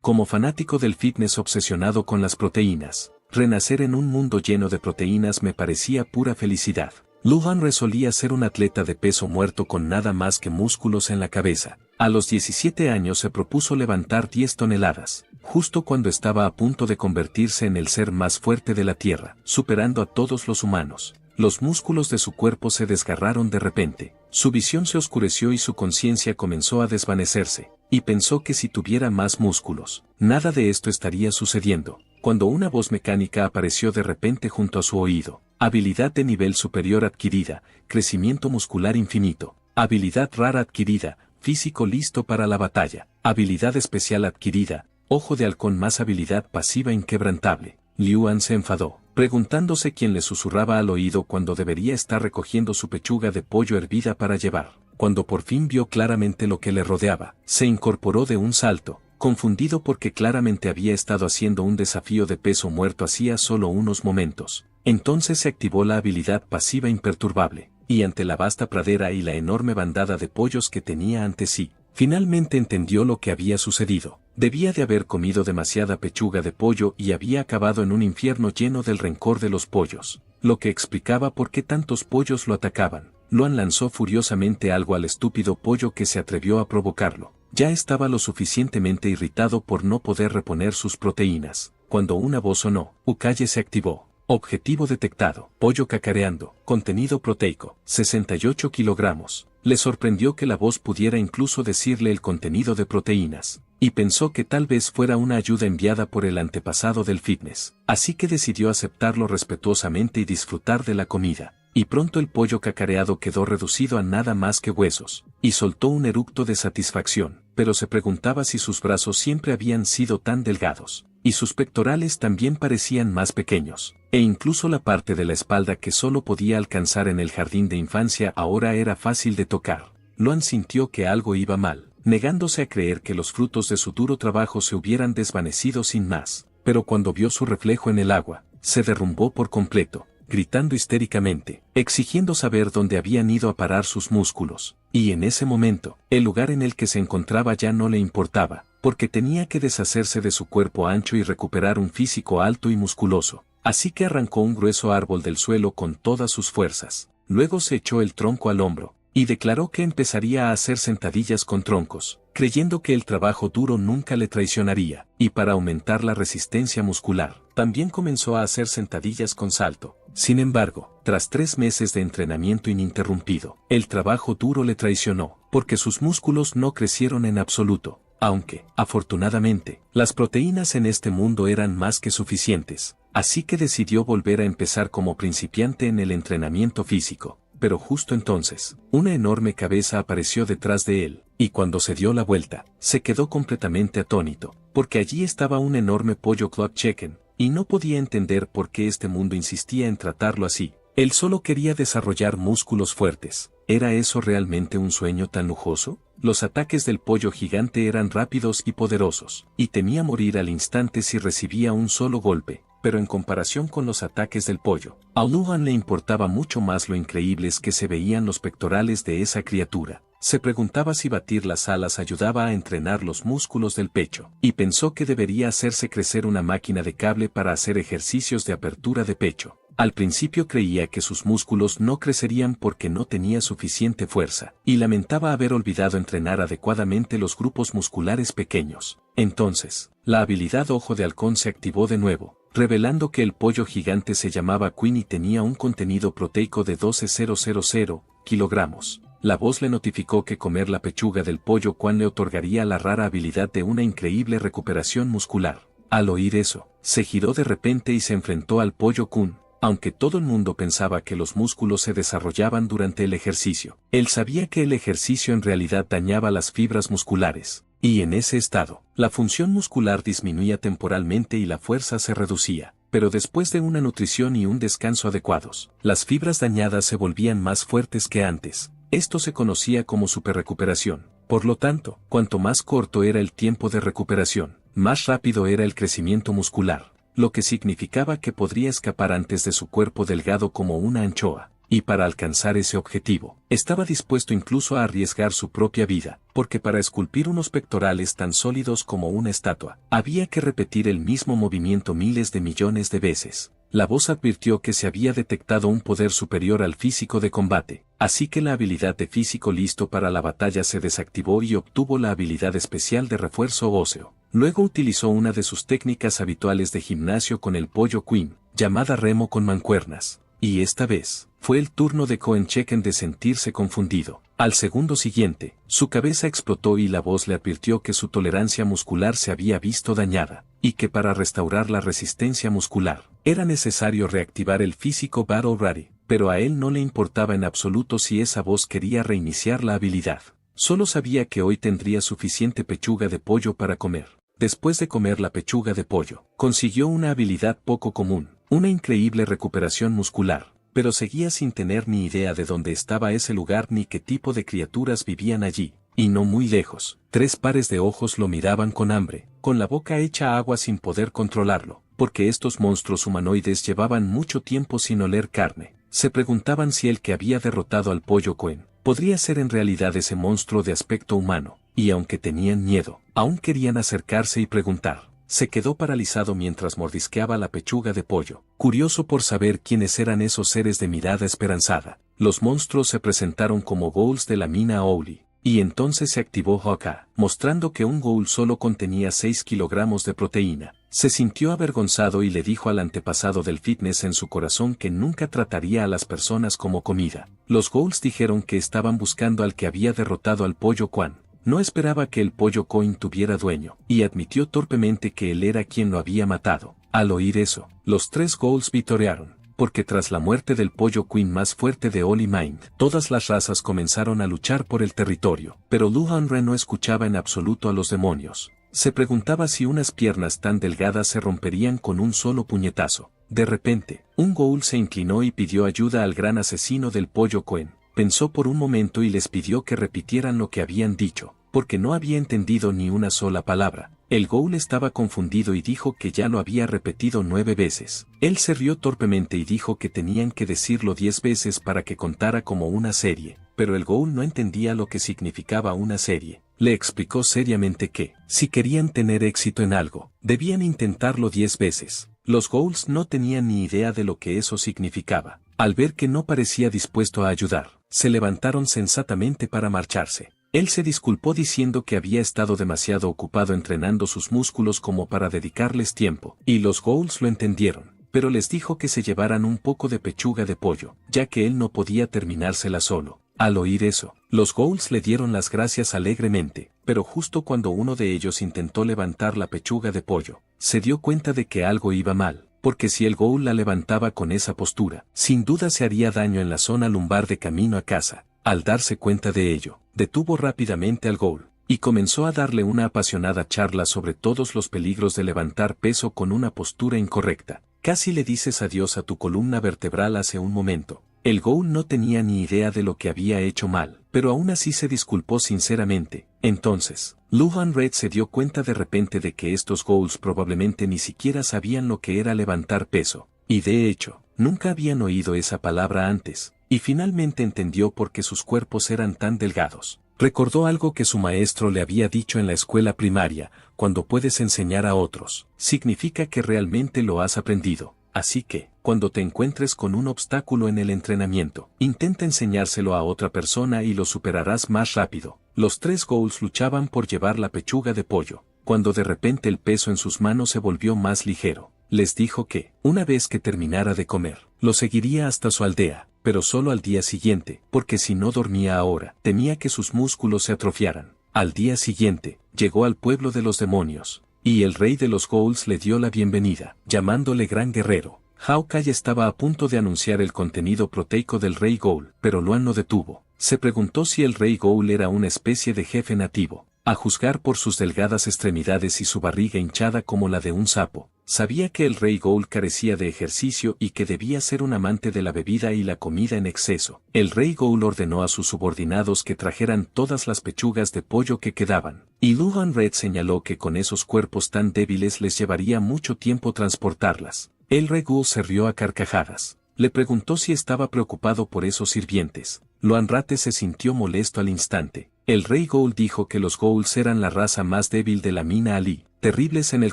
Como fanático del fitness obsesionado con las proteínas, renacer en un mundo lleno de proteínas me parecía pura felicidad. Luhan solía ser un atleta de peso muerto con nada más que músculos en la cabeza. A los 17 años se propuso levantar 10 toneladas, justo cuando estaba a punto de convertirse en el ser más fuerte de la Tierra, superando a todos los humanos. Los músculos de su cuerpo se desgarraron de repente, su visión se oscureció y su conciencia comenzó a desvanecerse, y pensó que si tuviera más músculos, nada de esto estaría sucediendo, cuando una voz mecánica apareció de repente junto a su oído. Habilidad de nivel superior adquirida, crecimiento muscular infinito, habilidad rara adquirida, físico listo para la batalla, habilidad especial adquirida, ojo de halcón más habilidad pasiva inquebrantable. Liuan se enfadó, preguntándose quién le susurraba al oído cuando debería estar recogiendo su pechuga de pollo hervida para llevar. Cuando por fin vio claramente lo que le rodeaba, se incorporó de un salto, confundido porque claramente había estado haciendo un desafío de peso muerto hacía solo unos momentos. Entonces se activó la habilidad pasiva imperturbable, y ante la vasta pradera y la enorme bandada de pollos que tenía ante sí, finalmente entendió lo que había sucedido. Debía de haber comido demasiada pechuga de pollo y había acabado en un infierno lleno del rencor de los pollos, lo que explicaba por qué tantos pollos lo atacaban. Luan lanzó furiosamente algo al estúpido pollo que se atrevió a provocarlo. Ya estaba lo suficientemente irritado por no poder reponer sus proteínas, cuando una voz sonó. Ucalle se activó. Objetivo detectado. Pollo cacareando. Contenido proteico. 68 kilogramos. Le sorprendió que la voz pudiera incluso decirle el contenido de proteínas, y pensó que tal vez fuera una ayuda enviada por el antepasado del fitness. Así que decidió aceptarlo respetuosamente y disfrutar de la comida. Y pronto el pollo cacareado quedó reducido a nada más que huesos, y soltó un eructo de satisfacción, pero se preguntaba si sus brazos siempre habían sido tan delgados, y sus pectorales también parecían más pequeños, e incluso la parte de la espalda que solo podía alcanzar en el jardín de infancia ahora era fácil de tocar. Luan sintió que algo iba mal, negándose a creer que los frutos de su duro trabajo se hubieran desvanecido sin más, pero cuando vio su reflejo en el agua, se derrumbó por completo, gritando histéricamente, exigiendo saber dónde habían ido a parar sus músculos, y en ese momento, el lugar en el que se encontraba ya no le importaba, porque tenía que deshacerse de su cuerpo ancho y recuperar un físico alto y musculoso, así que arrancó un grueso árbol del suelo con todas sus fuerzas, luego se echó el tronco al hombro, y declaró que empezaría a hacer sentadillas con troncos, creyendo que el trabajo duro nunca le traicionaría, y para aumentar la resistencia muscular, también comenzó a hacer sentadillas con salto. Sin embargo, tras 3 meses de entrenamiento ininterrumpido, el trabajo duro le traicionó, porque sus músculos no crecieron en absoluto, aunque, afortunadamente, las proteínas en este mundo eran más que suficientes, así que decidió volver a empezar como principiante en el entrenamiento físico. Pero justo entonces, una enorme cabeza apareció detrás de él, y cuando se dio la vuelta, se quedó completamente atónito, porque allí estaba un enorme pollo club chicken, y no podía entender por qué este mundo insistía en tratarlo así. Él solo quería desarrollar músculos fuertes. ¿Era eso realmente un sueño tan lujoso? Los ataques del pollo gigante eran rápidos y poderosos, y temía morir al instante si recibía un solo golpe. Pero en comparación con los ataques del pollo, a Luhan le importaba mucho más lo increíbles que se veían los pectorales de esa criatura. Se preguntaba si batir las alas ayudaba a entrenar los músculos del pecho, y pensó que debería hacerse crecer una máquina de cable para hacer ejercicios de apertura de pecho. Al principio creía que sus músculos no crecerían porque no tenía suficiente fuerza, y lamentaba haber olvidado entrenar adecuadamente los grupos musculares pequeños. Entonces, la habilidad ojo de halcón se activó de nuevo, revelando que el pollo gigante se llamaba Queen y tenía un contenido proteico de 12,000 kilogramos. La voz le notificó que comer la pechuga del pollo Quan le otorgaría la rara habilidad de una increíble recuperación muscular. Al oír eso, se giró de repente y se enfrentó al pollo Kun. Aunque todo el mundo pensaba que los músculos se desarrollaban durante el ejercicio, él sabía que el ejercicio en realidad dañaba las fibras musculares, y en ese estado, la función muscular disminuía temporalmente y la fuerza se reducía, pero después de una nutrición y un descanso adecuados, las fibras dañadas se volvían más fuertes que antes. Esto se conocía como superrecuperación. Por lo tanto, cuanto más corto era el tiempo de recuperación, más rápido era el crecimiento muscular, lo que significaba que podría escapar antes de su cuerpo delgado como una anchoa, y para alcanzar ese objetivo, estaba dispuesto incluso a arriesgar su propia vida, porque para esculpir unos pectorales tan sólidos como una estatua, había que repetir el mismo movimiento miles de millones de veces. La voz advirtió que se había detectado un poder superior al físico de combate, así que la habilidad de físico listo para la batalla se desactivó y obtuvo la habilidad especial de refuerzo óseo. Luego utilizó una de sus técnicas habituales de gimnasio con el pollo Queen, llamada remo con mancuernas. Y esta vez, fue el turno de Coenchecken de sentirse confundido. Al segundo siguiente, su cabeza explotó y la voz le advirtió que su tolerancia muscular se había visto dañada, y que para restaurar la resistencia muscular, era necesario reactivar el físico Battle Ready, pero a él no le importaba en absoluto si esa voz quería reiniciar la habilidad. Solo sabía que hoy tendría suficiente pechuga de pollo para comer. Después de comer la pechuga de pollo, consiguió una habilidad poco común, una increíble recuperación muscular, pero seguía sin tener ni idea de dónde estaba ese lugar ni qué tipo de criaturas vivían allí, y no muy lejos, 3 pares de ojos lo miraban con hambre, con la boca hecha agua sin poder controlarlo, porque estos monstruos humanoides llevaban mucho tiempo sin oler carne. Se preguntaban si el que había derrotado al pollo Quen podría ser en realidad ese monstruo de aspecto humano, y aunque tenían miedo, aún querían acercarse y preguntar. Se quedó paralizado mientras mordisqueaba la pechuga de pollo, curioso por saber quiénes eran esos seres de mirada esperanzada. Los monstruos se presentaron como ghouls de la mina Owly, y entonces se activó Hawka, mostrando que un ghoul solo contenía 6 kilogramos de proteína. Se sintió avergonzado y le dijo al antepasado del fitness en su corazón que nunca trataría a las personas como comida. Los ghouls dijeron que estaban buscando al que había derrotado al pollo Quan. No esperaba que el pollo Coin tuviera dueño, y admitió torpemente que él era quien lo había matado. Al oír eso, los 3 ghouls vitorearon, porque tras la muerte del pollo Queen más fuerte de Holy Mind, todas las razas comenzaron a luchar por el territorio, pero Luhanre no escuchaba en absoluto a los demonios. Se preguntaba si unas piernas tan delgadas se romperían con un solo puñetazo. De repente, un ghoul se inclinó y pidió ayuda al gran asesino del pollo Quen. Pensó por un momento y les pidió que repitieran lo que habían dicho, porque no había entendido ni una sola palabra. El ghoul estaba confundido y dijo que ya lo había repetido 9 veces. Él se rió torpemente y dijo que tenían que decirlo 10 veces para que contara como una serie, pero el ghoul no entendía lo que significaba una serie. Le explicó seriamente que, si querían tener éxito en algo, debían intentarlo 10 veces. Los ghouls no tenían ni idea de lo que eso significaba. Al ver que no parecía dispuesto a ayudar, se levantaron sensatamente para marcharse. Él se disculpó diciendo que había estado demasiado ocupado entrenando sus músculos como para dedicarles tiempo, y los ghouls lo entendieron, pero les dijo que se llevaran un poco de pechuga de pollo, ya que él no podía terminársela solo. Al oír eso, los ghouls le dieron las gracias alegremente, pero justo cuando uno de ellos intentó levantar la pechuga de pollo, se dio cuenta de que algo iba mal, porque si el ghoul la levantaba con esa postura, sin duda se haría daño en la zona lumbar de camino a casa. Al darse cuenta de ello, detuvo rápidamente al ghoul, y comenzó a darle una apasionada charla sobre todos los peligros de levantar peso con una postura incorrecta. Casi le dices adiós a tu columna vertebral hace un momento. El ghoul no tenía ni idea de lo que había hecho mal, pero aún así se disculpó sinceramente. Entonces, Luhan Red se dio cuenta de repente de que estos ghouls probablemente ni siquiera sabían lo que era levantar peso, y de hecho, nunca habían oído esa palabra antes, y finalmente entendió por qué sus cuerpos eran tan delgados. Recordó algo que su maestro le había dicho en la escuela primaria: cuando puedes enseñar a otros, significa que realmente lo has aprendido. Así que, cuando te encuentres con un obstáculo en el entrenamiento, intenta enseñárselo a otra persona y lo superarás más rápido. Los 3 ghouls luchaban por llevar la pechuga de pollo, cuando de repente el peso en sus manos se volvió más ligero. Les dijo que, una vez que terminara de comer, lo seguiría hasta su aldea, pero solo al día siguiente, porque si no dormía ahora, temía que sus músculos se atrofiaran. Al día siguiente, llegó al pueblo de los demonios, y el rey de los ghouls le dio la bienvenida, llamándole Gran Guerrero. Hawkeye estaba a punto de anunciar el contenido proteico del rey ghoul, pero Luan lo detuvo. Se preguntó si el rey ghoul era una especie de jefe nativo. A juzgar por sus delgadas extremidades y su barriga hinchada como la de un sapo, sabía que el rey ghoul carecía de ejercicio y que debía ser un amante de la bebida y la comida en exceso. El rey ghoul ordenó a sus subordinados que trajeran todas las pechugas de pollo que quedaban, y Luhan Red señaló que con esos cuerpos tan débiles les llevaría mucho tiempo transportarlas. El rey ghoul se rió a carcajadas. Le preguntó si estaba preocupado por esos sirvientes. Luanrate se sintió molesto al instante. El rey Ghoul dijo que los Ghouls eran la raza más débil de la mina Ali, terribles en el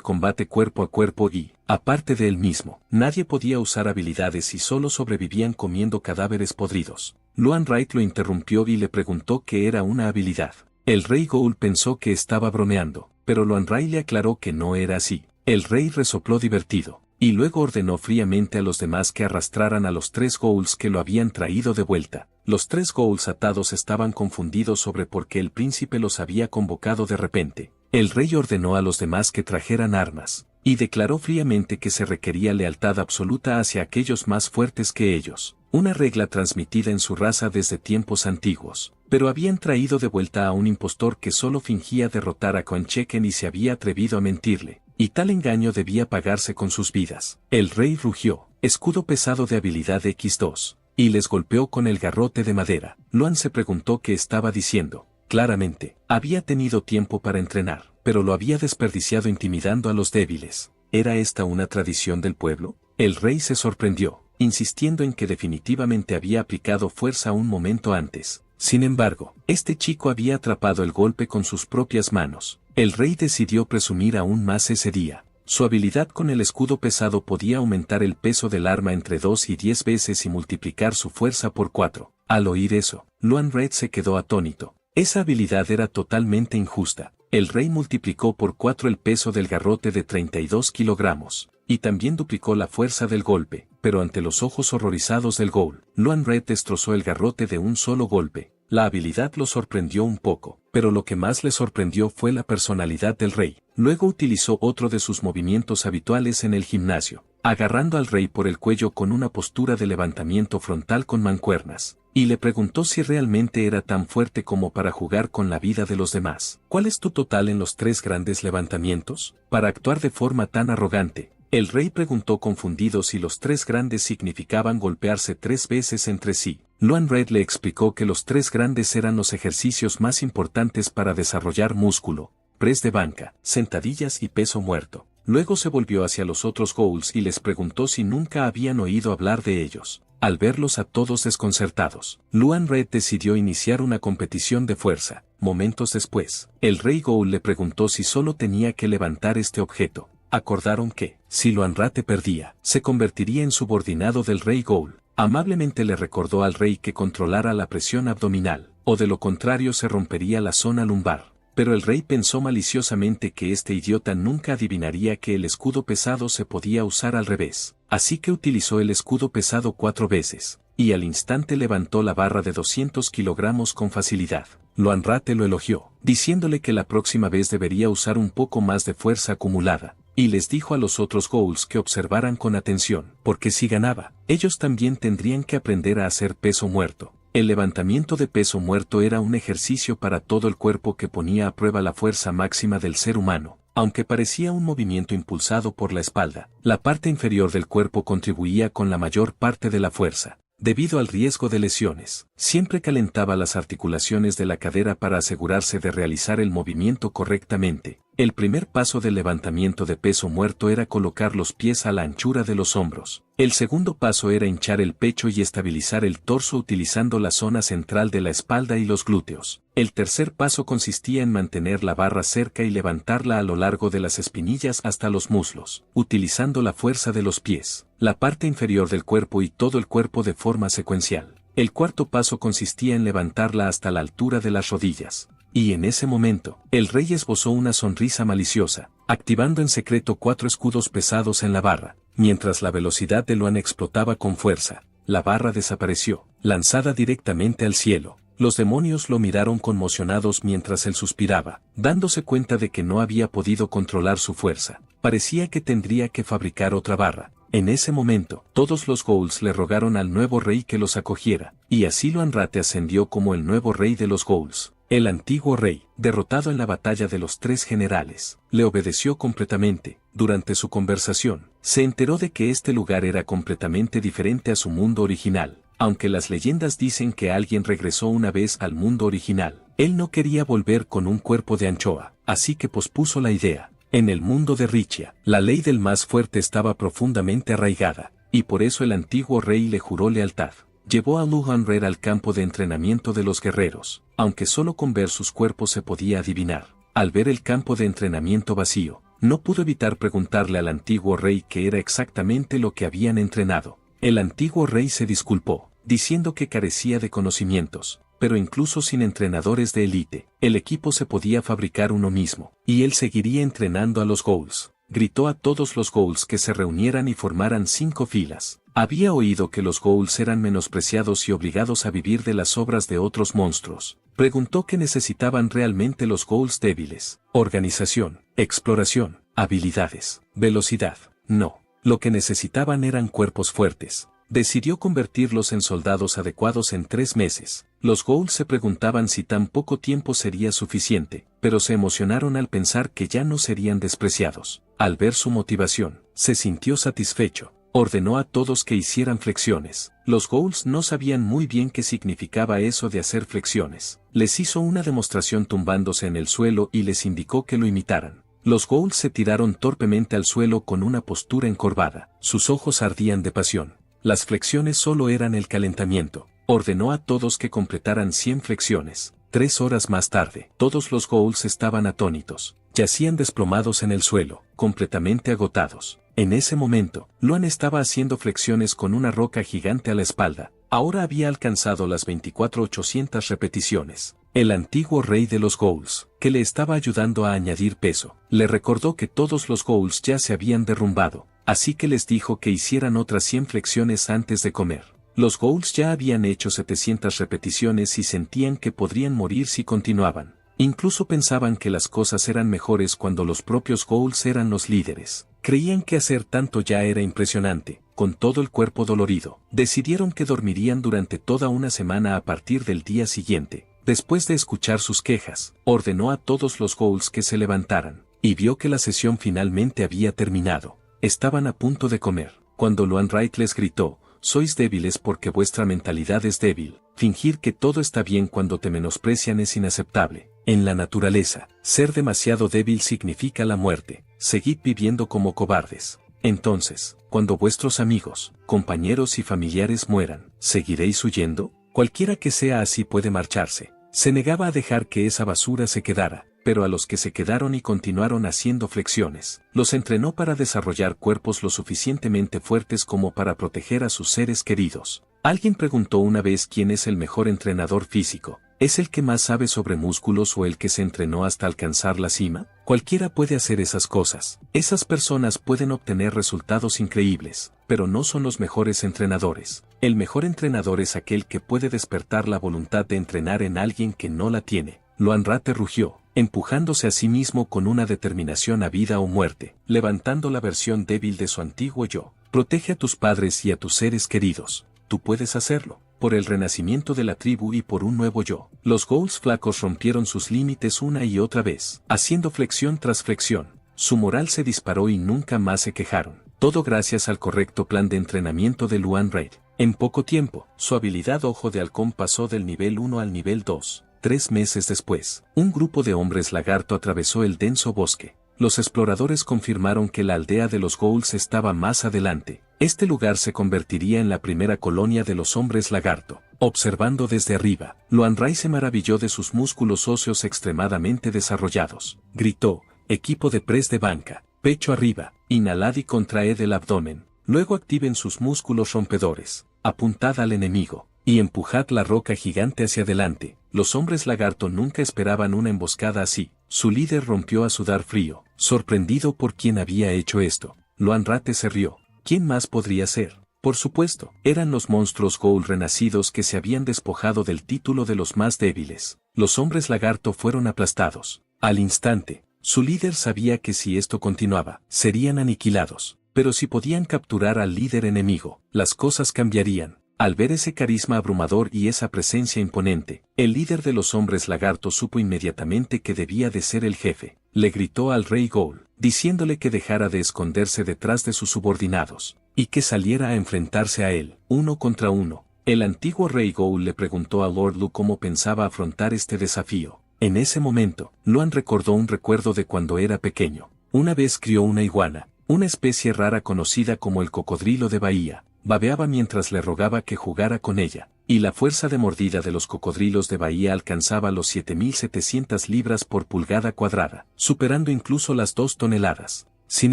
combate cuerpo a cuerpo y, aparte de él mismo, nadie podía usar habilidades y solo sobrevivían comiendo cadáveres podridos. Luan Wright lo interrumpió y le preguntó qué era una habilidad. El rey Ghoul pensó que estaba bromeando, pero Luan Wright le aclaró que no era así. El rey resopló divertido, y luego ordenó fríamente a los demás que arrastraran a los 3 Ghouls que lo habían traído de vuelta. Los 3 Ghouls atados estaban confundidos sobre por qué el príncipe los había convocado de repente. El rey ordenó a los demás que trajeran armas, y declaró fríamente que se requería lealtad absoluta hacia aquellos más fuertes que ellos, una regla transmitida en su raza desde tiempos antiguos. Pero habían traído de vuelta a un impostor que solo fingía derrotar a Conchequen y se había atrevido a mentirle, y tal engaño debía pagarse con sus vidas. El rey rugió, escudo pesado de habilidad X2, y les golpeó con el garrote de madera. Luan se preguntó qué estaba diciendo. Claramente, había tenido tiempo para entrenar, pero lo había desperdiciado intimidando a los débiles. ¿Era esta una tradición del pueblo? El rey se sorprendió, insistiendo en que definitivamente había aplicado fuerza un momento antes. Sin embargo, este chico había atrapado el golpe con sus propias manos. El rey decidió presumir aún más ese día. Su habilidad con el escudo pesado podía aumentar el peso del arma entre 2 y 10 veces y multiplicar su fuerza por 4. Al oír eso, Luan Red se quedó atónito. Esa habilidad era totalmente injusta. El rey multiplicó por 4 el peso del garrote de 32 kilogramos, y también duplicó la fuerza del golpe, pero ante los ojos horrorizados del Ghoul, Luan Red destrozó el garrote de un solo golpe. La habilidad lo sorprendió un poco, pero lo que más le sorprendió fue la personalidad del rey. Luego utilizó otro de sus movimientos habituales en el gimnasio, agarrando al rey por el cuello con una postura de levantamiento frontal con mancuernas, y le preguntó si realmente era tan fuerte como para jugar con la vida de los demás. ¿Cuál es tu total en los 3 grandes levantamientos? Para actuar de forma tan arrogante, el rey preguntó confundido si los 3 grandes significaban golpearse 3 veces entre sí. Luan Red le explicó que los 3 grandes eran los ejercicios más importantes para desarrollar músculo, press de banca, sentadillas y peso muerto. Luego se volvió hacia los otros Ghouls y les preguntó si nunca habían oído hablar de ellos. Al verlos a todos desconcertados, Luan Red decidió iniciar una competición de fuerza. Momentos después, el rey Ghoul le preguntó si solo tenía que levantar este objeto. Acordaron que, si Luan Rate perdía, se convertiría en subordinado del rey Ghoul. Amablemente le recordó al rey que controlara la presión abdominal, o de lo contrario se rompería la zona lumbar. Pero el rey pensó maliciosamente que este idiota nunca adivinaría que el escudo pesado se podía usar al revés. Así que utilizó el escudo pesado 4 veces, y al instante levantó la barra de 200 kilogramos con facilidad. Luan Rate lo elogió, diciéndole que la próxima vez debería usar un poco más de fuerza acumulada, y les dijo a los otros Ghouls que observaran con atención, porque si ganaba, ellos también tendrían que aprender a hacer peso muerto. El levantamiento de peso muerto era un ejercicio para todo el cuerpo que ponía a prueba la fuerza máxima del ser humano. Aunque parecía un movimiento impulsado por la espalda, la parte inferior del cuerpo contribuía con la mayor parte de la fuerza. Debido al riesgo de lesiones, siempre calentaba las articulaciones de la cadera para asegurarse de realizar el movimiento correctamente. El primer paso del levantamiento de peso muerto era colocar los pies a la anchura de los hombros. El segundo paso era hinchar el pecho y estabilizar el torso utilizando la zona central de la espalda y los glúteos. El tercer paso consistía en mantener la barra cerca y levantarla a lo largo de las espinillas hasta los muslos, utilizando la fuerza de los pies, la parte inferior del cuerpo y todo el cuerpo de forma secuencial. El cuarto paso consistía en levantarla hasta la altura de las rodillas. Y en ese momento, el rey esbozó una sonrisa maliciosa, activando en secreto 4 escudos pesados en la barra. Mientras la velocidad de Luan explotaba con fuerza, la barra desapareció, lanzada directamente al cielo. Los demonios lo miraron conmocionados mientras él suspiraba, dándose cuenta de que no había podido controlar su fuerza. Parecía que tendría que fabricar otra barra. En ese momento, todos los Ghouls le rogaron al nuevo rey que los acogiera, y así Luan Rate ascendió como el nuevo rey de los Ghouls. El antiguo rey, derrotado en la batalla de los 3 generales, le obedeció completamente. Durante su conversación, se enteró de que este lugar era completamente diferente a su mundo original. Aunque las leyendas dicen que alguien regresó una vez al mundo original, él no quería volver con un cuerpo de anchoa, así que pospuso la idea. En el mundo de Richia, la ley del más fuerte estaba profundamente arraigada. y por eso el antiguo rey le juró lealtad. Llevó a Luhan Red al campo de entrenamiento de los guerreros, aunque solo con ver sus cuerpos se podía adivinar. Al ver el campo de entrenamiento vacío, no pudo evitar preguntarle al antiguo rey qué era exactamente lo que habían entrenado. El antiguo rey se disculpó, diciendo que carecía de conocimientos, pero incluso sin entrenadores de élite, el equipo se podía fabricar uno mismo, y él seguiría entrenando a los ghouls. Gritó a todos los ghouls que se reunieran y formaran 5 filas. Había oído que los ghouls eran menospreciados y obligados a vivir de las obras de otros monstruos. Preguntó qué necesitaban realmente los ghouls débiles. Organización, exploración, habilidades, velocidad. No, lo que necesitaban eran cuerpos fuertes. Decidió convertirlos en soldados adecuados en 3 meses. Los ghouls se preguntaban si tan poco tiempo sería suficiente, pero se emocionaron al pensar que ya no serían despreciados. Al ver su motivación, se sintió satisfecho. Ordenó a todos que hicieran flexiones. Los ghouls no sabían muy bien qué significaba eso de hacer flexiones. Les hizo una demostración tumbándose en el suelo y les indicó que lo imitaran. Los ghouls se tiraron torpemente al suelo con una postura encorvada. Sus ojos ardían de pasión. Las flexiones solo eran el calentamiento. Ordenó a todos que completaran 100 flexiones. 3 horas más tarde, todos los ghouls estaban atónitos. Yacían desplomados en el suelo, completamente agotados. En ese momento, Luan estaba haciendo flexiones con una roca gigante a la espalda. Ahora había alcanzado las 24.800 repeticiones. El antiguo rey de los ghouls, que le estaba ayudando a añadir peso, le recordó que todos los ghouls ya se habían derrumbado, así que les dijo que hicieran otras 100 flexiones antes de comer. Los ghouls ya habían hecho 700 repeticiones y sentían que podrían morir si continuaban. Incluso pensaban que las cosas eran mejores cuando los propios ghouls eran los líderes. Creían que hacer tanto ya era impresionante. Con todo el cuerpo dolorido, decidieron que dormirían durante toda una semana a partir del día siguiente. Después de escuchar sus quejas, ordenó a todos los ghouls que se levantaran, y vio que la sesión finalmente había terminado. Estaban a punto de comer, cuando Luan Wright les gritó: «Sois débiles porque vuestra mentalidad es débil. Fingir que todo está bien cuando te menosprecian es inaceptable. En la naturaleza, ser demasiado débil significa la muerte. Seguid viviendo como cobardes. Entonces, cuando vuestros amigos, compañeros y familiares mueran, ¿seguiréis huyendo? Cualquiera que sea así puede marcharse». Se negaba a dejar que esa basura se quedara, pero a los que se quedaron y continuaron haciendo flexiones, los entrenó para desarrollar cuerpos lo suficientemente fuertes como para proteger a sus seres queridos. Alguien preguntó una vez quién es el mejor entrenador físico. ¿Es el que más sabe sobre músculos o el que se entrenó hasta alcanzar la cima? Cualquiera puede hacer esas cosas. Esas personas pueden obtener resultados increíbles, pero no son los mejores entrenadores. El mejor entrenador es aquel que puede despertar la voluntad de entrenar en alguien que no la tiene. Luan Rate rugió, empujándose a sí mismo con una determinación a vida o muerte, levantando la versión débil de su antiguo yo. Protege a tus padres y a tus seres queridos. Tú puedes hacerlo. Por el renacimiento de la tribu y por un nuevo yo. Los ghouls flacos rompieron sus límites una y otra vez, haciendo flexión tras flexión. Su moral se disparó y nunca más se quejaron. Todo gracias al correcto plan de entrenamiento de Luan Reid. En poco tiempo, su habilidad Ojo de Halcón pasó del nivel 1 al nivel 2. 3 meses después, un grupo de hombres lagarto atravesó el denso bosque. Los exploradores confirmaron que la aldea de los ghouls estaba más adelante. Este lugar se convertiría en la primera colonia de los hombres lagarto. Observando desde arriba, Luan Rai se maravilló de sus músculos óseos extremadamente desarrollados. Gritó: «Equipo de press de banca, pecho arriba, inhalad y contraed el abdomen. Luego activen sus músculos rompedores. Apuntad al enemigo y empujad la roca gigante hacia adelante». Los hombres lagarto nunca esperaban una emboscada así. Su líder rompió a sudar frío, sorprendido por quién había hecho esto. Luan Rate se rió. ¿Quién más podría ser? Por supuesto, eran los monstruos ghoul renacidos que se habían despojado del título de los más débiles. Los hombres lagarto fueron aplastados. Al instante, su líder sabía que si esto continuaba, serían aniquilados. Pero si podían capturar al líder enemigo, las cosas cambiarían. Al ver ese carisma abrumador y esa presencia imponente, el líder de los hombres lagarto supo inmediatamente que debía de ser el jefe. Le gritó al rey Ghoul, diciéndole que dejara de esconderse detrás de sus subordinados, y que saliera a enfrentarse a él, 1 contra 1. El antiguo rey Ghoul le preguntó a Lord Lu cómo pensaba afrontar este desafío. En ese momento, Luan recordó un recuerdo de cuando era pequeño. Una vez crió una iguana una especie rara conocida como el cocodrilo de Bahía, babeaba mientras le rogaba que jugara con ella, y la fuerza de mordida de los cocodrilos de Bahía alcanzaba los 7.700 libras por pulgada cuadrada, superando incluso las 2 toneladas. Sin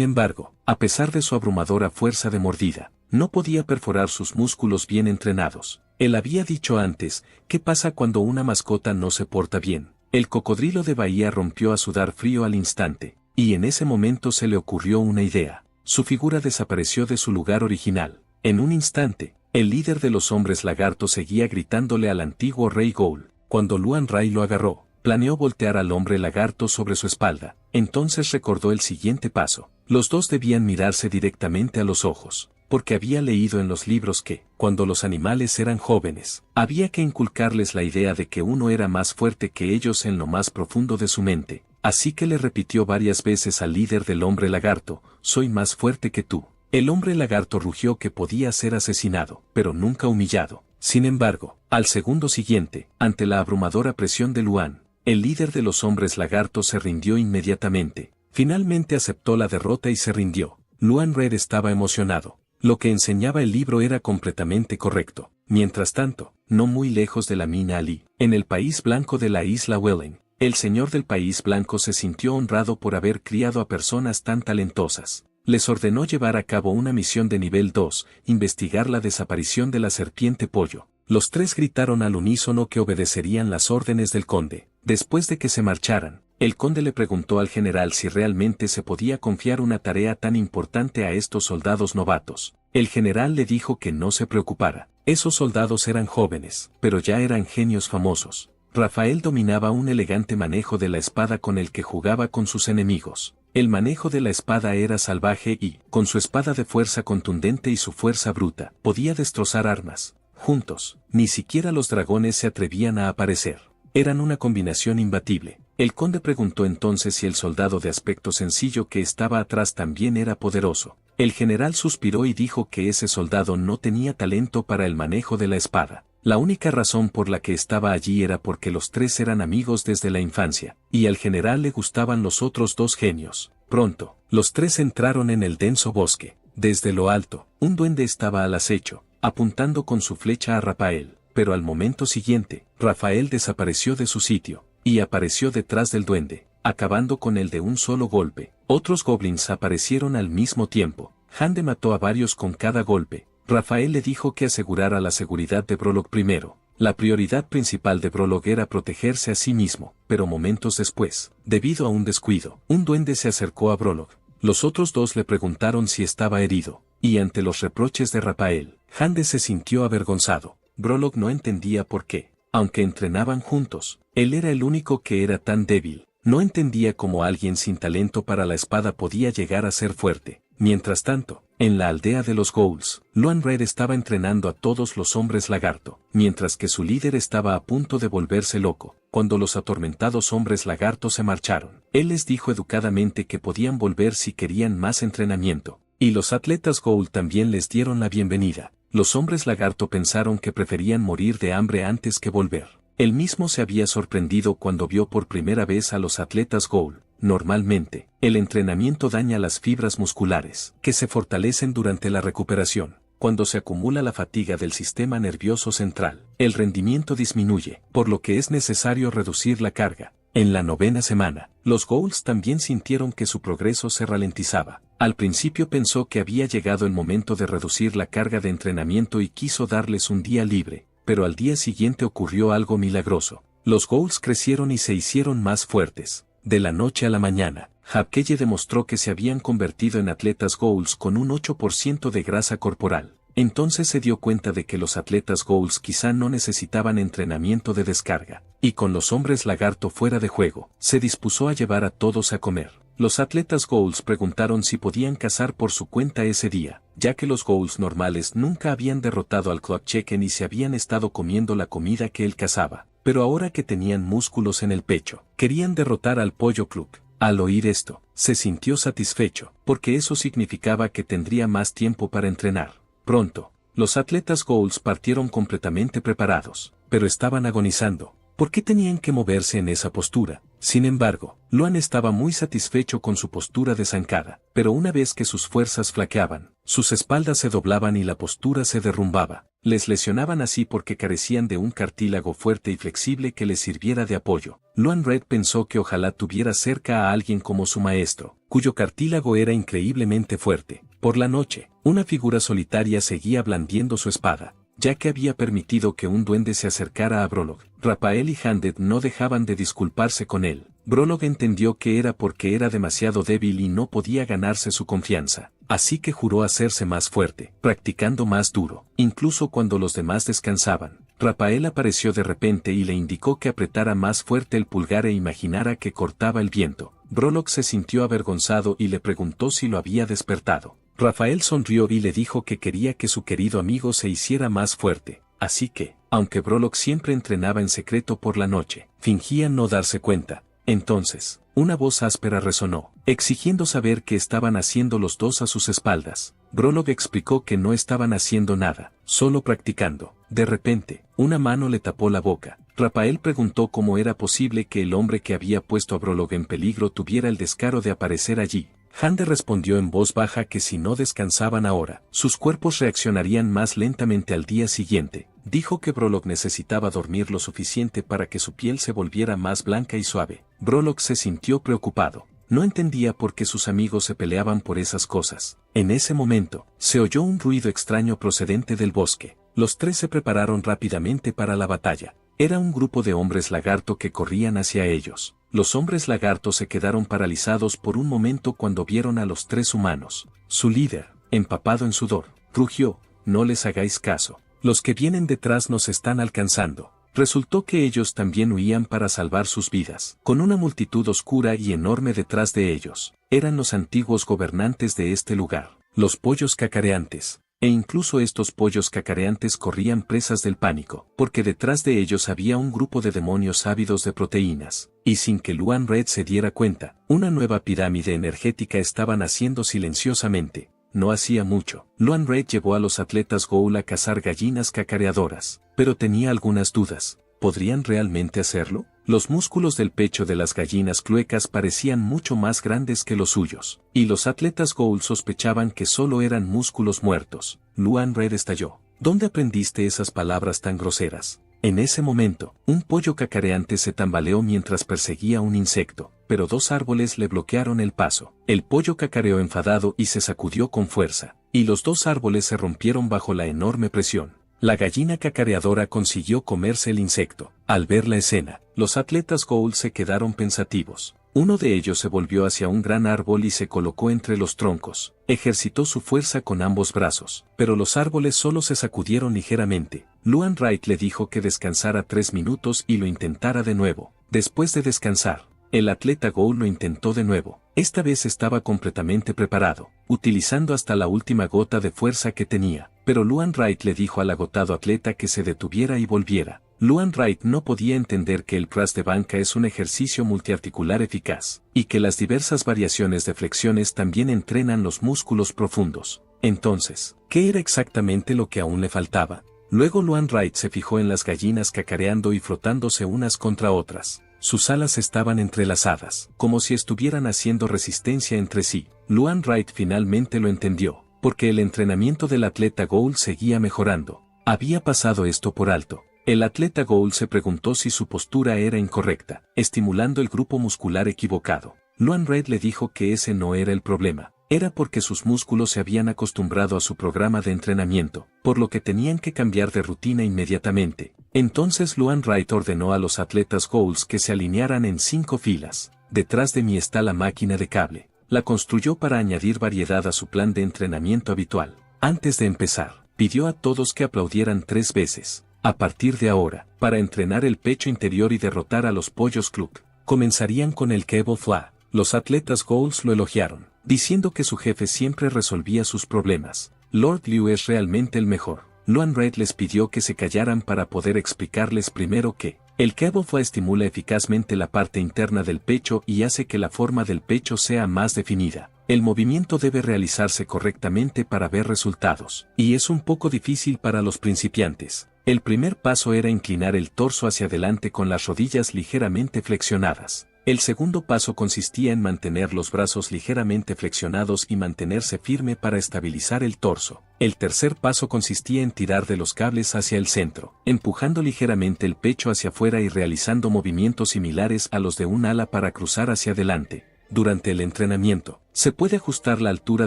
embargo, a pesar de su abrumadora fuerza de mordida, no podía perforar sus músculos bien entrenados. Él había dicho antes, ¿qué pasa cuando una mascota no se porta bien? El cocodrilo de Bahía rompió a sudar frío al instante, y en ese momento se le ocurrió una idea. Su figura desapareció de su lugar original. En un instante, el líder de los hombres lagarto seguía gritándole al antiguo rey Ghoul. Cuando Luan Ray lo agarró, planeó voltear al hombre lagarto sobre su espalda. Entonces recordó el siguiente paso. Los dos debían mirarse directamente a los ojos, porque había leído en los libros que, cuando los animales eran jóvenes, había que inculcarles la idea de que uno era más fuerte que ellos en lo más profundo de su mente. Así que le repitió varias veces al líder del hombre lagarto, soy más fuerte que tú. El hombre lagarto rugió que podía ser asesinado, pero nunca humillado. Sin embargo, al segundo siguiente, ante la abrumadora presión de Luan, el líder de los hombres lagarto se rindió inmediatamente. Finalmente aceptó la derrota y se rindió. Luan Red estaba emocionado. Lo que enseñaba el libro era completamente correcto. Mientras tanto, no muy lejos de la mina Ali, en el país blanco de la isla Welling, el señor del país blanco se sintió honrado por haber criado a personas tan talentosas. Les ordenó llevar a cabo una misión de nivel 2, investigar la desaparición de la serpiente pollo. Los tres gritaron al unísono que obedecerían las órdenes del conde. Después de que se marcharan, el conde le preguntó al general si realmente se podía confiar una tarea tan importante a estos soldados novatos. El general le dijo que no se preocupara. Esos soldados eran jóvenes, pero ya eran genios famosos. Rafael dominaba un elegante manejo de la espada con el que jugaba con sus enemigos. El manejo de la espada era salvaje y, con su espada de fuerza contundente y su fuerza bruta, podía destrozar armas. Juntos, ni siquiera los dragones se atrevían a aparecer. Eran una combinación imbatible. El conde preguntó entonces si el soldado de aspecto sencillo que estaba atrás también era poderoso. El general suspiró y dijo que ese soldado no tenía talento para el manejo de la espada. La única razón por la que estaba allí era porque los tres eran amigos desde la infancia, y al general le gustaban los otros dos genios. Pronto, los tres entraron en el denso bosque. Desde lo alto, un duende estaba al acecho, apuntando con su flecha a Rafael, pero al momento siguiente, Rafael desapareció de su sitio, y apareció detrás del duende, acabando con él de un solo golpe. Otros goblins aparecieron al mismo tiempo. Hande mató a varios con cada golpe. Rafael le dijo que asegurara la seguridad de Brolog primero. La prioridad principal de Brolog era protegerse a sí mismo, pero momentos después, debido a un descuido, un duende se acercó a Brolog. Los otros dos le preguntaron si estaba herido, y ante los reproches de Rafael, Hande se sintió avergonzado. Brolog no entendía por qué, aunque entrenaban juntos, él era el único que era tan débil. No entendía cómo alguien sin talento para la espada podía llegar a ser fuerte. Mientras tanto, en la aldea de los Ghouls, Luan Red estaba entrenando a todos los hombres lagarto, mientras que su líder estaba a punto de volverse loco. Cuando los atormentados hombres lagarto se marcharon, él les dijo educadamente que podían volver si querían más entrenamiento, y los atletas Ghoul también les dieron la bienvenida. Los hombres lagarto pensaron que preferían morir de hambre antes que volver. Él mismo se había sorprendido cuando vio por primera vez a los atletas Ghoul. Normalmente, el entrenamiento daña las fibras musculares, que se fortalecen durante la recuperación. Cuando se acumula la fatiga del sistema nervioso central, el rendimiento disminuye, por lo que es necesario reducir la carga. En la 9ª semana, los Ghouls también sintieron que su progreso se ralentizaba. Al principio pensó que había llegado el momento de reducir la carga de entrenamiento y quiso darles un día libre, pero al día siguiente ocurrió algo milagroso. Los Ghouls crecieron y se hicieron más fuertes. De la noche a la mañana, Hapkeye demostró que se habían convertido en atletas Ghouls con un 8% de grasa corporal. Entonces se dio cuenta de que los atletas Ghouls quizá no necesitaban entrenamiento de descarga, y con los hombres lagarto fuera de juego, se dispuso a llevar a todos a comer. Los atletas Ghouls preguntaron si podían cazar por su cuenta ese día, ya que los Ghouls normales nunca habían derrotado al Clockchecken y se habían estado comiendo la comida que él cazaba. Pero ahora que tenían músculos en el pecho, querían derrotar al pollo Cluck. Al oír esto, se sintió satisfecho, porque eso significaba que tendría más tiempo para entrenar. Pronto, los atletas Ghouls partieron completamente preparados, pero estaban agonizando. ¿Por qué tenían que moverse en esa postura? Sin embargo, Luan estaba muy satisfecho con su postura de zancada, pero una vez que sus fuerzas flaqueaban, sus espaldas se doblaban y la postura se derrumbaba. Les lesionaban así porque carecían de un cartílago fuerte y flexible que les sirviera de apoyo. Luan Red pensó que ojalá tuviera cerca a alguien como su maestro, cuyo cartílago era increíblemente fuerte. Por la noche, una figura solitaria seguía blandiendo su espada, ya que había permitido que un duende se acercara a Brolog. Rapael y Handed no dejaban de disculparse con él. Brolog entendió que era porque era demasiado débil y no podía ganarse su confianza, así que juró hacerse más fuerte, practicando más duro, incluso cuando los demás descansaban. Rapael apareció de repente y le indicó que apretara más fuerte el pulgar e imaginara que cortaba el viento. Brolog se sintió avergonzado y le preguntó si lo había despertado. Rafael sonrió y le dijo que quería que su querido amigo se hiciera más fuerte, así que, aunque Brolog siempre entrenaba en secreto por la noche, fingía no darse cuenta. Entonces, una voz áspera resonó, exigiendo saber qué estaban haciendo los dos a sus espaldas. Brolog explicó que no estaban haciendo nada, solo practicando. De repente, una mano le tapó la boca. Rapael preguntó cómo era posible que el hombre que había puesto a Brolog en peligro tuviera el descaro de aparecer allí. Hande respondió en voz baja que si no descansaban ahora, sus cuerpos reaccionarían más lentamente al día siguiente. Dijo que Brolog necesitaba dormir lo suficiente para que su piel se volviera más blanca y suave. Brolog se sintió preocupado. No entendía por qué sus amigos se peleaban por esas cosas. En ese momento, se oyó un ruido extraño procedente del bosque. Los tres se prepararon rápidamente para la batalla. Era un grupo de hombres lagarto que corrían hacia ellos. Los hombres lagarto se quedaron paralizados por un momento cuando vieron a los tres humanos. Su líder, empapado en sudor, rugió: «No les hagáis caso. Los que vienen detrás nos están alcanzando». Resultó que ellos también huían para salvar sus vidas. Con una multitud oscura y enorme detrás de ellos, eran los antiguos gobernantes de este lugar, los pollos cacareantes. E incluso estos pollos cacareantes corrían presas del pánico, porque detrás de ellos había un grupo de demonios ávidos de proteínas, y sin que Luan Red se diera cuenta, una nueva pirámide energética estaba naciendo silenciosamente. No hacía mucho, Luan Red llevó a los atletas Ghoul a cazar gallinas cacareadoras, pero tenía algunas dudas. ¿Podrían realmente hacerlo? Los músculos del pecho de las gallinas cluecas parecían mucho más grandes que los suyos, y los atletas Ghoul sospechaban que solo eran músculos muertos. Luan Red estalló. ¿Dónde aprendiste esas palabras tan groseras? En ese momento, un pollo cacareante se tambaleó mientras perseguía un insecto, pero dos árboles le bloquearon el paso. El pollo cacareó enfadado y se sacudió con fuerza, y los dos árboles se rompieron bajo la enorme presión. La gallina cacareadora consiguió comerse el insecto. Al ver la escena, los atletas Ghoul se quedaron pensativos. Uno de ellos se volvió hacia un gran árbol y se colocó entre los troncos. Ejercitó su fuerza con ambos brazos, pero los árboles solo se sacudieron ligeramente. Luan Wright le dijo que descansara 3 minutos y lo intentara de nuevo. Después de descansar, el atleta Ghoul lo intentó de nuevo. Esta vez estaba completamente preparado, utilizando hasta la última gota de fuerza que tenía. Pero Luan Wright le dijo al agotado atleta que se detuviera y volviera. Luan Wright no podía entender que el press de banca es un ejercicio multiarticular eficaz, y que las diversas variaciones de flexiones también entrenan los músculos profundos. Entonces, ¿qué era exactamente lo que aún le faltaba? Luego Luan Wright se fijó en las gallinas cacareando y frotándose unas contra otras. Sus alas estaban entrelazadas, como si estuvieran haciendo resistencia entre sí. Luan Wright finalmente lo entendió, porque el entrenamiento del atleta Ghoul seguía mejorando. Había pasado esto por alto. El atleta Ghoul se preguntó si su postura era incorrecta, estimulando el grupo muscular equivocado. Luan Red le dijo que ese no era el problema. Era porque sus músculos se habían acostumbrado a su programa de entrenamiento, por lo que tenían que cambiar de rutina inmediatamente. Entonces Luan Wright ordenó a los atletas Ghouls que se alinearan en 5 filas. Detrás de mí está la máquina de cable. La construyó para añadir variedad a su plan de entrenamiento habitual. Antes de empezar, pidió a todos que aplaudieran 3 veces. A partir de ahora, para entrenar el pecho interior y derrotar a los pollos Cluck, comenzarían con el Cable Fly. Los atletas Ghouls lo elogiaron, diciendo que su jefe siempre resolvía sus problemas. Lord Liu es realmente el mejor. Luan Red les pidió que se callaran para poder explicarles primero que el Cable Fly estimula eficazmente la parte interna del pecho y hace que la forma del pecho sea más definida. El movimiento debe realizarse correctamente para ver resultados, y es un poco difícil para los principiantes. El primer paso era inclinar el torso hacia adelante con las rodillas ligeramente flexionadas. El segundo paso consistía en mantener los brazos ligeramente flexionados y mantenerse firme para estabilizar el torso. El tercer paso consistía en tirar de los cables hacia el centro, empujando ligeramente el pecho hacia afuera y realizando movimientos similares a los de un ala para cruzar hacia adelante. Durante el entrenamiento, se puede ajustar la altura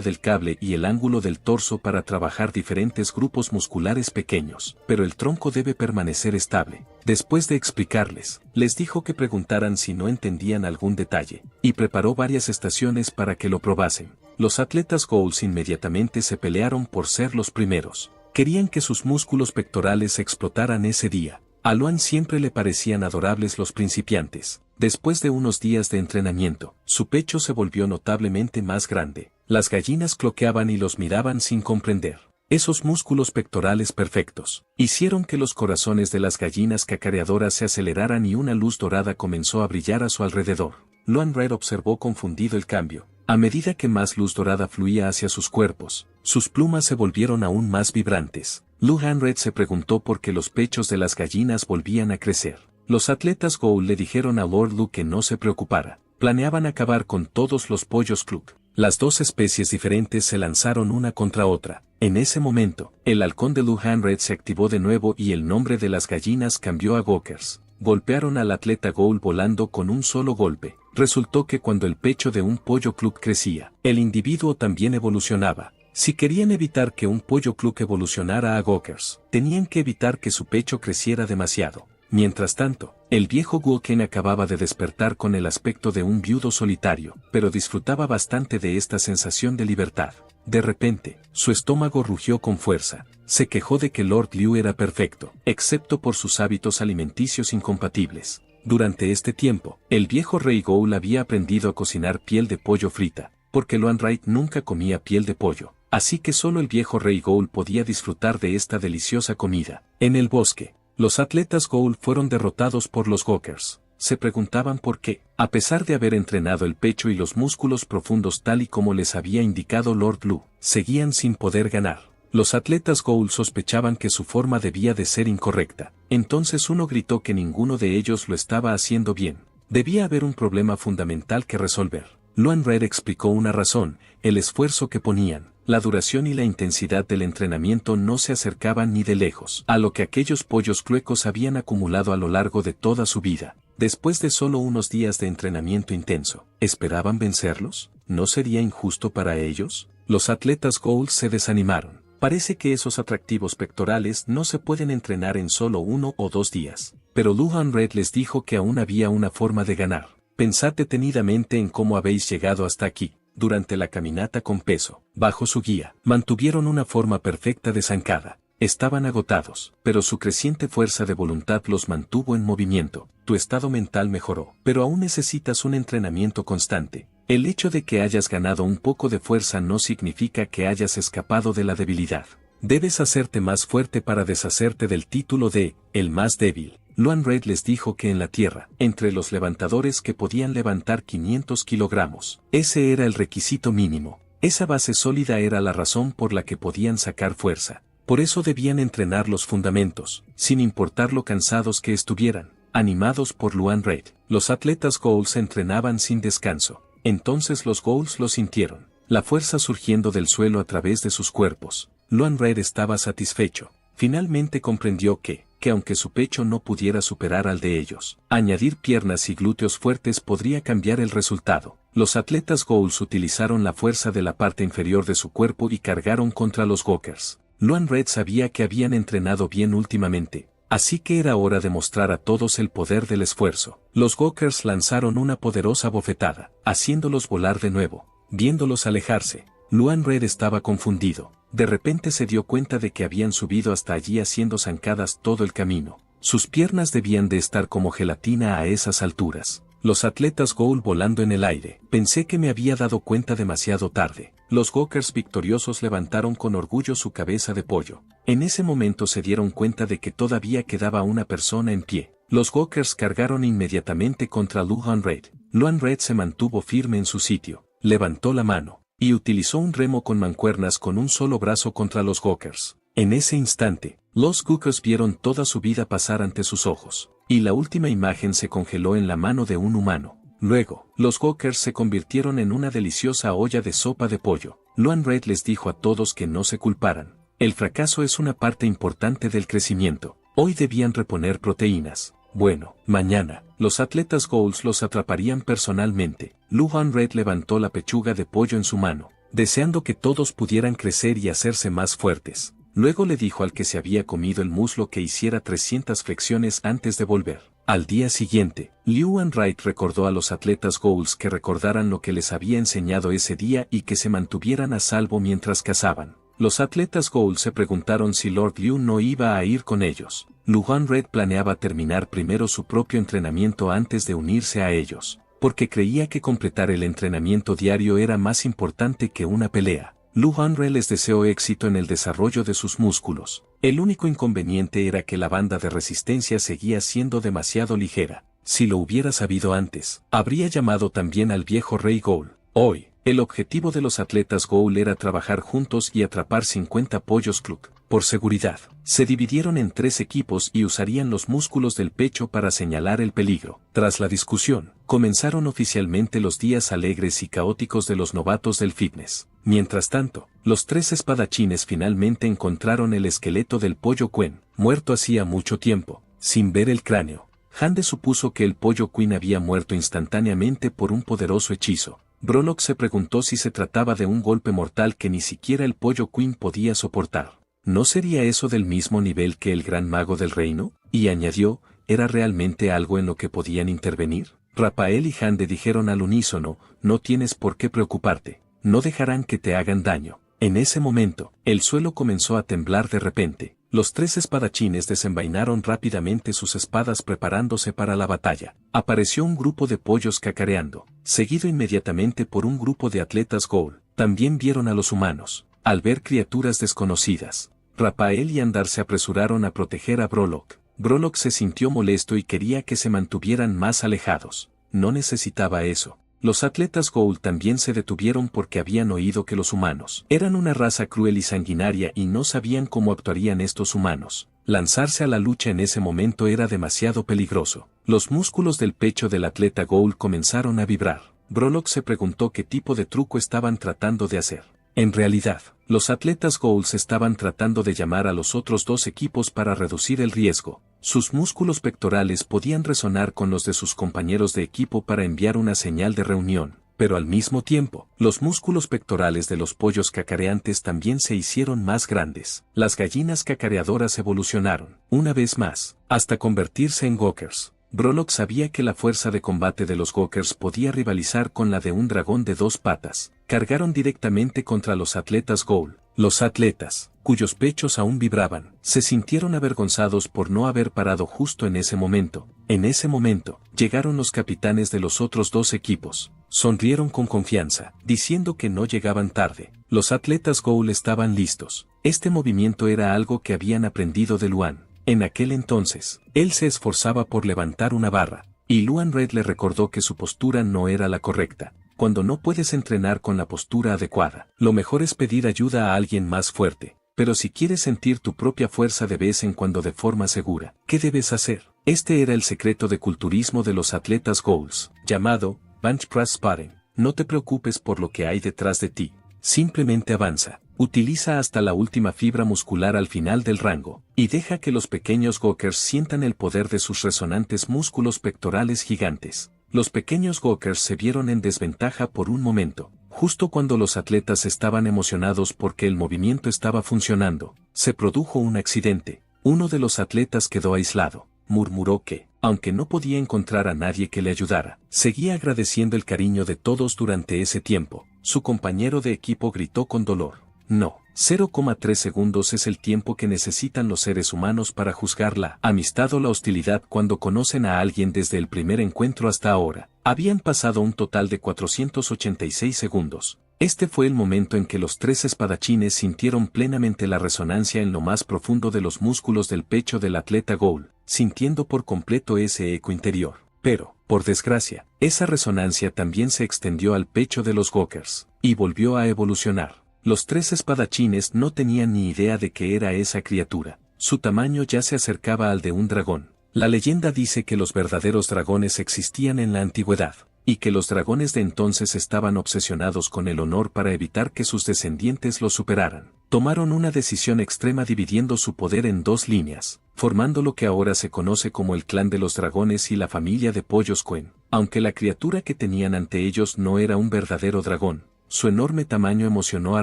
del cable y el ángulo del torso para trabajar diferentes grupos musculares pequeños, pero el tronco debe permanecer estable. Después de explicarles, les dijo que preguntaran si no entendían algún detalle, y preparó varias estaciones para que lo probasen. Los atletas Goals inmediatamente se pelearon por ser los primeros. Querían que sus músculos pectorales explotaran ese día. A Luan siempre le parecían adorables los principiantes. Después de unos días de entrenamiento, su pecho se volvió notablemente más grande. Las gallinas cloqueaban y los miraban sin comprender. Esos músculos pectorales perfectos hicieron que los corazones de las gallinas cacareadoras se aceleraran y una luz dorada comenzó a brillar a su alrededor. Luan Red observó confundido el cambio. A medida que más luz dorada fluía hacia sus cuerpos, sus plumas se volvieron aún más vibrantes. Luan Red se preguntó por qué los pechos de las gallinas volvían a crecer. Los atletas Gould le dijeron a Lord Luke que no se preocupara. Planeaban acabar con todos los pollos Cluck. Las dos especies diferentes se lanzaron una contra otra. En ese momento, el halcón de Luan Red se activó de nuevo y el nombre de las gallinas cambió a Gawkers. Golpearon al atleta Gould volando con un solo golpe. Resultó que cuando el pecho de un pollo Cluck crecía, el individuo también evolucionaba. Si querían evitar que un pollo Cluck evolucionara a Gawkers, tenían que evitar que su pecho creciera demasiado. Mientras tanto, el viejo Gulken acababa de despertar con el aspecto de un viudo solitario, pero disfrutaba bastante de esta sensación de libertad. De repente, su estómago rugió con fuerza. Se quejó de que Lord Liu era perfecto, excepto por sus hábitos alimenticios incompatibles. Durante este tiempo, el viejo rey Gould había aprendido a cocinar piel de pollo frita, porque Luan Wright nunca comía piel de pollo, así que solo el viejo rey Gould podía disfrutar de esta deliciosa comida. En el bosque, los atletas Gould fueron derrotados por los Gawkers. Se preguntaban por qué, a pesar de haber entrenado el pecho y los músculos profundos tal y como les había indicado Lord Blue, seguían sin poder ganar. Los atletas Gould sospechaban que su forma debía de ser incorrecta. Entonces uno gritó que ninguno de ellos lo estaba haciendo bien. Debía haber un problema fundamental que resolver. Luan Red explicó una razón: el esfuerzo que ponían, la duración y la intensidad del entrenamiento no se acercaban ni de lejos a lo que aquellos pollos cluecos habían acumulado a lo largo de toda su vida. Después de solo unos días de entrenamiento intenso, ¿esperaban vencerlos? ¿No sería injusto para ellos? Los atletas Gould se desanimaron. Parece que esos atractivos pectorales no se pueden entrenar en solo 1 o 2 días. Pero Luan Red les dijo que aún había una forma de ganar. Pensad detenidamente en cómo habéis llegado hasta aquí. Durante la caminata con peso, bajo su guía, mantuvieron una forma perfecta de zancada. Estaban agotados, pero su creciente fuerza de voluntad los mantuvo en movimiento. Tu estado mental mejoró, pero aún necesitas un entrenamiento constante. El hecho de que hayas ganado un poco de fuerza no significa que hayas escapado de la debilidad. Debes hacerte más fuerte para deshacerte del título de el más débil. Luan Red les dijo que en la Tierra, entre los levantadores que podían levantar 500 kilogramos, ese era el requisito mínimo. Esa base sólida era la razón por la que podían sacar fuerza. Por eso debían entrenar los fundamentos, sin importar lo cansados que estuvieran. Animados por Luan Red, los atletas Gould se entrenaban sin descanso. Entonces los Goulds lo sintieron, la fuerza surgiendo del suelo a través de sus cuerpos. Luan Red estaba satisfecho. Finalmente comprendió que aunque su pecho no pudiera superar al de ellos, añadir piernas y glúteos fuertes podría cambiar el resultado. Los atletas Goulds utilizaron la fuerza de la parte inferior de su cuerpo y cargaron contra los Gawkers. Luan Red sabía que habían entrenado bien últimamente, así que era hora de mostrar a todos el poder del esfuerzo. Los Gawkers lanzaron una poderosa bofetada, haciéndolos volar de nuevo. Viéndolos alejarse, Luan Red estaba confundido. De repente se dio cuenta de que habían subido hasta allí haciendo zancadas todo el camino. Sus piernas debían de estar como gelatina a esas alturas. Los atletas Gould volando en el aire. Pensé que me había dado cuenta demasiado tarde. Los Gawkers victoriosos levantaron con orgullo su cabeza de pollo. En ese momento se dieron cuenta de que todavía quedaba una persona en pie. Los Gawkers cargaron inmediatamente contra Luan Red. Luan Red se mantuvo firme en su sitio. Levantó la mano y utilizó un remo con mancuernas con un solo brazo contra los Gawkers. En ese instante, los Gookers vieron toda su vida pasar ante sus ojos, y la última imagen se congeló en la mano de un humano. Luego, los Gookers se convirtieron en una deliciosa olla de sopa de pollo. Luan Reed les dijo a todos que no se culparan. El fracaso es una parte importante del crecimiento. Hoy debían reponer proteínas. Bueno, mañana, los atletas Goals los atraparían personalmente. Luan Reed levantó la pechuga de pollo en su mano, deseando que todos pudieran crecer y hacerse más fuertes. Luego le dijo al que se había comido el muslo que hiciera 300 flexiones antes de volver. Al día siguiente, Luan Reed recordó a los atletas Goals que recordaran lo que les había enseñado ese día y que se mantuvieran a salvo mientras cazaban. Los atletas Goals se preguntaron si Lord Liu no iba a ir con ellos. Luan Reed planeaba terminar primero su propio entrenamiento antes de unirse a ellos, porque creía que completar el entrenamiento diario era más importante que una pelea. Luan Reed les deseó éxito en el desarrollo de sus músculos. El único inconveniente era que la banda de resistencia seguía siendo demasiado ligera. Si lo hubiera sabido antes, habría llamado también al viejo Rey Goal. Hoy, el objetivo de los atletas Goal era trabajar juntos y atrapar 50 pollos Cluck. Por seguridad, se dividieron en 3 equipos y usarían los músculos del pecho para señalar el peligro. Tras la discusión, comenzaron oficialmente los días alegres y caóticos de los novatos del fitness. Mientras tanto, los 3 espadachines finalmente encontraron el esqueleto del pollo Quen, muerto hacía mucho tiempo. Sin ver el cráneo, Hande supuso que el pollo Quen había muerto instantáneamente por un poderoso hechizo. Brolock se preguntó si se trataba de un golpe mortal que ni siquiera el pollo Quen podía soportar. ¿No sería eso del mismo nivel que el gran mago del reino? Y añadió, ¿era realmente algo en lo que podían intervenir? Rapael y Hande dijeron al unísono, no tienes por qué preocuparte, no dejarán que te hagan daño. En ese momento, el suelo comenzó a temblar de repente. Los 3 espadachines desenvainaron rápidamente sus espadas preparándose para la batalla. Apareció un grupo de pollos cacareando, seguido inmediatamente por un grupo de atletas Goal. También vieron a los humanos. Al ver criaturas desconocidas, Rapael y Andar se apresuraron a proteger a Brolock. Brolock se sintió molesto y quería que se mantuvieran más alejados. No necesitaba eso. Los atletas Goal también se detuvieron porque habían oído que los humanos eran una raza cruel y sanguinaria y no sabían cómo actuarían estos humanos. Lanzarse a la lucha en ese momento era demasiado peligroso. Los músculos del pecho del atleta Goal comenzaron a vibrar. Brolock se preguntó qué tipo de truco estaban tratando de hacer. En realidad, los atletas Goals estaban tratando de llamar a los otros 2 equipos para reducir el riesgo. Sus músculos pectorales podían resonar con los de sus compañeros de equipo para enviar una señal de reunión, pero al mismo tiempo, los músculos pectorales de los pollos cacareantes también se hicieron más grandes. Las gallinas cacareadoras evolucionaron, una vez más, hasta convertirse en Gookers. Brolock sabía que la fuerza de combate de los Gookers podía rivalizar con la de un dragón de 2 patas. Cargaron directamente contra los atletas Goal. Los atletas, cuyos pechos aún vibraban, se sintieron avergonzados por no haber parado justo en ese momento. En ese momento, llegaron los capitanes de los otros 2 equipos. Sonrieron con confianza, diciendo que no llegaban tarde. Los atletas Goal estaban listos. Este movimiento era algo que habían aprendido de Luan. En aquel entonces, él se esforzaba por levantar una barra, y Luan Reed le recordó que su postura no era la correcta. Cuando no puedes entrenar con la postura adecuada, lo mejor es pedir ayuda a alguien más fuerte. Pero si quieres sentir tu propia fuerza de vez en cuando de forma segura, ¿qué debes hacer? Este era el secreto de culturismo de los atletas Goals, llamado Bench Press Sparring. No te preocupes por lo que hay detrás de ti. Simplemente avanza. Utiliza hasta la última fibra muscular al final del rango, y deja que los pequeños Gookers sientan el poder de sus resonantes músculos pectorales gigantes. Los pequeños Gookers se vieron en desventaja por un momento. Justo cuando los atletas estaban emocionados porque el movimiento estaba funcionando, se produjo un accidente. Uno de los atletas quedó aislado. Murmuró que, aunque no podía encontrar a nadie que le ayudara, seguía agradeciendo el cariño de todos durante ese tiempo. Su compañero de equipo gritó con dolor. No, 0,3 segundos es el tiempo que necesitan los seres humanos para juzgar la amistad o la hostilidad cuando conocen a alguien desde el primer encuentro hasta ahora. Habían pasado un total de 486 segundos. Este fue el momento en que los 3 espadachines sintieron plenamente la resonancia en lo más profundo de los músculos del pecho del atleta Goal, sintiendo por completo ese eco interior. Pero, por desgracia, esa resonancia también se extendió al pecho de los Gookers, y volvió a evolucionar. Los tres espadachines no tenían ni idea de qué era esa criatura. Su tamaño ya se acercaba al de un dragón. La leyenda dice que los verdaderos dragones existían en la antigüedad, y que los dragones de entonces estaban obsesionados con el honor para evitar que sus descendientes los superaran. Tomaron una decisión extrema dividiendo su poder en dos líneas, formando lo que ahora se conoce como el clan de los dragones y la familia de pollos Quen. Aunque la criatura que tenían ante ellos no era un verdadero dragón, su enorme tamaño emocionó a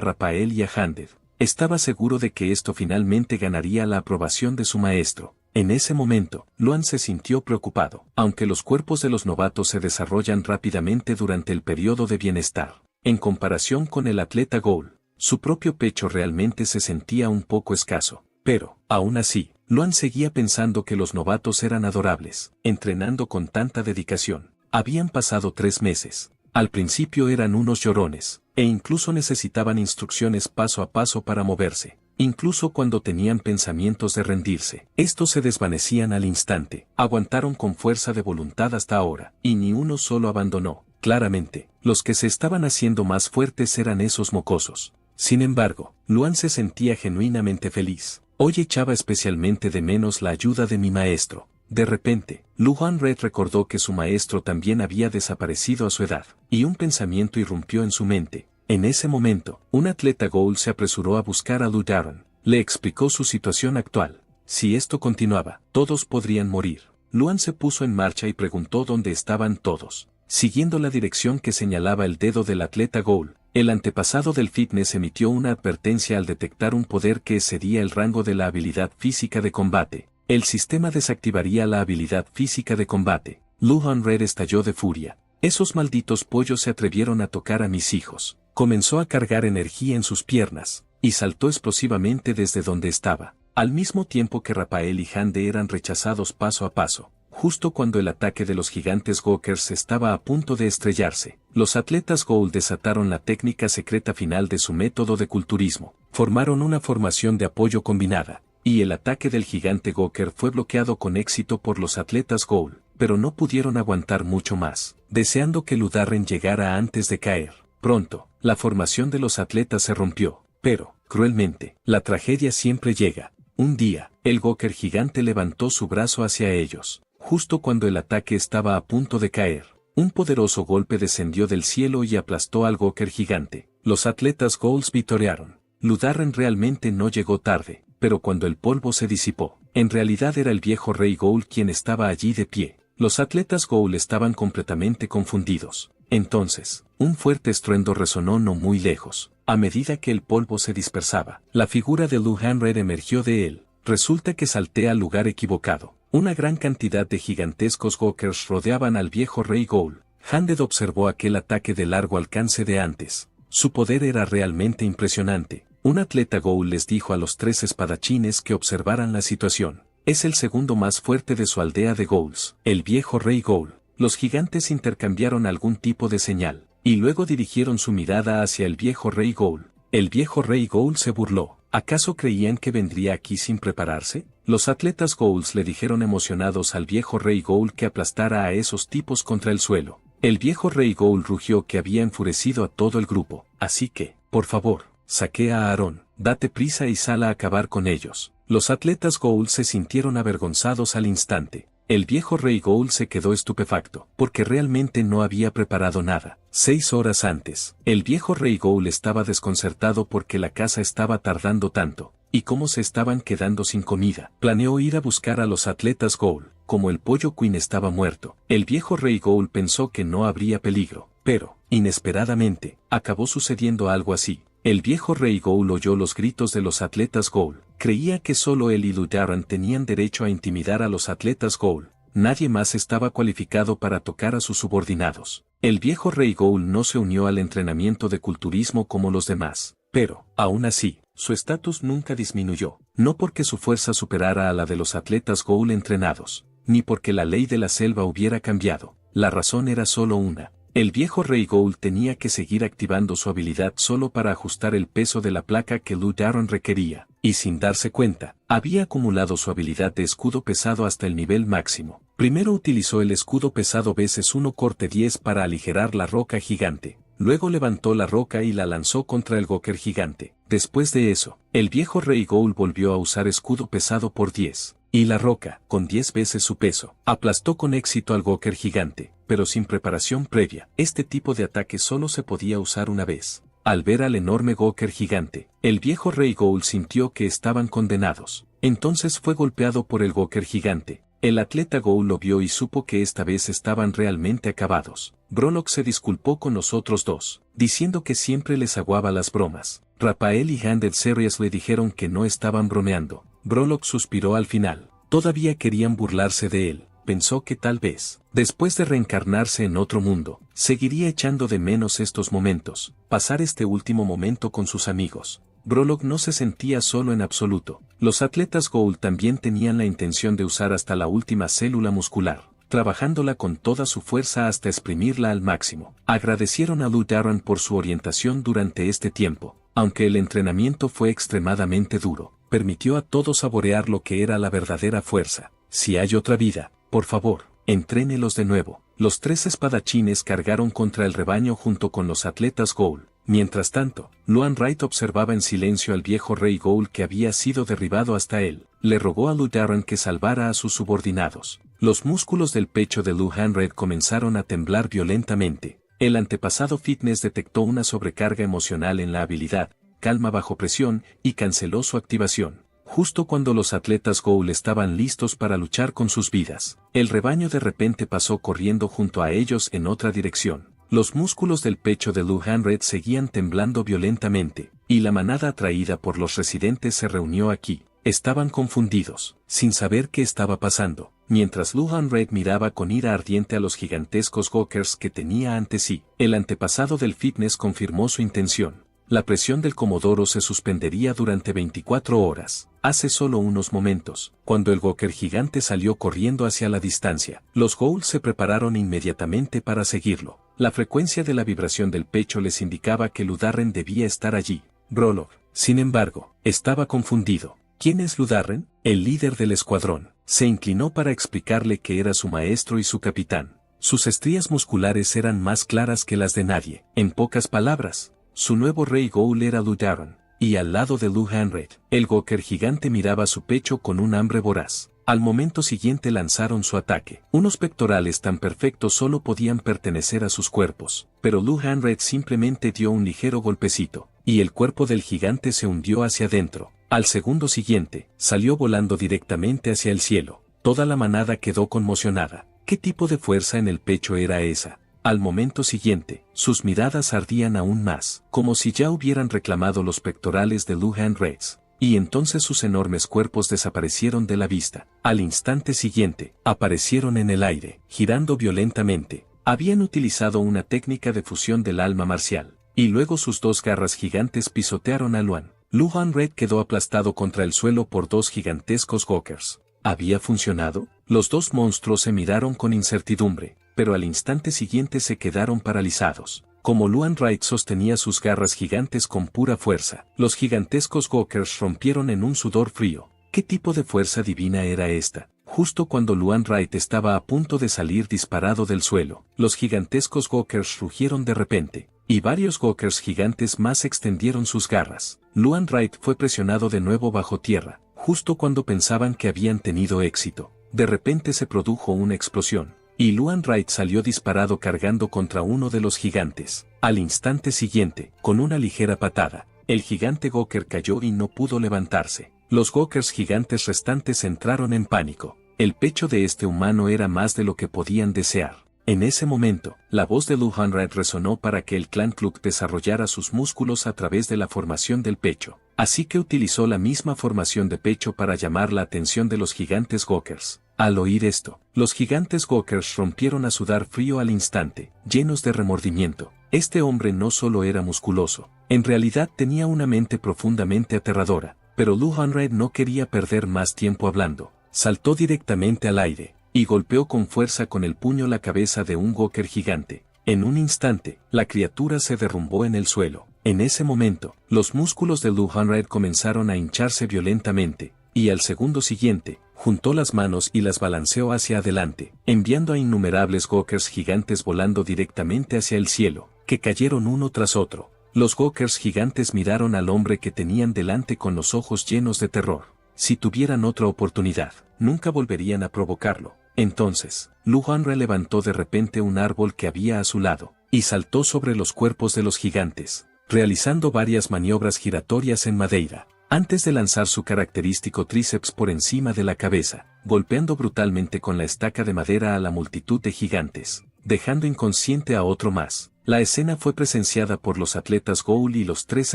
Rapael y a Handed. Estaba seguro de que esto finalmente ganaría la aprobación de su maestro. En ese momento, Luan se sintió preocupado. Aunque los cuerpos de los novatos se desarrollan rápidamente durante el periodo de bienestar, en comparación con el atleta Ghoul, su propio pecho realmente se sentía un poco escaso. Pero, aún así, Luan seguía pensando que los novatos eran adorables, entrenando con tanta dedicación. Habían pasado 3 meses. Al principio eran unos llorones, e incluso necesitaban instrucciones paso a paso para moverse. Incluso cuando tenían pensamientos de rendirse, estos se desvanecían al instante. Aguantaron con fuerza de voluntad hasta ahora, y ni uno solo abandonó. Claramente, los que se estaban haciendo más fuertes eran esos mocosos. Sin embargo, Luan se sentía genuinamente feliz. Hoy echaba especialmente de menos la ayuda de mi maestro. De repente, Luan Red recordó que su maestro también había desaparecido a su edad, y un pensamiento irrumpió en su mente. En ese momento, un atleta Ghoul se apresuró a buscar a Lu Daran. Le explicó su situación actual. Si esto continuaba, todos podrían morir. Luan se puso en marcha y preguntó dónde estaban todos. Siguiendo la dirección que señalaba el dedo del atleta Ghoul, el antepasado del fitness emitió una advertencia al detectar un poder que excedía el rango de la habilidad física de combate. El sistema desactivaría la habilidad física de combate. Luan Red estalló de furia. Esos malditos pollos se atrevieron a tocar a mis hijos. Comenzó a cargar energía en sus piernas, y saltó explosivamente desde donde estaba, al mismo tiempo que Rapael y Hande eran rechazados paso a paso. Justo cuando el ataque de los gigantes Gokers estaba a punto de estrellarse, los atletas Ghoul desataron la técnica secreta final de su método de culturismo. Formaron una formación de apoyo combinada, y el ataque del gigante Goker fue bloqueado con éxito por los atletas Ghoul, pero no pudieron aguantar mucho más, deseando que Lu Daran llegara antes de caer. Pronto, la formación de los atletas se rompió, pero, cruelmente, la tragedia siempre llega. Un día, el Goker gigante levantó su brazo hacia ellos. Justo cuando el ataque estaba a punto de caer, un poderoso golpe descendió del cielo y aplastó al Goker gigante. Los atletas Ghouls victoriaron. Lu Daran realmente no llegó tarde, pero cuando el polvo se disipó, en realidad era el viejo rey Ghoul quien estaba allí de pie. Los atletas Ghoul estaban completamente confundidos. Entonces, un fuerte estruendo resonó no muy lejos. A medida que el polvo se dispersaba, la figura de Luan Red emergió de él. Resulta que salté al lugar equivocado. Una gran cantidad de gigantescos Gokers rodeaban al viejo rey Ghoul. Handed observó aquel ataque de largo alcance de antes. Su poder era realmente impresionante. Un atleta Ghoul les dijo a los 3 espadachines que observaran la situación. Es el segundo más fuerte de su aldea de Ghouls, el viejo rey Ghoul. Los gigantes intercambiaron algún tipo de señal, y luego dirigieron su mirada hacia el viejo rey Ghoul. El viejo rey Ghoul se burló. ¿Acaso creían que vendría aquí sin prepararse? Los atletas Ghouls le dijeron emocionados al viejo rey Ghoul que aplastara a esos tipos contra el suelo. El viejo rey Ghoul rugió que había enfurecido a todo el grupo. Así que, por favor, saquea a Aaron, date prisa y sal a acabar con ellos. Los atletas Ghoul se sintieron avergonzados al instante. El viejo rey Ghoul se quedó estupefacto, porque realmente no había preparado nada. 6 horas antes, el viejo rey Ghoul estaba desconcertado porque la caza estaba tardando tanto, y cómo se estaban quedando sin comida. Planeó ir a buscar a los atletas Ghoul. Como el pollo Queen estaba muerto, el viejo rey Ghoul pensó que no habría peligro, pero, inesperadamente, acabó sucediendo algo así. El viejo rey Ghoul oyó los gritos de los atletas Ghoul. Creía que solo él y Lu Daran tenían derecho a intimidar a los atletas Ghoul. Nadie más estaba cualificado para tocar a sus subordinados. El viejo rey Ghoul no se unió al entrenamiento de culturismo como los demás, pero, aún así, su estatus nunca disminuyó. No porque su fuerza superara a la de los atletas Ghoul entrenados, ni porque la ley de la selva hubiera cambiado. La razón era solo una. El viejo rey Ghoul tenía que seguir activando su habilidad solo para ajustar el peso de la placa que Lu Daran requería, y sin darse cuenta, había acumulado su habilidad de escudo pesado hasta el nivel máximo. Primero utilizó el escudo pesado veces 1 corte 10 para aligerar la roca gigante. Luego levantó la roca y la lanzó contra el Gawker gigante. Después de eso, el viejo rey Ghoul volvió a usar escudo pesado por 10. Y la roca, con 10 veces su peso, aplastó con éxito al Gawker gigante, pero sin preparación previa. Este tipo de ataque solo se podía usar una vez. Al ver al enorme Gawker gigante, el viejo rey Ghoul sintió que estaban condenados. Entonces fue golpeado por el Gawker gigante. El atleta Ghoul lo vio y supo que esta vez estaban realmente acabados. Brolock se disculpó con los otros dos, diciendo que siempre les aguaba las bromas. Raphael y Handed Series le dijeron que no estaban bromeando. Brolock suspiró al final. Todavía querían burlarse de él. Pensó que tal vez, después de reencarnarse en otro mundo, seguiría echando de menos estos momentos, pasar este último momento con sus amigos. Brolock no se sentía solo en absoluto. Los atletas Ghoul también tenían la intención de usar hasta la última célula muscular, trabajándola con toda su fuerza hasta exprimirla al máximo. Agradecieron a Lou Darren por su orientación durante este tiempo, aunque el entrenamiento fue extremadamente duro. Permitió a todos saborear lo que era la verdadera fuerza. Si hay otra vida, por favor, entrénelos de nuevo. Los 3 espadachines cargaron contra el rebaño junto con los atletas Ghoul. Mientras tanto, Luan Wright observaba en silencio al viejo rey Ghoul que había sido derribado hasta él. Le rogó a Lou Darren que salvara a sus subordinados. Los músculos del pecho de Luhan Red comenzaron a temblar violentamente. El antepasado Fitness detectó una sobrecarga emocional en la habilidad, calma bajo presión, y canceló su activación. Justo cuando los atletas Ghoul estaban listos para luchar con sus vidas, el rebaño de repente pasó corriendo junto a ellos en otra dirección. Los músculos del pecho de Luhan Red seguían temblando violentamente, y la manada atraída por los residentes se reunió aquí. Estaban confundidos, sin saber qué estaba pasando, mientras Luhan Red miraba con ira ardiente a los gigantescos Gawkers que tenía ante sí. El antepasado del Fitness confirmó su intención. La presión del Comodoro se suspendería durante 24 horas. Hace solo unos momentos, cuando el Gawker gigante salió corriendo hacia la distancia, los Ghoul se prepararon inmediatamente para seguirlo. La frecuencia de la vibración del pecho les indicaba que Lou Darren debía estar allí. Brolock, sin embargo, estaba confundido. ¿Quién es Lou Darren? El líder del escuadrón. Se inclinó para explicarle que era su maestro y su capitán. Sus estrías musculares eran más claras que las de nadie. En pocas palabras, su nuevo rey Ghoul era Lou Darren, y al lado de Luhan Red, el Gawker gigante miraba su pecho con un hambre voraz. Al momento siguiente lanzaron su ataque. Unos pectorales tan perfectos solo podían pertenecer a sus cuerpos, pero Luhan Red simplemente dio un ligero golpecito, y el cuerpo del gigante se hundió hacia adentro. Al segundo siguiente, salió volando directamente hacia el cielo. Toda la manada quedó conmocionada. ¿Qué tipo de fuerza en el pecho era esa? Al momento siguiente, sus miradas ardían aún más, como si ya hubieran reclamado los pectorales de Luhan Red, y entonces sus enormes cuerpos desaparecieron de la vista. Al instante siguiente, aparecieron en el aire, girando violentamente. Habían utilizado una técnica de fusión del alma marcial, y luego sus 2 garras gigantes pisotearon a Luan. Luhan Red quedó aplastado contra el suelo por 2 gigantescos Gawkers. ¿Había funcionado? Los 2 monstruos se miraron con incertidumbre, pero al instante siguiente se quedaron paralizados. Como Luhan Red sostenía sus garras gigantes con pura fuerza, los gigantescos Gawkers rompieron en un sudor frío. ¿Qué tipo de fuerza divina era esta? Justo cuando Luhan Red estaba a punto de salir disparado del suelo, los gigantescos Gawkers rugieron de repente, y varios Gawkers gigantes más extendieron sus garras. Luhan Red fue presionado de nuevo bajo tierra, justo cuando pensaban que habían tenido éxito. De repente se produjo una explosión, y Luhan Red salió disparado cargando contra uno de los gigantes. Al instante siguiente, con una ligera patada, el gigante Gawker cayó y no pudo levantarse. Los Gawkers gigantes restantes entraron en pánico. El pecho de este humano era más de lo que podían desear. En ese momento, la voz de Luhan Red resonó para que el clan Kluk desarrollara sus músculos a través de la formación del pecho. Así que utilizó la misma formación de pecho para llamar la atención de los gigantes Gawkers. Al oír esto, los gigantes Gawkers rompieron a sudar frío al instante, llenos de remordimiento. Este hombre no solo era musculoso, en realidad tenía una mente profundamente aterradora, pero Luhan Red no quería perder más tiempo hablando. Saltó directamente al aire, y golpeó con fuerza con el puño la cabeza de un Gawker gigante. En un instante, la criatura se derrumbó en el suelo. En ese momento, los músculos de Luhan Red comenzaron a hincharse violentamente, y al segundo siguiente, juntó las manos y las balanceó hacia adelante, enviando a innumerables Gawkers gigantes volando directamente hacia el cielo. que cayeron uno tras otro. Los Gokers gigantes miraron al hombre que tenían delante con los ojos llenos de terror. Si tuvieran otra oportunidad, nunca volverían a provocarlo. Entonces, Lu Hanre levantó de repente un árbol que había a su lado, y saltó sobre los cuerpos de los gigantes, realizando varias maniobras giratorias en Madeira, antes de lanzar su característico tríceps por encima de la cabeza, golpeando brutalmente con la estaca de madera a la multitud de gigantes, dejando inconsciente a otro más. La escena fue presenciada por los atletas Ghoul y los 3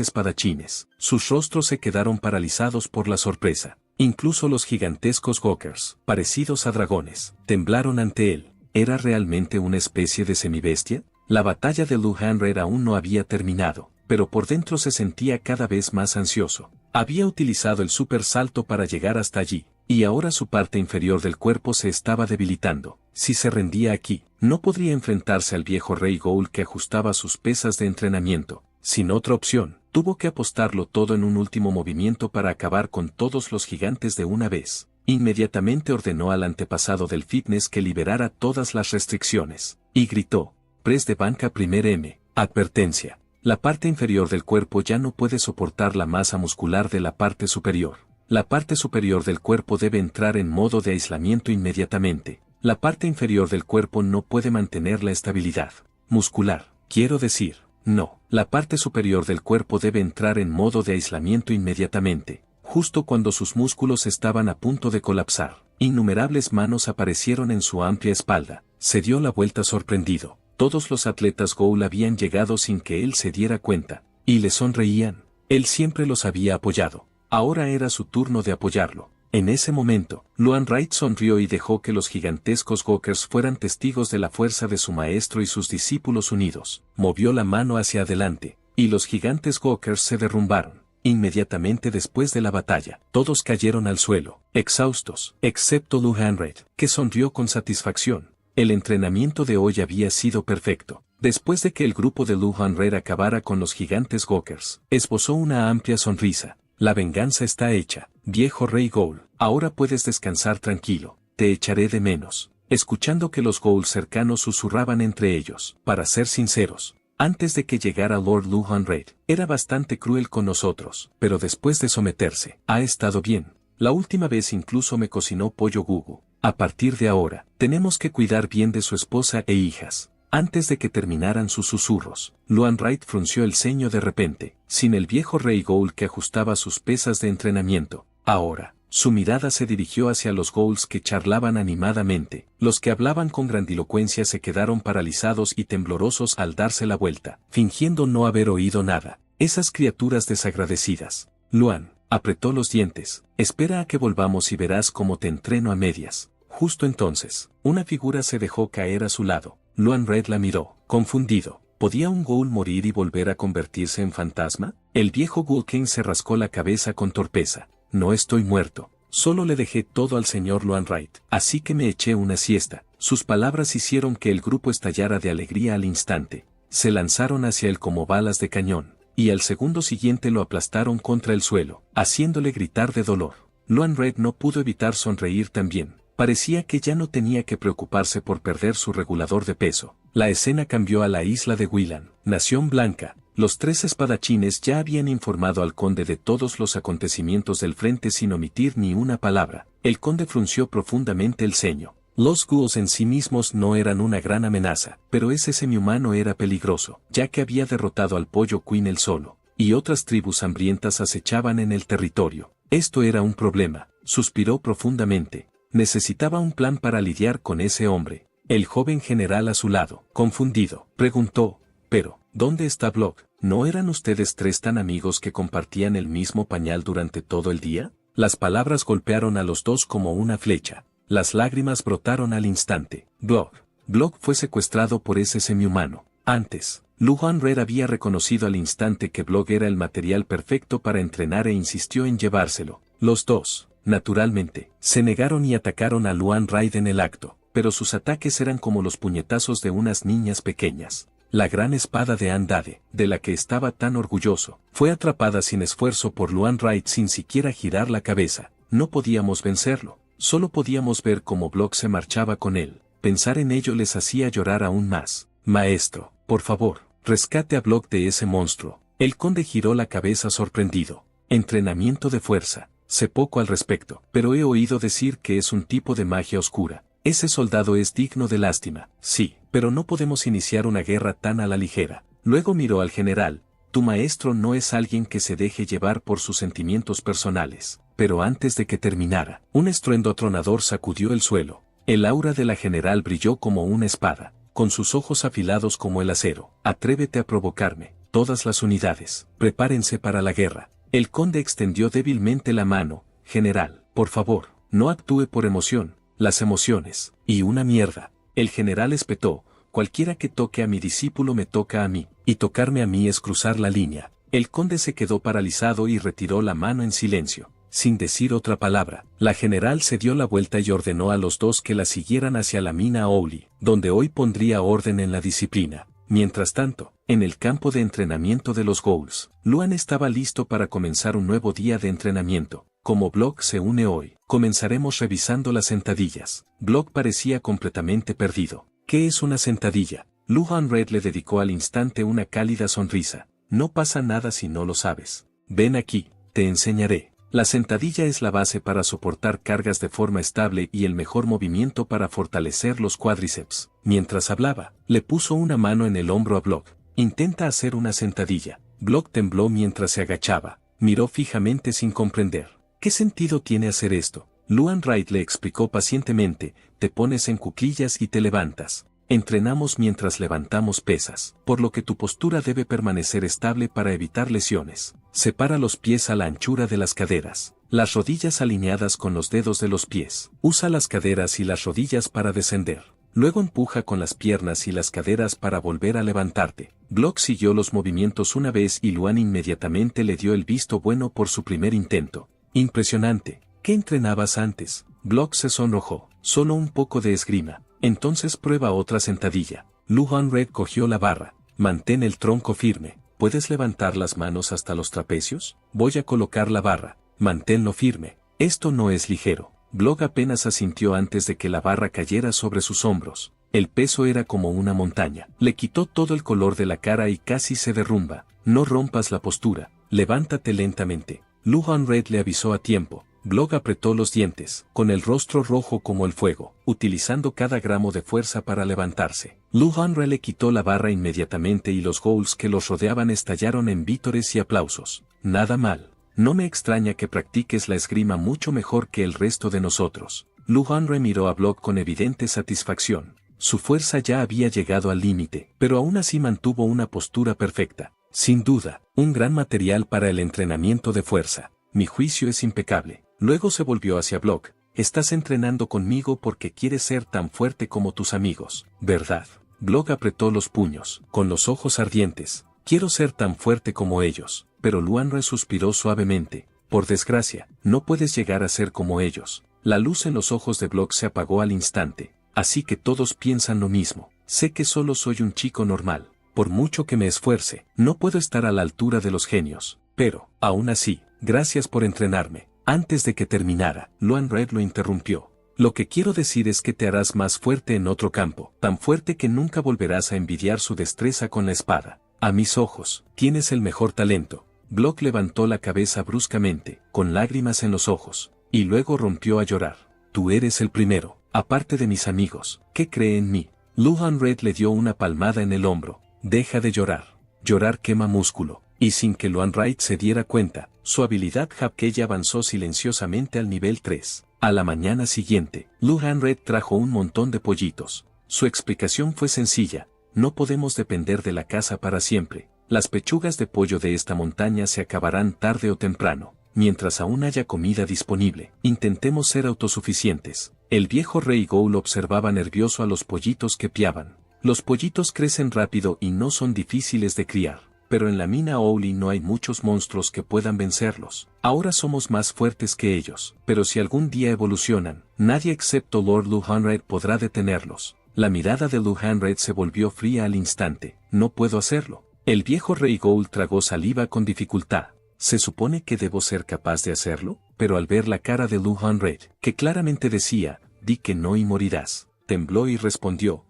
espadachines. Sus rostros se quedaron paralizados por la sorpresa. Incluso los gigantescos Gokers, parecidos a dragones, temblaron ante él. ¿Era realmente una especie de semibestia? La batalla de Lu Hanre aún no había terminado, pero por dentro se sentía cada vez más ansioso. Había utilizado el super salto para llegar hasta allí, y ahora su parte inferior del cuerpo se estaba debilitando. Si se rendía aquí, no podría enfrentarse al viejo rey Ghoul que ajustaba sus pesas de entrenamiento. Sin otra opción, tuvo que apostarlo todo en un último movimiento para acabar con todos los gigantes de una vez. Inmediatamente ordenó al antepasado del fitness que liberara todas las restricciones, y gritó: Press de banca primer M. Advertencia. La parte inferior del cuerpo ya no puede soportar la masa muscular de la parte superior. La parte superior del cuerpo debe entrar en modo de aislamiento inmediatamente. La parte inferior del cuerpo no puede mantener la estabilidad muscular. Quiero decir, no. La parte superior del cuerpo debe entrar en modo de aislamiento inmediatamente. Justo cuando sus músculos estaban a punto de colapsar, innumerables manos aparecieron en su amplia espalda. Se dio la vuelta sorprendido. Todos los atletas Ghoul habían llegado sin que él se diera cuenta, y le sonreían. Él siempre los había apoyado. Ahora era su turno de apoyarlo. En ese momento, Luan Wright sonrió y dejó que los gigantescos Gokers fueran testigos de la fuerza de su maestro y sus discípulos unidos. Movió la mano hacia adelante, y los gigantes Gokers se derrumbaron. Inmediatamente después de la batalla, todos cayeron al suelo, exhaustos, excepto Lu Hanre, que sonrió con satisfacción. El entrenamiento de hoy había sido perfecto. Después de que el grupo de Lu Hanre acabara con los gigantes Gokers, esbozó una amplia sonrisa. La venganza está hecha, viejo rey Ghoul. Ahora puedes descansar tranquilo. Te echaré de menos. Escuchando que los Ghoul cercanos susurraban entre ellos. Para ser sinceros, antes de que llegara Lord Lu Hanre, era bastante cruel con nosotros, pero después de someterse, ha estado bien. La última vez incluso me cocinó pollo Gugu. A partir de ahora, tenemos que cuidar bien de su esposa e hijas. Antes de que terminaran sus susurros, Luan Wright frunció el ceño de repente, sin el viejo rey Ghoul que ajustaba sus pesas de entrenamiento. Ahora, su mirada se dirigió hacia los Ghouls que charlaban animadamente. Los que hablaban con grandilocuencia se quedaron paralizados y temblorosos al darse la vuelta, fingiendo no haber oído nada. Esas criaturas desagradecidas. Luan apretó los dientes. Espera a que volvamos y verás cómo te entreno a medias. Justo entonces, una figura se dejó caer a su lado. Luan Red la miró, confundido. ¿Podía un Ghoul morir y volver a convertirse en fantasma? El viejo Ghoul King se rascó la cabeza con torpeza. No estoy muerto. Solo le dejé todo al señor Luan Wright, así que me eché una siesta. Sus palabras hicieron que el grupo estallara de alegría al instante. Se lanzaron hacia él como balas de cañón, y al segundo siguiente lo aplastaron contra el suelo, haciéndole gritar de dolor. Luan Wright no pudo evitar sonreír también. Parecía que ya no tenía que preocuparse por perder su regulador de peso. La escena cambió a la isla de Willan, Nación Blanca. Los 3 espadachines ya habían informado al conde de todos los acontecimientos del frente sin omitir ni una palabra. El conde frunció profundamente el ceño. Los ghouls en sí mismos no eran una gran amenaza, pero ese semihumano era peligroso, ya que había derrotado al pollo Queen él solo, y otras tribus hambrientas acechaban en el territorio. Esto era un problema, suspiró profundamente. Necesitaba un plan para lidiar con ese hombre. El joven general a su lado, confundido, preguntó, pero, ¿dónde está Block? ¿No eran ustedes 3 tan amigos que compartían el mismo pañal durante todo el día? Las palabras golpearon a los dos como una flecha. Las lágrimas brotaron al instante. Block fue secuestrado por ese semihumano. Antes, Lu Hanre había reconocido al instante que Block era el material perfecto para entrenar e insistió en llevárselo. Los dos, naturalmente, se negaron y atacaron a Luan Wright en el acto, pero sus ataques eran como los puñetazos de unas niñas pequeñas. La gran espada de Andade, de la que estaba tan orgulloso, fue atrapada sin esfuerzo por Luan Wright sin siquiera girar la cabeza. No podíamos vencerlo, solo podíamos ver cómo Block se marchaba con él. Pensar en ello les hacía llorar aún más. Maestro, por favor, Rescate a Block de ese monstruo. El conde giró la cabeza sorprendido. Entrenamiento de fuerza. Sé poco al respecto, pero he oído decir que es un tipo de magia oscura. Ese soldado es digno de lástima. Sí, pero no podemos iniciar una guerra tan a la ligera. Luego miró al general. Tu maestro no es alguien que se deje llevar por sus sentimientos personales. Pero antes de que terminara, un estruendo atronador sacudió el suelo. El aura de la general brilló como una espada, con sus ojos afilados como el acero. Atrévete a provocarme. Todas las unidades, prepárense para la guerra. El conde extendió débilmente la mano. General, por favor, no actúe por emoción. Las emociones, y una mierda. El general espetó. Cualquiera que toque a mi discípulo me toca a mí, y tocarme a mí es cruzar la línea. El conde se quedó paralizado y retiró la mano en silencio. Sin decir otra palabra, la general se dio la vuelta y ordenó a los dos que la siguieran hacia la mina Owly, donde hoy pondría orden en la disciplina. Mientras tanto, en el campo de entrenamiento de los Ghouls, Luan estaba listo para comenzar un nuevo día de entrenamiento. Como Block se une hoy, comenzaremos revisando las sentadillas. Block parecía completamente perdido. ¿Qué es una sentadilla? Luhan Red le dedicó al instante una cálida sonrisa. No pasa nada si no lo sabes. Ven aquí, te enseñaré. La sentadilla es la base para soportar cargas de forma estable y el mejor movimiento para fortalecer los cuádriceps. Mientras hablaba, le puso una mano en el hombro a Block. Intenta hacer una sentadilla. Block tembló mientras se agachaba. Miró fijamente sin comprender. ¿Qué sentido tiene hacer esto? Luan Wright le explicó pacientemente, te pones en cuclillas y te levantas. Entrenamos mientras levantamos pesas, por lo que tu postura debe permanecer estable para evitar lesiones. Separa los pies a la anchura de las caderas, las rodillas alineadas con los dedos de los pies. Usa las caderas y las rodillas para descender. Luego empuja con las piernas y las caderas para volver a levantarte. Block siguió los movimientos una vez y Luan inmediatamente le dio el visto bueno por su primer intento. Impresionante. ¿Qué entrenabas antes? Block se sonrojó. Solo un poco de esgrima. Entonces prueba otra sentadilla. Luhan Red cogió la barra. Mantén el tronco firme. ¿Puedes levantar las manos hasta los trapecios? Voy a colocar la barra. Manténlo firme. Esto no es ligero. Block apenas asintió antes de que la barra cayera sobre sus hombros. El peso era como una montaña. Le quitó todo el color de la cara y casi se derrumba. No rompas la postura. Levántate lentamente. Luhan Red le avisó a tiempo. Block apretó los dientes, con el rostro rojo como el fuego, utilizando cada gramo de fuerza para levantarse. Luhan Red le quitó la barra inmediatamente y los ghouls que los rodeaban estallaron en vítores y aplausos. Nada mal. No me extraña que practiques la esgrima mucho mejor que el resto de nosotros. Luhan Red miró a Block con evidente satisfacción. Su fuerza ya había llegado al límite, pero aún así mantuvo una postura perfecta. Sin duda, un gran material para el entrenamiento de fuerza. Mi juicio es impecable. Luego se volvió hacia Block. Estás entrenando conmigo porque quieres ser tan fuerte como tus amigos, ¿verdad? Block apretó los puños, con los ojos ardientes. Quiero ser tan fuerte como ellos, pero Luan Red suspiró suavemente. Por desgracia, no puedes llegar a ser como ellos. La luz en los ojos de Block se apagó al instante. Así que todos piensan lo mismo. Sé que solo soy un chico normal. Por mucho que me esfuerce, no puedo estar a la altura de los genios. Pero, aún así, gracias por entrenarme. Antes de que terminara, Luan Red lo interrumpió. Lo que quiero decir es que te harás más fuerte en otro campo, tan fuerte que nunca volverás a envidiar su destreza con la espada. A mis ojos, tienes el mejor talento. Block levantó la cabeza bruscamente, con lágrimas en los ojos, y luego rompió a llorar. Tú eres el primero, aparte de mis amigos, que cree en mí. Luhan Red le dio una palmada en el hombro. Deja de llorar. Llorar quema músculo. Y sin que Luan Wright se diera cuenta, su habilidad Hapkey avanzó silenciosamente al nivel 3. A la mañana siguiente, Luhan Red trajo un montón de pollitos. Su explicación fue sencilla. No podemos depender de la caza para siempre. Las pechugas de pollo de esta montaña se acabarán tarde o temprano. Mientras aún haya comida disponible, intentemos ser autosuficientes. El viejo rey Ghoul observaba nervioso a los pollitos que piaban. Los pollitos crecen rápido y no son difíciles de criar. Pero en la mina Owly no hay muchos monstruos que puedan vencerlos. Ahora somos más fuertes que ellos, pero si algún día evolucionan, nadie excepto Lord Luhan Red podrá detenerlos. La mirada de Luhan Red se volvió fría al instante. No puedo hacerlo. El viejo rey Ghoul tragó saliva con dificultad. ¿Se supone que debo ser capaz de hacerlo? Pero al ver la cara de Luhan Red, que claramente decía, di que no y morirás, tembló y respondió,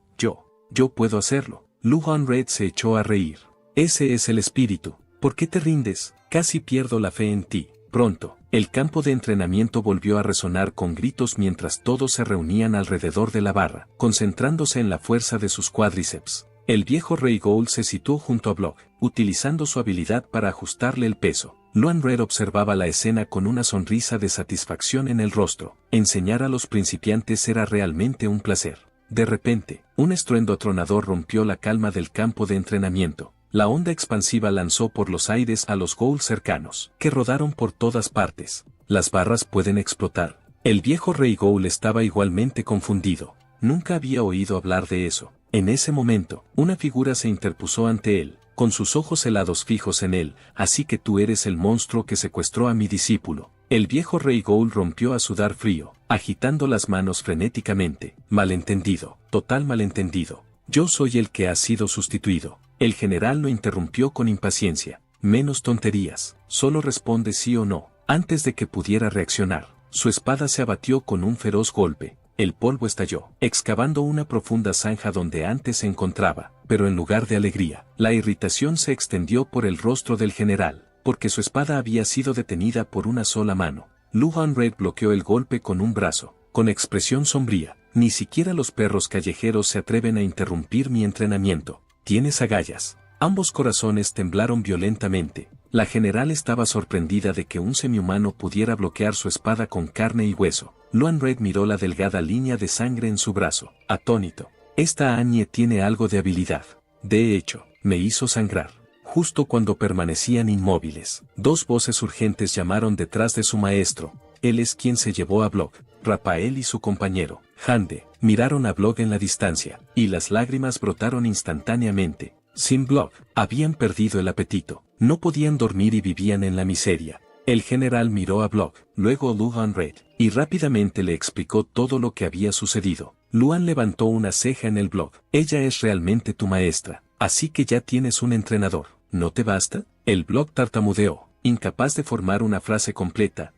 yo puedo hacerlo. Luhan Red se echó a reír. Ese es el espíritu. ¿Por qué te rindes? Casi pierdo la fe en ti. Pronto, el campo de entrenamiento volvió a resonar con gritos mientras todos se reunían alrededor de la barra, concentrándose en la fuerza de sus cuádriceps. El viejo Rey Ghoul se situó junto a Block, utilizando su habilidad para ajustarle el peso. Luan Red observaba la escena con una sonrisa de satisfacción en el rostro. Enseñar a los principiantes era realmente un placer. De repente, un estruendo atronador rompió la calma del campo de entrenamiento. La onda expansiva lanzó por los aires a los ghouls cercanos, que rodaron por todas partes. Las barras pueden explotar. El viejo Rey Ghoul estaba igualmente confundido. Nunca había oído hablar de eso. En ese momento, una figura se interpuso ante él, con sus ojos helados fijos en él. Así que tú eres el monstruo que secuestró a mi discípulo. El viejo Rey Ghoul rompió a sudar frío, agitando las manos frenéticamente. Malentendido, total malentendido. Yo soy el que ha sido sustituido. El general lo interrumpió con impaciencia. Menos tonterías, solo responde sí o no. Antes de que pudiera reaccionar, su espada se abatió con un feroz golpe. El polvo estalló, excavando una profunda zanja donde antes se encontraba, pero en lugar de alegría, la irritación se extendió por el rostro del general, porque su espada había sido detenida por una sola mano. Luan Red bloqueó el golpe con un brazo, con expresión sombría. Ni siquiera los perros callejeros se atreven a interrumpir mi entrenamiento. Tienes agallas. Ambos corazones temblaron violentamente. La general estaba sorprendida de que un semihumano pudiera bloquear su espada con carne y hueso. Luan Red miró la delgada línea de sangre en su brazo, atónito. Esta Anye tiene algo de habilidad. De hecho, me hizo sangrar. Justo cuando permanecían inmóviles, dos voces urgentes llamaron detrás de su maestro. Él es quien se llevó a Block. Rafael y su compañero, Hande, miraron a Block en la distancia, y las lágrimas brotaron instantáneamente. Sin Block, habían perdido el apetito, no podían dormir y vivían en la miseria. El general miró a Block, luego a Luan Red, y rápidamente le explicó todo lo que había sucedido. Luan levantó una ceja en el Block. Ella es realmente tu maestra, así que ya tienes un entrenador, ¿no te basta? El Block tartamudeó, incapaz de formar una frase completa.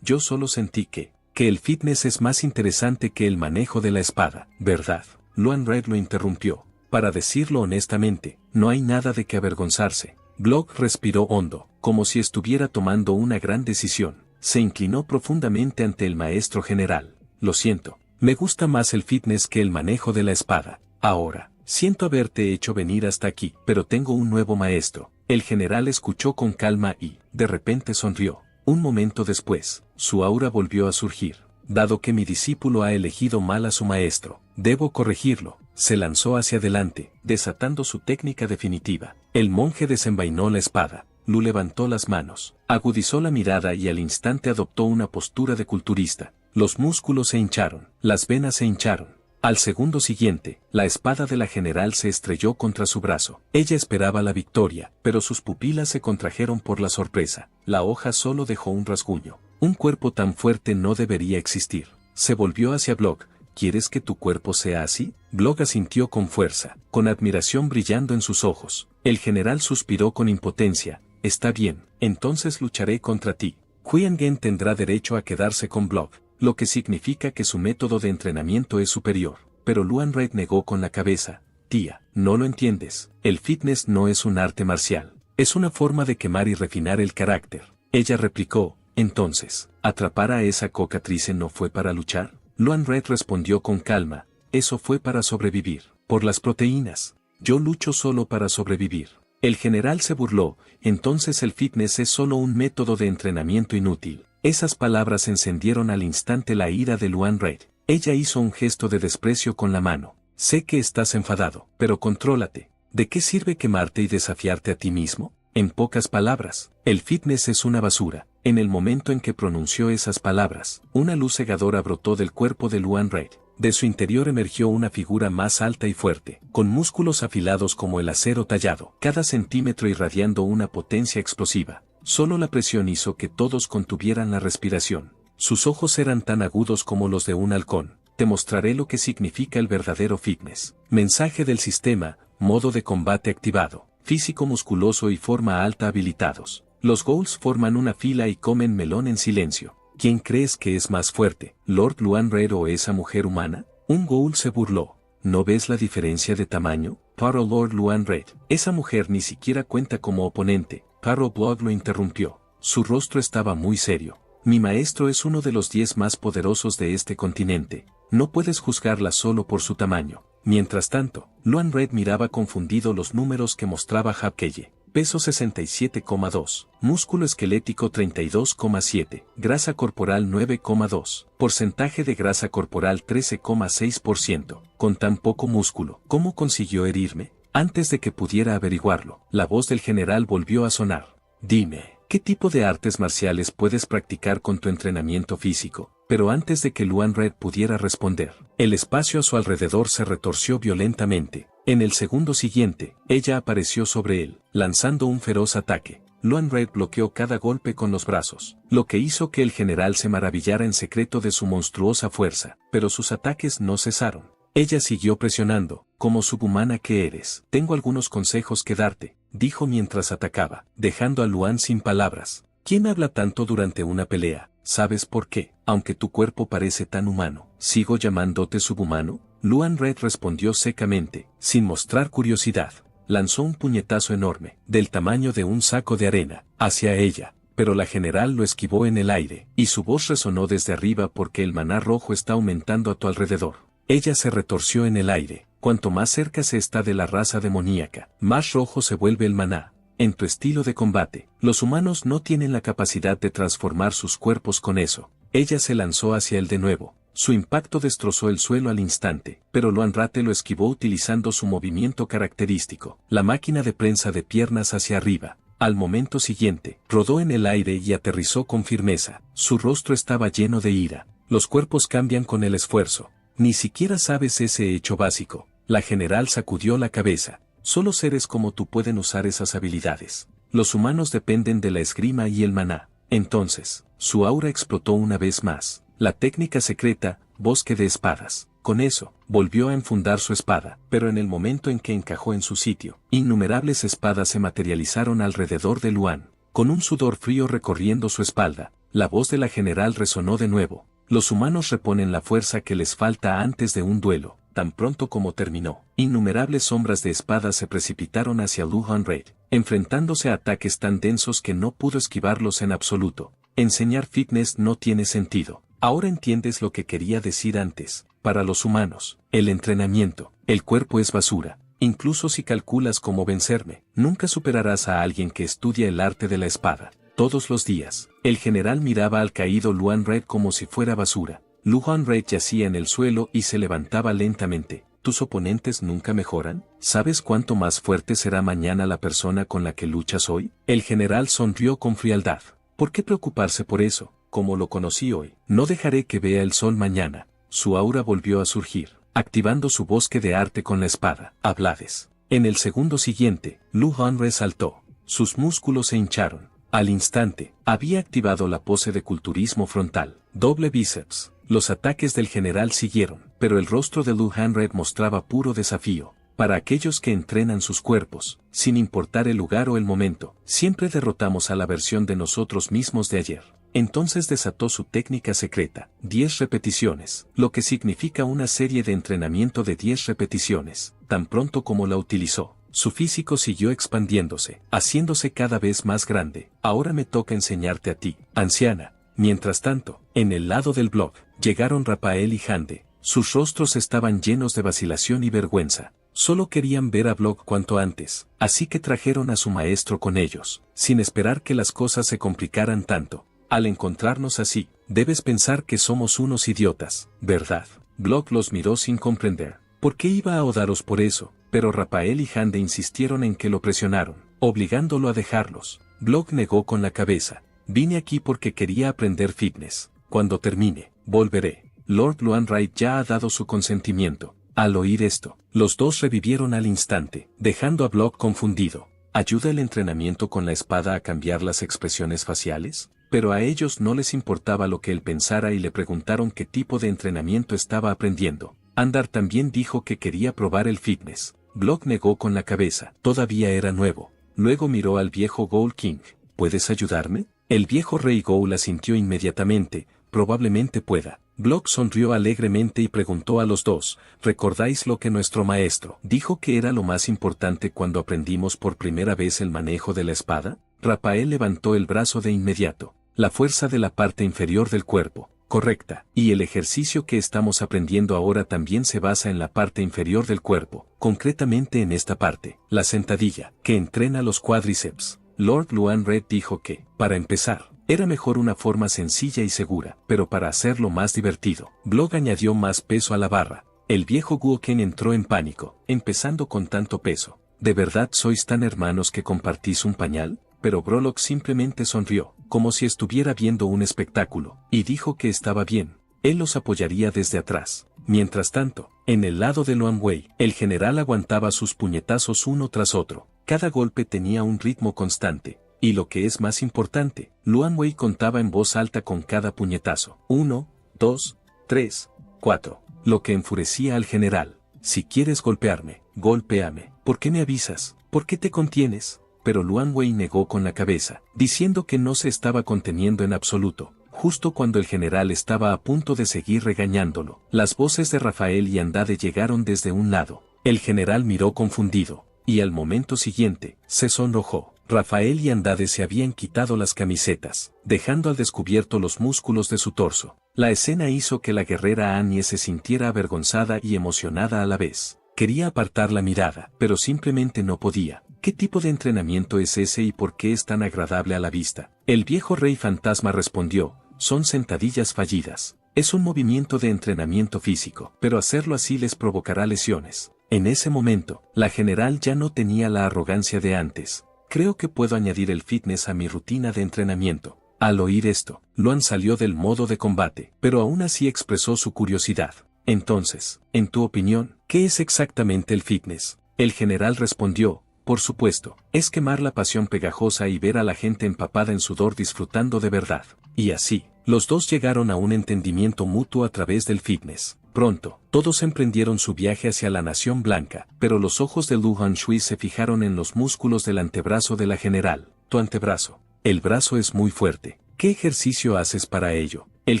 Yo solo sentí que el fitness es más interesante que el manejo de la espada, ¿verdad? Luan Red lo interrumpió. Para decirlo honestamente, no hay nada de qué avergonzarse. Block respiró hondo, como si estuviera tomando una gran decisión. Se inclinó profundamente ante el maestro general. Lo siento, me gusta más el fitness que el manejo de la espada. Ahora, siento haberte hecho venir hasta aquí, pero tengo un nuevo maestro. El general escuchó con calma y, de repente sonrió. Un momento después, su aura volvió a surgir. Dado que mi discípulo ha elegido mal a su maestro, debo corregirlo. Se lanzó hacia adelante, desatando su técnica definitiva. El monje desenvainó la espada. Lu levantó las manos, agudizó la mirada y al instante adoptó una postura de culturista. Los músculos se hincharon, las venas se hincharon. Al segundo siguiente, la espada de la general se estrelló contra su brazo. Ella esperaba la victoria, pero sus pupilas se contrajeron por la sorpresa. La hoja solo dejó un rasguño. Un cuerpo tan fuerte no debería existir. Se volvió hacia Block. ¿Quieres que tu cuerpo sea así? Block asintió con fuerza, con admiración brillando en sus ojos. El general suspiró con impotencia. Está bien, entonces lucharé contra ti. Huyen Gen tendrá derecho a quedarse con Block, lo que significa que su método de entrenamiento es superior. Pero Luan Red negó con la cabeza. Tía, no lo entiendes. El fitness no es un arte marcial. Es una forma de quemar y refinar el carácter. Ella replicó. Entonces, ¿atrapar a esa cocatrice no fue para luchar? Luan Red respondió con calma. Eso fue para sobrevivir. Por las proteínas. Yo lucho solo para sobrevivir. El general se burló. Entonces el fitness es solo un método de entrenamiento inútil. Esas palabras encendieron al instante la ira de Luan Red. Ella hizo un gesto de desprecio con la mano. Sé que estás enfadado, pero contrólate. ¿De qué sirve quemarte y desafiarte a ti mismo? En pocas palabras, el fitness es una basura. En el momento en que pronunció esas palabras, una luz cegadora brotó del cuerpo de Luan Red. De su interior emergió una figura más alta y fuerte, con músculos afilados como el acero tallado, cada centímetro irradiando una potencia explosiva. Solo la presión hizo que todos contuvieran la respiración. Sus ojos eran tan agudos como los de un halcón. Te mostraré lo que significa el verdadero fitness. Mensaje del sistema, modo de combate activado, físico musculoso y forma alta habilitados. Los ghouls forman una fila y comen melón en silencio. ¿Quién crees que es más fuerte, Lord Luan Red o esa mujer humana? Un ghoul se burló. ¿No ves la diferencia de tamaño? paró Lord Luan Red. Esa mujer ni siquiera cuenta como oponente. Paró Block lo interrumpió. Su rostro estaba muy serio. Mi maestro es uno de los 10 más poderosos de este continente. No puedes juzgarla solo por su tamaño. Mientras tanto, Luan Red miraba confundido los números que mostraba Hapkeye. Peso 67,2, músculo esquelético 32,7, grasa corporal 9,2, porcentaje de grasa corporal 13,6%, con tan poco músculo. ¿Cómo consiguió herirme? Antes de que pudiera averiguarlo, la voz del general volvió a sonar. Dime, ¿qué tipo de artes marciales puedes practicar con tu entrenamiento físico? Pero antes de que Luan Red pudiera responder, el espacio a su alrededor se retorció violentamente. En el segundo siguiente, ella apareció sobre él, lanzando un feroz ataque. Luan Red bloqueó cada golpe con los brazos, lo que hizo que el general se maravillara en secreto de su monstruosa fuerza, pero sus ataques no cesaron. Ella siguió presionando, como subhumana que eres. Tengo algunos consejos que darte, dijo mientras atacaba, dejando a Luan sin palabras. ¿Quién habla tanto durante una pelea? ¿Sabes por qué? Aunque tu cuerpo parece tan humano, ¿sigo llamándote subhumano? Luan Red respondió secamente, sin mostrar curiosidad. Lanzó un puñetazo enorme, del tamaño de un saco de arena, hacia ella, pero la general lo esquivó en el aire, y su voz resonó desde arriba porque el maná rojo está aumentando a tu alrededor. Ella se retorció en el aire. Cuanto más cerca se está de la raza demoníaca, más rojo se vuelve el maná. En tu estilo de combate, los humanos no tienen la capacidad de transformar sus cuerpos con eso. Ella se lanzó hacia él de nuevo. Su impacto destrozó el suelo al instante, pero Luan Rate lo esquivó utilizando su movimiento característico, la máquina de prensa de piernas hacia arriba. Al momento siguiente, rodó en el aire y aterrizó con firmeza. Su rostro estaba lleno de ira. Los cuerpos cambian con el esfuerzo. Ni siquiera sabes ese hecho básico. La general sacudió la cabeza. Solo seres como tú pueden usar esas habilidades. Los humanos dependen de la esgrima y el maná. Entonces, su aura explotó una vez más. La técnica secreta, bosque de espadas. Con eso, volvió a enfundar su espada, pero en el momento en que encajó en su sitio, innumerables espadas se materializaron alrededor de Luan. Con un sudor frío recorriendo su espalda, la voz de la general resonó de nuevo. Los humanos reponen la fuerza que les falta antes de un duelo. Tan pronto como terminó, innumerables sombras de espadas se precipitaron hacia Luan Red, enfrentándose a ataques tan densos que no pudo esquivarlos en absoluto. Enseñar fitness no tiene sentido. Ahora entiendes lo que quería decir antes. Para los humanos, el entrenamiento, el cuerpo es basura. Incluso si calculas cómo vencerme, nunca superarás a alguien que estudia el arte de la espada. Todos los días, el general miraba al caído Luan Red como si fuera basura. Luan Red yacía en el suelo y se levantaba lentamente. ¿Tus oponentes nunca mejoran? ¿Sabes cuánto más fuerte será mañana la persona con la que luchas hoy? El general sonrió con frialdad. ¿Por qué preocuparse por eso? Como lo conocí hoy, no dejaré que vea el sol mañana. Su aura volvió a surgir, activando su bosque de arte con la espada. Hablades. En el segundo siguiente, Luan resaltó. Sus músculos se hincharon. Al instante, había activado la pose de culturismo frontal, doble bíceps. Los ataques del general siguieron, pero el rostro de Luan Red mostraba puro desafío. Para aquellos que entrenan sus cuerpos, sin importar el lugar o el momento, siempre derrotamos a la versión de nosotros mismos de ayer. Entonces desató su técnica secreta, 10 repeticiones, lo que significa una serie de entrenamiento de 10 repeticiones. Tan pronto como la utilizó, su físico siguió expandiéndose, haciéndose cada vez más grande. Ahora me toca enseñarte a ti, anciana. Mientras tanto, en el lado del blog, llegaron Rapael y Hande. Sus rostros estaban llenos de vacilación y vergüenza. Solo querían ver a Block cuanto antes, así que trajeron a su maestro con ellos, sin esperar que las cosas se complicaran tanto. Al encontrarnos así, debes pensar que somos unos idiotas, ¿verdad? Block los miró sin comprender. ¿Por qué iba a odaros por eso? Pero Rapael y Hande insistieron en que lo presionaron, obligándolo a dejarlos. Block negó con la cabeza. Vine aquí porque quería aprender fitness. Cuando termine, volveré. Lord Luan Red ya ha dado su consentimiento. Al oír esto, los dos revivieron al instante, dejando a Block confundido. ¿Ayuda el entrenamiento con la espada a cambiar las expresiones faciales? Pero a ellos no les importaba lo que él pensara y le preguntaron qué tipo de entrenamiento estaba aprendiendo. Andar también dijo que quería probar el fitness. Block negó con la cabeza. Todavía era nuevo. Luego miró al viejo Ghoul King. ¿Puedes ayudarme? El viejo rey Ghoul asintió inmediatamente. Probablemente pueda. Block sonrió alegremente y preguntó a los dos, ¿recordáis lo que nuestro maestro dijo que era lo más importante cuando aprendimos por primera vez el manejo de la espada? Rafael levantó el brazo de inmediato. La fuerza de la parte inferior del cuerpo. Correcta. Y el ejercicio que estamos aprendiendo ahora también se basa en la parte inferior del cuerpo, concretamente en esta parte, la sentadilla, que entrena los cuádriceps. Lord Luan Red dijo que, para empezar, era mejor una forma sencilla y segura, pero para hacerlo más divertido, Block añadió más peso a la barra. El viejo Guoken entró en pánico, empezando con tanto peso. ¿De verdad sois tan hermanos que compartís un pañal? Pero Brolock simplemente sonrió, como si estuviera viendo un espectáculo, y dijo que estaba bien. Él los apoyaría desde atrás. Mientras tanto, en el lado de Luan Wei, el general aguantaba sus puñetazos uno tras otro. Cada golpe tenía un ritmo constante. Y lo que es más importante, Luan Wei contaba en voz alta con cada puñetazo. 1, 2, 3, 4. Lo que enfurecía al general. Si quieres golpearme, golpéame. ¿Por qué me avisas? ¿Por qué te contienes? Pero Luan Wei negó con la cabeza, diciendo que no se estaba conteniendo en absoluto. Justo cuando el general estaba a punto de seguir regañándolo, las voces de Rafael y Andade llegaron desde un lado. El general miró confundido, y al momento siguiente, se sonrojó. Rafael y Andade se habían quitado las camisetas, dejando al descubierto los músculos de su torso. La escena hizo que la guerrera Anye se sintiera avergonzada y emocionada a la vez. Quería apartar la mirada, pero simplemente no podía. ¿Qué tipo de entrenamiento es ese y por qué es tan agradable a la vista? El viejo rey fantasma respondió, son sentadillas fallidas. Es un movimiento de entrenamiento físico, pero hacerlo así les provocará lesiones. En ese momento, la general ya no tenía la arrogancia de antes. Creo que puedo añadir el fitness a mi rutina de entrenamiento. Al oír esto, Luan salió del modo de combate, pero aún así expresó su curiosidad. Entonces, en tu opinión, ¿qué es exactamente el fitness? El general respondió, por supuesto, es quemar la pasión pegajosa y ver a la gente empapada en sudor disfrutando de verdad. Y así, los dos llegaron a un entendimiento mutuo a través del fitness. Pronto, todos emprendieron su viaje hacia la Nación Blanca, pero los ojos de Lu Hanshui se fijaron en los músculos del antebrazo de la general. Tu antebrazo. El brazo es muy fuerte. ¿Qué ejercicio haces para ello? El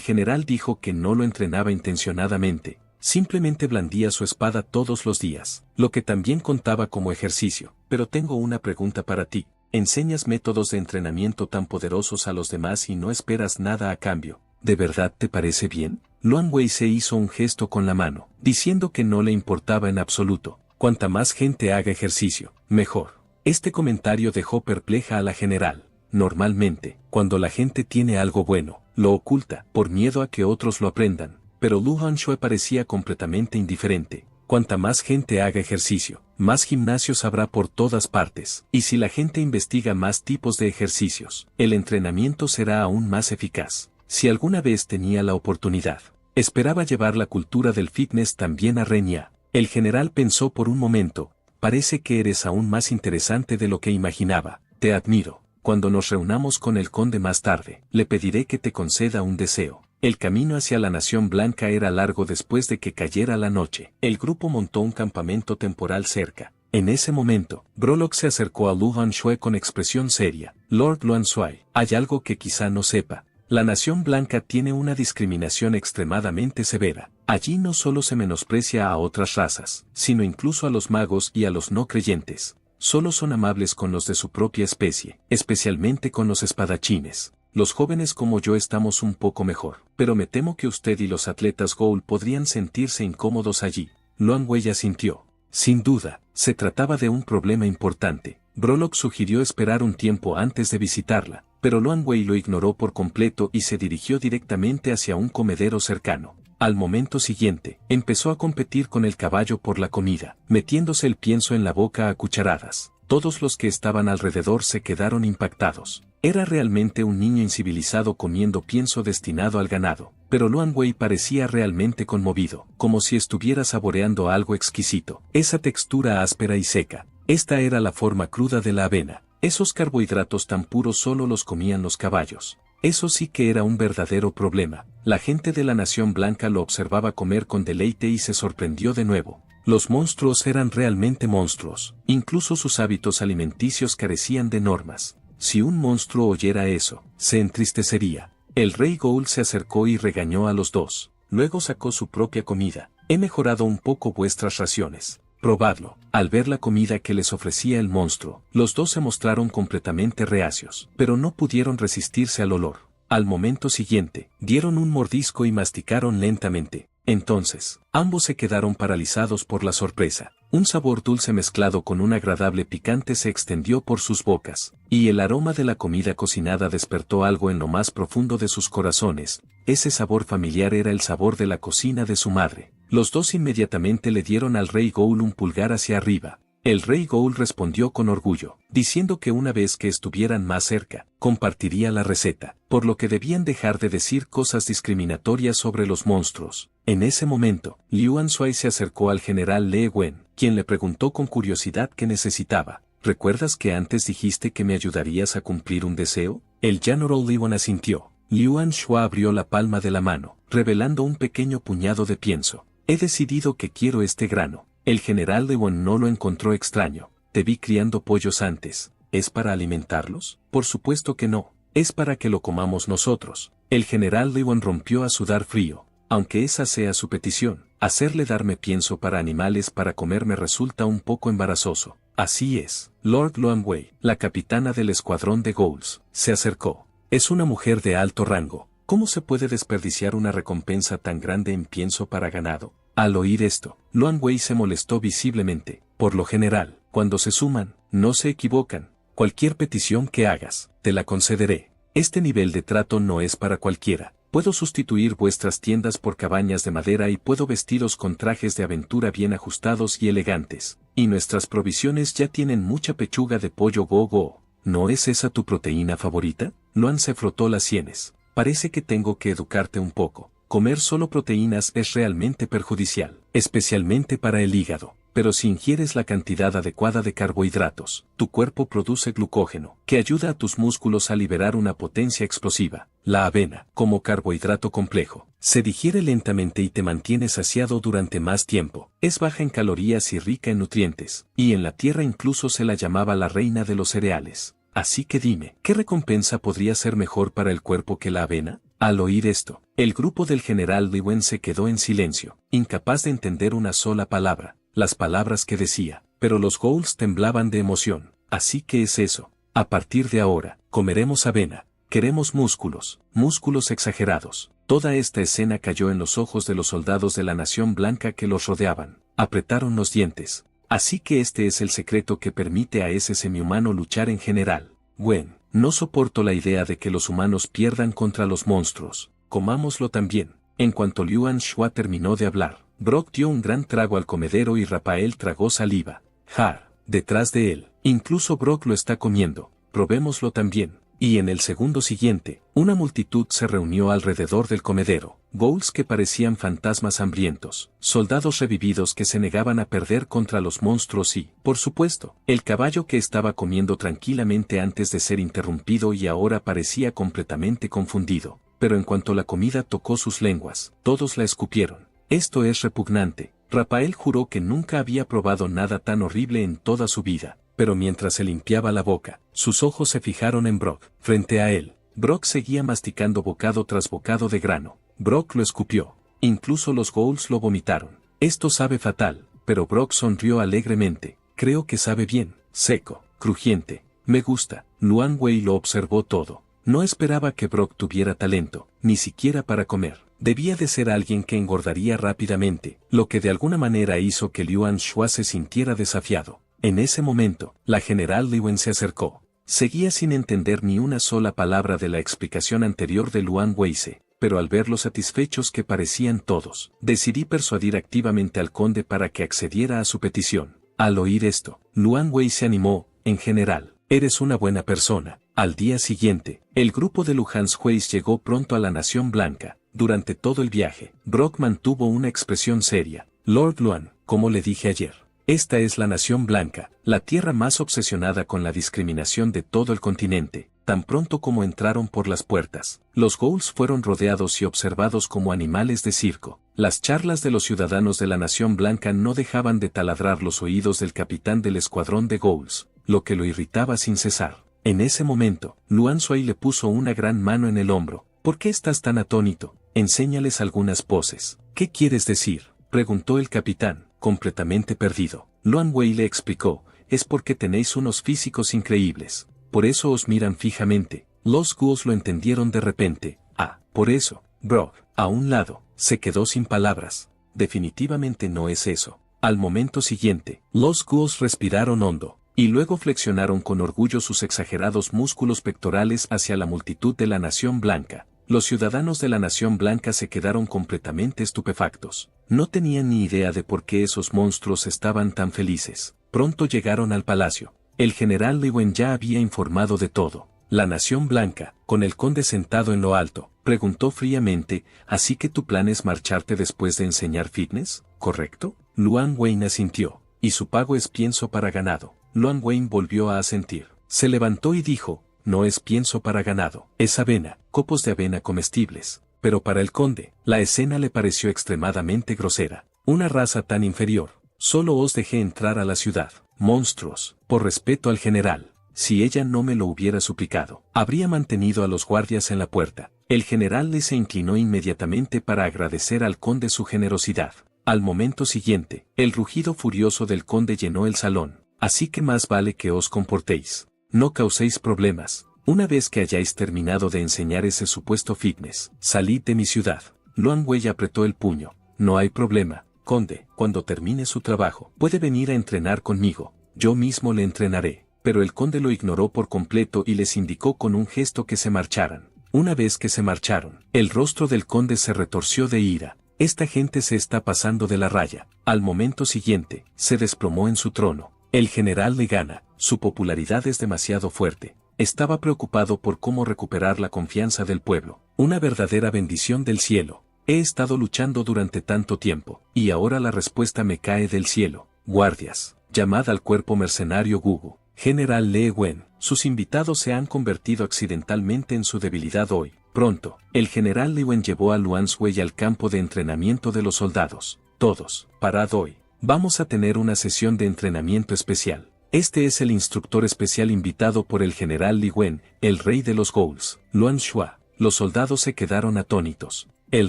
general dijo que no lo entrenaba intencionadamente. Simplemente blandía su espada todos los días, lo que también contaba como ejercicio. Pero tengo una pregunta para ti. ¿Enseñas métodos de entrenamiento tan poderosos a los demás y no esperas nada a cambio? ¿De verdad te parece bien? Luan Wei se hizo un gesto con la mano, diciendo que no le importaba en absoluto. Cuanta más gente haga ejercicio, mejor. Este comentario dejó perpleja a la general. Normalmente, cuando la gente tiene algo bueno, lo oculta, por miedo a que otros lo aprendan. Pero Lu Hanshui parecía completamente indiferente. Cuanta más gente haga ejercicio, más gimnasios habrá por todas partes. Y si la gente investiga más tipos de ejercicios, el entrenamiento será aún más eficaz. Si alguna vez tenía la oportunidad, esperaba llevar la cultura del fitness también a Renya. El general pensó por un momento, parece que eres aún más interesante de lo que imaginaba. Te admiro. Cuando nos reunamos con el conde más tarde, le pediré que te conceda un deseo. El camino hacia la Nación Blanca era largo después de que cayera la noche. El grupo montó un campamento temporal cerca. En ese momento, Brolock se acercó a Lu Hanshui con expresión seria. Lord Luan Shui, hay algo que quizá no sepa. La Nación Blanca tiene una discriminación extremadamente severa. Allí no solo se menosprecia a otras razas, sino incluso a los magos y a los no creyentes. Solo son amables con los de su propia especie, especialmente con los espadachines. Los jóvenes como yo estamos un poco mejor, pero me temo que usted y los atletas Ghoul podrían sentirse incómodos allí. Luan Wei asintió. Sin duda, se trataba de un problema importante. Brolock sugirió esperar un tiempo antes de visitarla, pero Luan Wei lo ignoró por completo y se dirigió directamente hacia un comedero cercano. Al momento siguiente, empezó a competir con el caballo por la comida, metiéndose el pienso en la boca a cucharadas. Todos los que estaban alrededor se quedaron impactados. Era realmente un niño incivilizado comiendo pienso destinado al ganado, pero Luan Wei parecía realmente conmovido, como si estuviera saboreando algo exquisito. Esa textura áspera y seca. Esta era la forma cruda de la avena. Esos carbohidratos tan puros solo los comían los caballos. Eso sí que era un verdadero problema. La gente de la Nación Blanca lo observaba comer con deleite y se sorprendió de nuevo. Los monstruos eran realmente monstruos. Incluso sus hábitos alimenticios carecían de normas. Si un monstruo oyera eso, se entristecería. El rey Ghoul se acercó y regañó a los dos. Luego sacó su propia comida. He mejorado un poco vuestras raciones. Probadlo. Al ver la comida que les ofrecía el monstruo, los dos se mostraron completamente reacios, pero no pudieron resistirse al olor. Al momento siguiente, dieron un mordisco y masticaron lentamente. Entonces, ambos se quedaron paralizados por la sorpresa. Un sabor dulce mezclado con un agradable picante se extendió por sus bocas, y el aroma de la comida cocinada despertó algo en lo más profundo de sus corazones. Ese sabor familiar era el sabor de la cocina de su madre. Los dos inmediatamente le dieron al rey Ghoul un pulgar hacia arriba. El rey Ghoul respondió con orgullo, diciendo que una vez que estuvieran más cerca, compartiría la receta, por lo que debían dejar de decir cosas discriminatorias sobre los monstruos. En ese momento, Liuan Shuai se acercó al general Le Wen, quien le preguntó con curiosidad qué necesitaba. ¿Recuerdas que antes dijiste que me ayudarías a cumplir un deseo? El General Liuan asintió. Liuan Shuai abrió la palma de la mano, revelando un pequeño puñado de pienso. He decidido que quiero este grano. El general Lewon no lo encontró extraño. Te vi criando pollos antes. ¿Es para alimentarlos? Por supuesto que no. Es para que lo comamos nosotros. El general Lewon rompió a sudar frío. Aunque esa sea su petición, hacerle darme pienso para animales para comer me resulta un poco embarazoso. Así es. Lord Luanwei, la capitana del escuadrón de Ghouls, se acercó. Es una mujer de alto rango. ¿Cómo se puede desperdiciar una recompensa tan grande en pienso para ganado? Al oír esto, Luanwei se molestó visiblemente. Por lo general, cuando se suman, no se equivocan. Cualquier petición que hagas, te la concederé. Este nivel de trato no es para cualquiera. Puedo sustituir vuestras tiendas por cabañas de madera y puedo vestiros con trajes de aventura bien ajustados y elegantes. Y nuestras provisiones ya tienen mucha pechuga de pollo go-go. ¿No es esa tu proteína favorita? Luan se frotó las sienes. Parece que tengo que educarte un poco. Comer solo proteínas es realmente perjudicial, especialmente para el hígado. Pero si ingieres la cantidad adecuada de carbohidratos, tu cuerpo produce glucógeno, que ayuda a tus músculos a liberar una potencia explosiva. La avena, como carbohidrato complejo, se digiere lentamente y te mantiene saciado durante más tiempo. Es baja en calorías y rica en nutrientes, y en la tierra incluso se la llamaba la reina de los cereales. Así que dime, ¿qué recompensa podría ser mejor para el cuerpo que la avena? Al oír esto, el grupo del general Liwen se quedó en silencio, incapaz de entender una sola palabra, las palabras que decía, pero los Ghouls temblaban de emoción. Así que es eso. A partir de ahora, comeremos avena. Queremos músculos, músculos exagerados. Toda esta escena cayó en los ojos de los soldados de la Nación Blanca que los rodeaban. Apretaron los dientes. Así que este es el secreto que permite a ese semihumano luchar en general. Wen, no soporto la idea de que los humanos pierdan contra los monstruos. Comámoslo también. En cuanto Liuan Shuai terminó de hablar, Brock dio un gran trago al comedero y Rafael tragó saliva. Har, detrás de él. Incluso Brock lo está comiendo. Probémoslo también. Y en el segundo siguiente, una multitud se reunió alrededor del comedero. Ghouls que parecían fantasmas hambrientos, soldados revividos que se negaban a perder contra los monstruos y, por supuesto, el caballo que estaba comiendo tranquilamente antes de ser interrumpido y ahora parecía completamente confundido. Pero en cuanto la comida tocó sus lenguas, todos la escupieron. Esto es repugnante. Rafael juró que nunca había probado nada tan horrible en toda su vida. Pero mientras se limpiaba la boca, sus ojos se fijaron en Brock. Frente a él, Brock seguía masticando bocado tras bocado de grano. Brock lo escupió. Incluso los Ghouls lo vomitaron. Esto sabe fatal, pero Brock sonrió alegremente. Creo que sabe bien, seco, crujiente. Me gusta. Luanwei lo observó todo. No esperaba que Brock tuviera talento, ni siquiera para comer. Debía de ser alguien que engordaría rápidamente, lo que de alguna manera hizo que Liuan Shuai se sintiera desafiado. En ese momento, la general Liwen se acercó. Seguía sin entender ni una sola palabra de la explicación anterior de Luan Weise, pero al ver lo satisfechos que parecían todos, decidí persuadir activamente al conde para que accediera a su petición. Al oír esto, Luan Wei se animó. En general, eres una buena persona. Al día siguiente, el grupo de Luhan's Hueis llegó pronto a la Nación Blanca. Durante todo el viaje, Brock mantuvo una expresión seria. Lord Luan, como le dije ayer, esta es la Nación Blanca, la tierra más obsesionada con la discriminación de todo el continente. Tan pronto como entraron por las puertas, los Ghouls fueron rodeados y observados como animales de circo. Las charlas de los ciudadanos de la Nación Blanca no dejaban de taladrar los oídos del capitán del escuadrón de Ghouls, lo que lo irritaba sin cesar. En ese momento, Luan Shuai le puso una gran mano en el hombro. ¿Por qué estás tan atónito? enséñales algunas poses. ¿Qué quieres decir?, preguntó el capitán, completamente perdido. Luan Wei le explicó, es porque tenéis unos físicos increíbles. Por eso os miran fijamente. Los ghouls lo entendieron de repente. Ah, por eso. Brog, a un lado, se quedó sin palabras. Definitivamente no es eso. Al momento siguiente, los ghouls respiraron hondo, y luego flexionaron con orgullo sus exagerados músculos pectorales hacia la multitud de la Nación Blanca. Los ciudadanos de la Nación Blanca se quedaron completamente estupefactos. No tenían ni idea de por qué esos monstruos estaban tan felices. Pronto llegaron al palacio. El general Li Wen ya había informado de todo. La Nación Blanca, con el conde sentado en lo alto, preguntó fríamente, ¿así que tu plan es marcharte después de enseñar fitness, correcto? Luan Wayne asintió, y su pago es pienso para ganado. Luan Wayne volvió a asentir. Se levantó y dijo, no es pienso para ganado, es avena, copos de avena comestibles. Pero para el conde, la escena le pareció extremadamente grosera. Una raza tan inferior. Solo os dejé entrar a la ciudad. Monstruos, por respeto al general. Si ella no me lo hubiera suplicado, habría mantenido a los guardias en la puerta. El general le se inclinó inmediatamente para agradecer al conde su generosidad. Al momento siguiente, el rugido furioso del conde llenó el salón. Así que más vale que os comportéis. No causéis problemas. Una vez que hayáis terminado de enseñar ese supuesto fitness, salid de mi ciudad. Luan Wei apretó el puño. No hay problema, conde. Cuando termine su trabajo, puede venir a entrenar conmigo. Yo mismo le entrenaré. Pero el conde lo ignoró por completo y les indicó con un gesto que se marcharan. Una vez que se marcharon, el rostro del conde se retorció de ira. Esta gente se está pasando de la raya. Al momento siguiente, se desplomó en su trono. El general le gana, su popularidad es demasiado fuerte. Estaba preocupado por cómo recuperar la confianza del pueblo. Una verdadera bendición del cielo. He estado luchando durante tanto tiempo, y ahora la respuesta me cae del cielo. Guardias, llamad al cuerpo mercenario Gugu. General Le Wen, sus invitados se han convertido accidentalmente en su debilidad hoy. Pronto, el general Li Wen llevó a Luan Shui al campo de entrenamiento de los soldados. Todos, parad hoy. Vamos a tener una sesión de entrenamiento especial. Este es el instructor especial invitado por el general Li Wen, el rey de los ghouls. Luan Shua. Los soldados se quedaron atónitos. El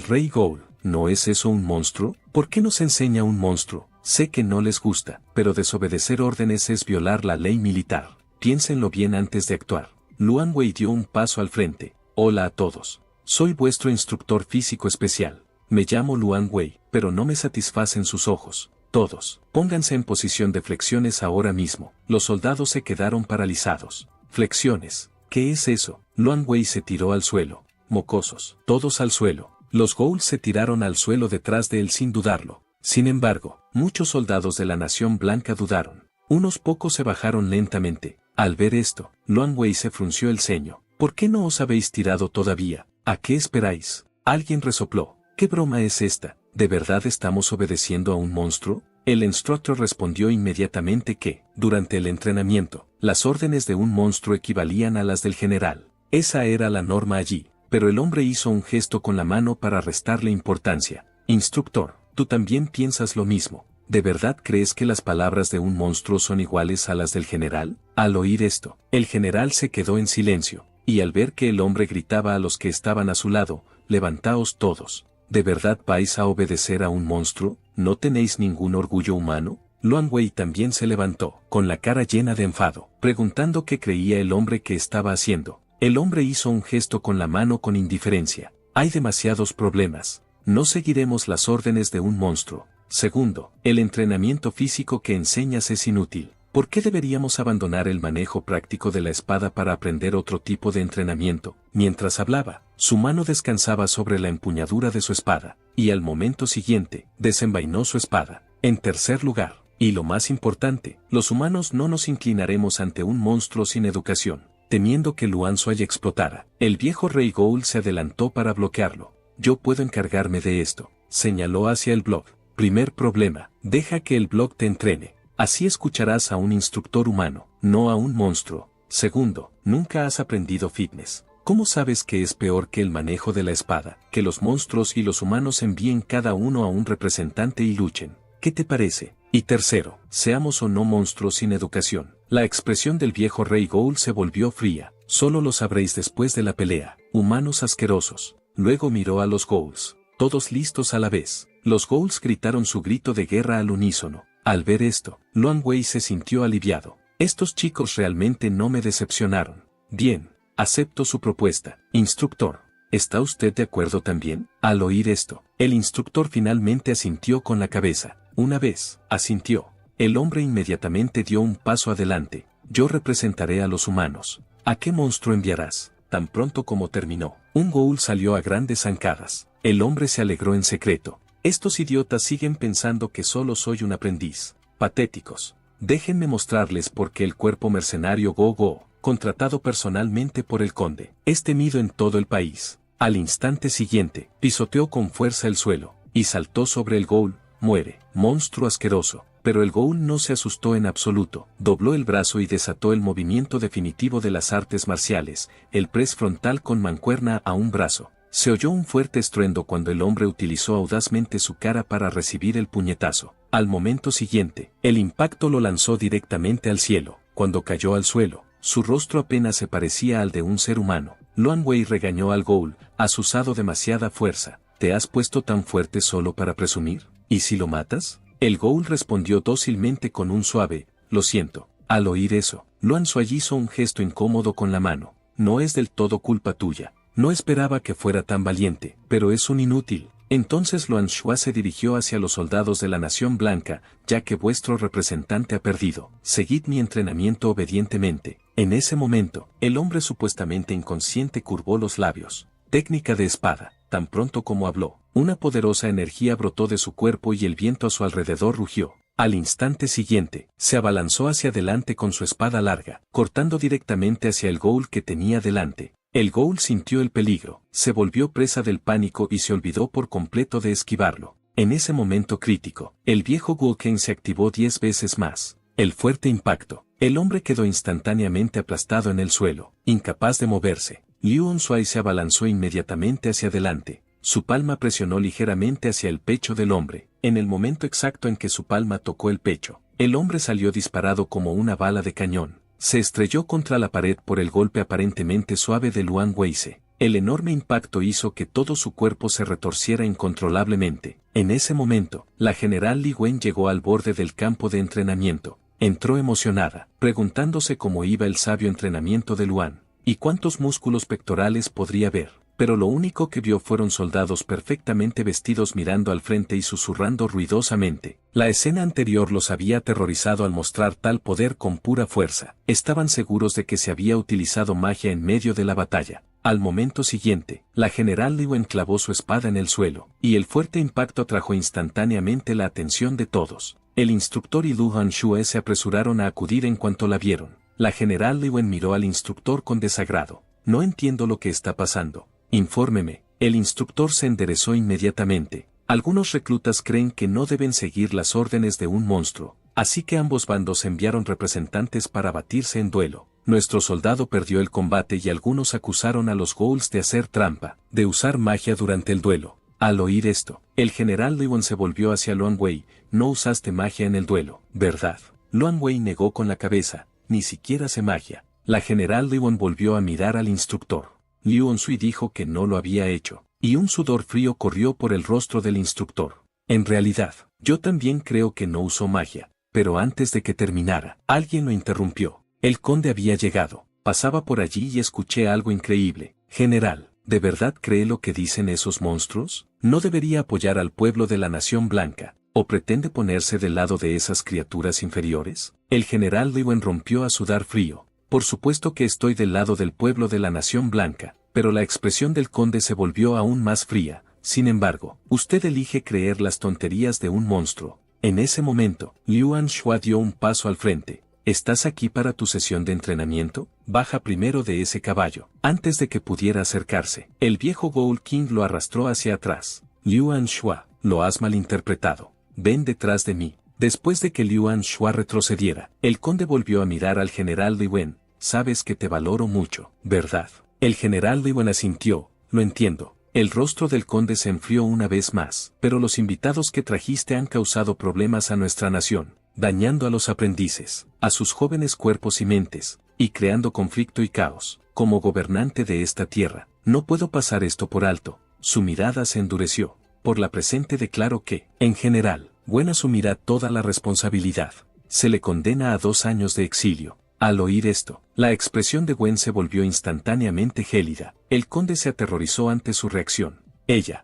rey ghoul, ¿no es eso un monstruo? ¿Por qué nos enseña un monstruo? Sé que no les gusta, pero desobedecer órdenes es violar la ley militar. Piénsenlo bien antes de actuar. Luan Wei dio un paso al frente. Hola a todos. Soy vuestro instructor físico especial. Me llamo Luan Wei, pero no me satisfacen sus ojos. Todos, pónganse en posición de flexiones ahora mismo. Los soldados se quedaron paralizados. Flexiones. ¿Qué es eso? Luan Wei se tiró al suelo. Mocosos. Todos al suelo. Los ghouls se tiraron al suelo detrás de él sin dudarlo. Sin embargo, muchos soldados de la Nación Blanca dudaron. Unos pocos se bajaron lentamente. Al ver esto, Luan Wei se frunció el ceño. ¿Por qué no os habéis tirado todavía? ¿A qué esperáis? Alguien resopló. ¿Qué broma es esta? ¿De verdad estamos obedeciendo a un monstruo? El instructor respondió inmediatamente que, durante el entrenamiento, las órdenes de un monstruo equivalían a las del general. Esa era la norma allí, pero el hombre hizo un gesto con la mano para restarle importancia. Instructor, tú también piensas lo mismo. ¿De verdad crees que las palabras de un monstruo son iguales a las del general? Al oír esto, el general se quedó en silencio, y al ver que el hombre gritaba a los que estaban a su lado, levantaos todos. ¿De verdad vais a obedecer a un monstruo? ¿No tenéis ningún orgullo humano? Luan Wei también se levantó, con la cara llena de enfado, preguntando qué creía el hombre que estaba haciendo. El hombre hizo un gesto con la mano con indiferencia. Hay demasiados problemas. No seguiremos las órdenes de un monstruo. Segundo, el entrenamiento físico que enseñas es inútil. ¿Por qué deberíamos abandonar el manejo práctico de la espada para aprender otro tipo de entrenamiento? Mientras hablaba, su mano descansaba sobre la empuñadura de su espada, y al momento siguiente, desenvainó su espada. En tercer lugar, y lo más importante, los humanos no nos inclinaremos ante un monstruo sin educación. Temiendo que Luan Shui explotara, el viejo rey Ghoul se adelantó para bloquearlo. Yo puedo encargarme de esto, señaló hacia el blog. Primer problema, deja que el blog te entrene. Así escucharás a un instructor humano, no a un monstruo. Segundo, nunca has aprendido fitness. ¿Cómo sabes que es peor que el manejo de la espada, que los monstruos y los humanos envíen cada uno a un representante y luchen? ¿Qué te parece? Y tercero, seamos o no monstruos sin educación. La expresión del viejo rey Ghoul se volvió fría. Solo lo sabréis después de la pelea. Humanos asquerosos. Luego miró a los ghouls, todos listos a la vez. Los ghouls gritaron su grito de guerra al unísono. Al ver esto, Luan Wei se sintió aliviado. Estos chicos realmente no me decepcionaron. Bien, acepto su propuesta. Instructor, ¿está usted de acuerdo también? Al oír esto, el instructor finalmente asintió con la cabeza. Una vez asintió, el hombre inmediatamente dio un paso adelante. Yo representaré a los humanos. ¿A qué monstruo enviarás? Tan pronto como terminó, un ghoul salió a grandes zancadas. El hombre se alegró en secreto. Estos idiotas siguen pensando que solo soy un aprendiz. Patéticos. Déjenme mostrarles por qué el cuerpo mercenario Go-Go, contratado personalmente por el conde, es temido en todo el país. Al instante siguiente, pisoteó con fuerza el suelo, y saltó sobre el ghoul. Muere, monstruo asqueroso. Pero el ghoul no se asustó en absoluto, dobló el brazo y desató el movimiento definitivo de las artes marciales, el press frontal con mancuerna a un brazo. Se oyó un fuerte estruendo cuando el hombre utilizó audazmente su cara para recibir el puñetazo. Al momento siguiente, el impacto lo lanzó directamente al cielo. Cuando cayó al suelo, su rostro apenas se parecía al de un ser humano. Luan Wei regañó al ghoul, has usado demasiada fuerza, ¿te has puesto tan fuerte solo para presumir? ¿Y si lo matas? El ghoul respondió dócilmente con un suave, lo siento. Al oír eso, Luan Shuai hizo un gesto incómodo con la mano. No es del todo culpa tuya. No esperaba que fuera tan valiente, pero es un inútil. Entonces Luan Shuai se dirigió hacia los soldados de la Nación Blanca, ya que vuestro representante ha perdido. Seguid mi entrenamiento obedientemente. En ese momento, el hombre supuestamente inconsciente curvó los labios. Técnica de espada. Tan pronto como habló, una poderosa energía brotó de su cuerpo y el viento a su alrededor rugió. Al instante siguiente, se abalanzó hacia adelante con su espada larga, cortando directamente hacia el ghoul que tenía delante. El ghoul sintió el peligro, se volvió presa del pánico y se olvidó por completo de esquivarlo. En ese momento crítico, el viejo Gulken se activó 10 veces más. El fuerte impacto, el hombre quedó instantáneamente aplastado en el suelo, incapaz de moverse. Luan Shuai se abalanzó inmediatamente hacia adelante. Su palma presionó ligeramente hacia el pecho del hombre. En el momento exacto en que su palma tocó el pecho, el hombre salió disparado como una bala de cañón. Se estrelló contra la pared por el golpe aparentemente suave de Luan Wei. El enorme impacto hizo que todo su cuerpo se retorciera incontrolablemente. En ese momento, la general Li Wen llegó al borde del campo de entrenamiento. Entró emocionada, preguntándose cómo iba el sabio entrenamiento de Luan, y cuántos músculos pectorales podría ver. Pero lo único que vio fueron soldados perfectamente vestidos mirando al frente y susurrando ruidosamente. La escena anterior los había aterrorizado al mostrar tal poder con pura fuerza. Estaban seguros de que se había utilizado magia en medio de la batalla. Al momento siguiente, la general Li Wen clavó su espada en el suelo, y el fuerte impacto atrajo instantáneamente la atención de todos. El instructor y Luan Shuai se apresuraron a acudir en cuanto la vieron. La general Li Wen miró al instructor con desagrado. No entiendo lo que está pasando. Infórmeme. El instructor se enderezó inmediatamente. Algunos reclutas creen que no deben seguir las órdenes de un monstruo, así que ambos bandos enviaron representantes para batirse en duelo. Nuestro soldado perdió el combate y algunos acusaron a los ghouls de hacer trampa, de usar magia durante el duelo. Al oír esto, el general Li Wen se volvió hacia Luan Wei. No usaste magia en el duelo, ¿verdad? Luan Wei negó con la cabeza. Ni siquiera sé magia. La general Li Wen volvió a mirar al instructor. Luan Shuai dijo que no lo había hecho, y un sudor frío corrió por el rostro del instructor. En realidad, yo también creo que no usó magia, pero antes de que terminara, alguien lo interrumpió. El conde había llegado, pasaba por allí y escuché algo increíble. General, ¿de verdad cree lo que dicen esos monstruos? ¿No debería apoyar al pueblo de la Nación Blanca, o pretende ponerse del lado de esas criaturas inferiores? El general Li Wen rompió a sudar frío. Por supuesto que estoy del lado del pueblo de la Nación Blanca, pero la expresión del conde se volvió aún más fría. Sin embargo, usted elige creer las tonterías de un monstruo. En ese momento, Luan Shuai dio un paso al frente. ¿Estás aquí para tu sesión de entrenamiento? Baja primero de ese caballo. Antes de que pudiera acercarse, el viejo Ghoul King lo arrastró hacia atrás. Luan Shuai, lo has malinterpretado. Ven detrás de mí. Después de que Luan Shuai retrocediera, el conde volvió a mirar al general Li Wen. Sabes que te valoro mucho, ¿verdad? El general Li Wen asintió. Lo entiendo. El rostro del conde se enfrió una vez más. Pero los invitados que trajiste han causado problemas a nuestra nación, dañando a los aprendices, a sus jóvenes cuerpos y mentes, y creando conflicto y caos. Como gobernante de esta tierra, no puedo pasar esto por alto. Su mirada se endureció. Por la presente declaro que, en general, Gwen asumirá toda la responsabilidad. Se le condena a 2 años de exilio. Al oír esto, la expresión de Gwen se volvió instantáneamente gélida. El conde se aterrorizó ante su reacción. Ella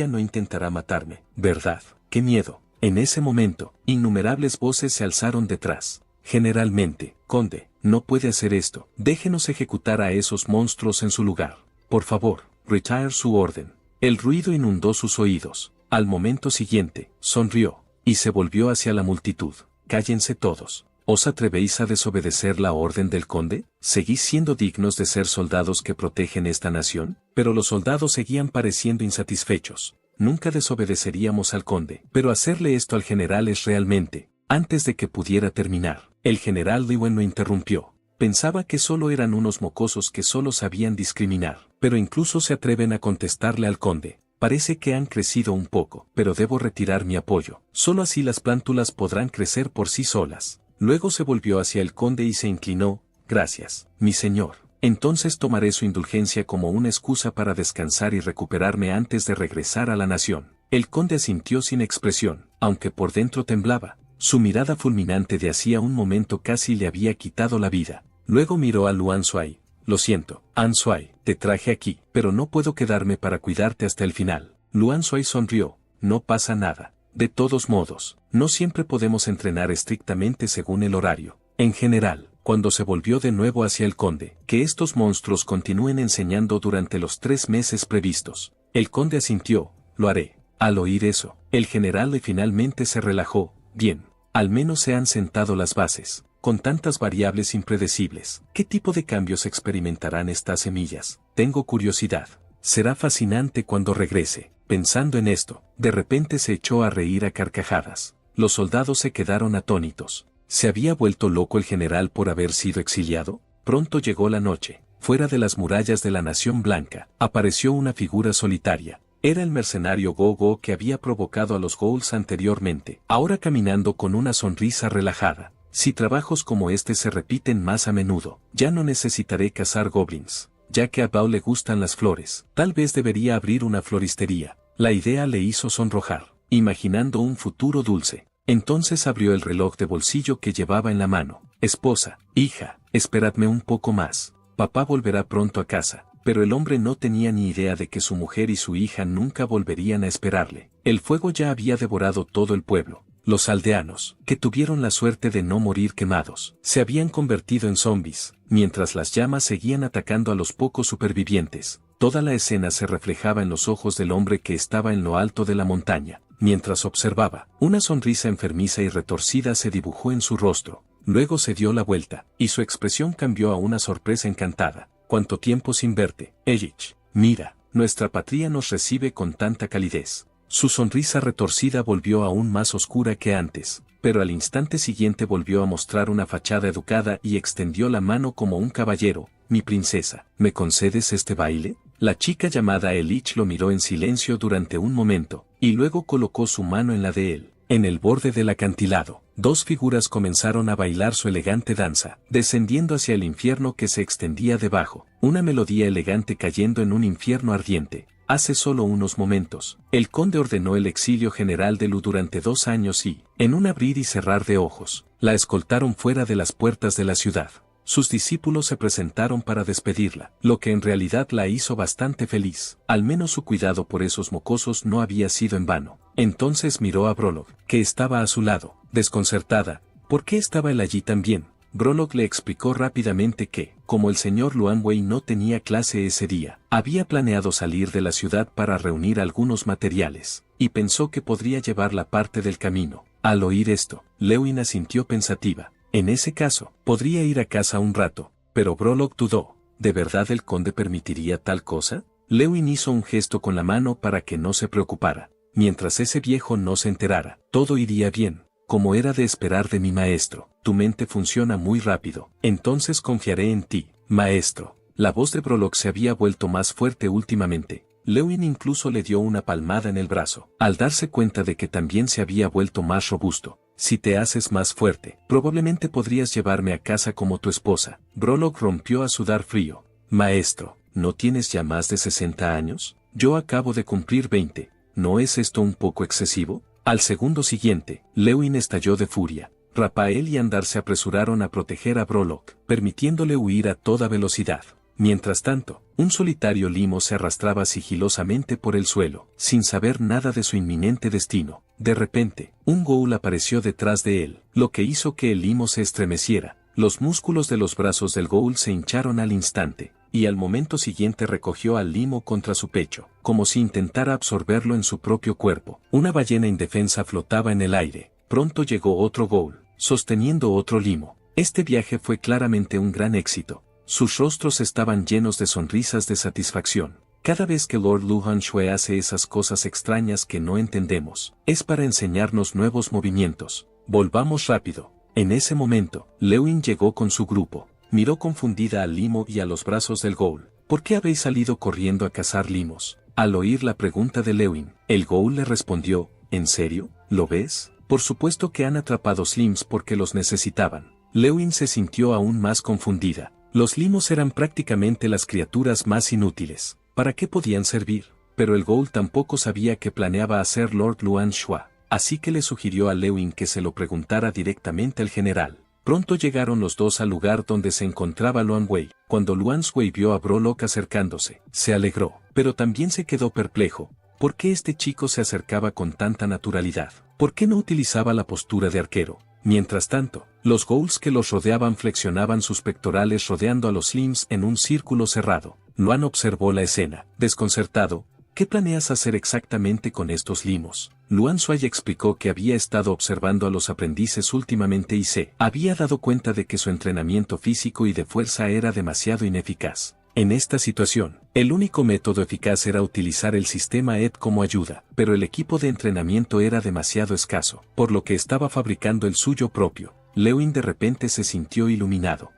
no intentará matarme, ¿verdad? ¡Qué miedo! En ese momento, innumerables voces se alzaron detrás. Generalmente, conde, no puede hacer esto. Déjenos ejecutar a esos monstruos en su lugar. Por favor, retire su orden. El ruido inundó sus oídos. Al momento siguiente, sonrió, y se volvió hacia la multitud. Cállense todos. ¿Os atrevéis a desobedecer la orden del conde? ¿Seguís siendo dignos de ser soldados que protegen esta nación? Pero los soldados seguían pareciendo insatisfechos. Nunca desobedeceríamos al conde. Pero hacerle esto al general es realmente... Antes de que pudiera terminar, el general Lewin lo interrumpió. Pensaba que solo eran unos mocosos que solo sabían discriminar. Pero incluso se atreven a contestarle al conde. Parece que han crecido un poco, pero debo retirar mi apoyo. Solo así las plántulas podrán crecer por sí solas. Luego se volvió hacia el conde y se inclinó. Gracias, mi señor. Entonces tomaré su indulgencia como una excusa para descansar y recuperarme antes de regresar a la nación. El conde asintió sin expresión, aunque por dentro temblaba. Su mirada fulminante de hacía un momento casi le había quitado la vida. Luego miró a Luan Suai. Lo siento, An Suai, te traje aquí, pero no puedo quedarme para cuidarte hasta el final. Luan Suai sonrió. No pasa nada. De todos modos, no siempre podemos entrenar estrictamente según el horario. En general, cuando se volvió de nuevo hacia el conde, que estos monstruos continúen enseñando durante los 3 meses previstos. El conde asintió. Lo haré. Al oír eso, el general finalmente se relajó. Bien, al menos se han sentado las bases. Con tantas variables impredecibles, ¿qué tipo de cambios experimentarán estas semillas? Tengo curiosidad. Será fascinante cuando regrese. Pensando en esto, de repente se echó a reír a carcajadas. Los soldados se quedaron atónitos. ¿Se había vuelto loco el general por haber sido exiliado? Pronto llegó la noche. Fuera de las murallas de la Nación Blanca, apareció una figura solitaria. Era el mercenario Go-Go que había provocado a los ghouls anteriormente, ahora caminando con una sonrisa relajada. Si trabajos como este se repiten más a menudo, ya no necesitaré cazar goblins, ya que a Bao le gustan las flores. Tal vez debería abrir una floristería. La idea le hizo sonrojar, imaginando un futuro dulce. Entonces abrió el reloj de bolsillo que llevaba en la mano. Esposa, hija, esperadme un poco más. Papá volverá pronto a casa. Pero el hombre no tenía ni idea de que su mujer y su hija nunca volverían a esperarle. El fuego ya había devorado todo el pueblo. Los aldeanos, que tuvieron la suerte de no morir quemados, se habían convertido en zombies, mientras las llamas seguían atacando a los pocos supervivientes. Toda la escena se reflejaba en los ojos del hombre que estaba en lo alto de la montaña. Mientras observaba, una sonrisa enfermiza y retorcida se dibujó en su rostro. Luego se dio la vuelta, y su expresión cambió a una sorpresa encantada. ¿Cuánto tiempo sin verte, Erich? Mira, nuestra patria nos recibe con tanta calidez. Su sonrisa retorcida volvió aún más oscura que antes, pero al instante siguiente volvió a mostrar una fachada educada y extendió la mano como un caballero. Mi princesa, ¿me concedes este baile? La chica llamada Elich lo miró en silencio durante un momento, y luego colocó su mano en la de él. En el borde del acantilado, 2 figuras comenzaron a bailar su elegante danza, descendiendo hacia el infierno que se extendía debajo, una melodía elegante cayendo en un infierno ardiente. Hace solo unos momentos, el conde ordenó el exilio general de Lu durante 2 años y, en un abrir y cerrar de ojos, la escoltaron fuera de las puertas de la ciudad. Sus discípulos se presentaron para despedirla, lo que en realidad la hizo bastante feliz. Al menos su cuidado por esos mocosos no había sido en vano. Entonces miró a Brolog, que estaba a su lado, desconcertada. ¿Por qué estaba él allí también? Brolog le explicó rápidamente que, como el señor Luanwei no tenía clase ese día, había planeado salir de la ciudad para reunir algunos materiales, y pensó que podría llevarla parte del camino. Al oír esto, Lewin asintió pensativa. En ese caso, podría ir a casa un rato, pero Brolog dudó. ¿De verdad el conde permitiría tal cosa? Lewin hizo un gesto con la mano para que no se preocupara. Mientras ese viejo no se enterara, todo iría bien. Como era de esperar de mi maestro, tu mente funciona muy rápido, entonces confiaré en ti, maestro. La voz de Brolog se había vuelto más fuerte últimamente. Lewin incluso le dio una palmada en el brazo, al darse cuenta de que también se había vuelto más robusto. Si te haces más fuerte, probablemente podrías llevarme a casa como tu esposa. Brolog rompió a sudar frío. Maestro, ¿no tienes ya más de 60 años? Yo acabo de cumplir 20. ¿No es esto un poco excesivo? Al segundo siguiente, Lewin estalló de furia. Rapael y Andar se apresuraron a proteger a Brolock, permitiéndole huir a toda velocidad. Mientras tanto, un solitario limo se arrastraba sigilosamente por el suelo, sin saber nada de su inminente destino. De repente, un ghoul apareció detrás de él, lo que hizo que el limo se estremeciera. Los músculos de los brazos del ghoul se hincharon al instante, y al momento siguiente recogió al limo contra su pecho, como si intentara absorberlo en su propio cuerpo. Una ballena indefensa flotaba en el aire. Pronto llegó otro ghoul, sosteniendo otro limo. Este viaje fue claramente un gran éxito. Sus rostros estaban llenos de sonrisas de satisfacción. Cada vez que Lord Luhan Shue hace esas cosas extrañas que no entendemos, es para enseñarnos nuevos movimientos. Volvamos rápido. En ese momento, Lewin llegó con su grupo. Miró confundida al limo y a los brazos del ghoul. ¿Por qué habéis salido corriendo a cazar limos? Al oír la pregunta de Lewin, el ghoul le respondió, ¿en serio? ¿Lo ves? Por supuesto que han atrapado slims porque los necesitaban. Lewin se sintió aún más confundida. Los limos eran prácticamente las criaturas más inútiles. ¿Para qué podían servir? Pero el ghoul tampoco sabía qué planeaba hacer Lord Luhan Shue, así que le sugirió a Lewin que se lo preguntara directamente al general. Pronto llegaron los dos al lugar donde se encontraba Luan Wei. Cuando Luan Shue vio a Brolock acercándose, se alegró, pero también se quedó perplejo. ¿Por qué este chico se acercaba con tanta naturalidad? ¿Por qué no utilizaba la postura de arquero? Mientras tanto, los ghouls que los rodeaban flexionaban sus pectorales rodeando a los slims en un círculo cerrado. Luan observó la escena, desconcertado. ¿Qué planeas hacer exactamente con estos limos? Luan Shue explicó que había estado observando a los aprendices últimamente y se había dado cuenta de que su entrenamiento físico y de fuerza era demasiado ineficaz. En esta situación, el único método eficaz era utilizar el sistema ED como ayuda, pero el equipo de entrenamiento era demasiado escaso, por lo que estaba fabricando el suyo propio. Lewin de repente se sintió iluminado.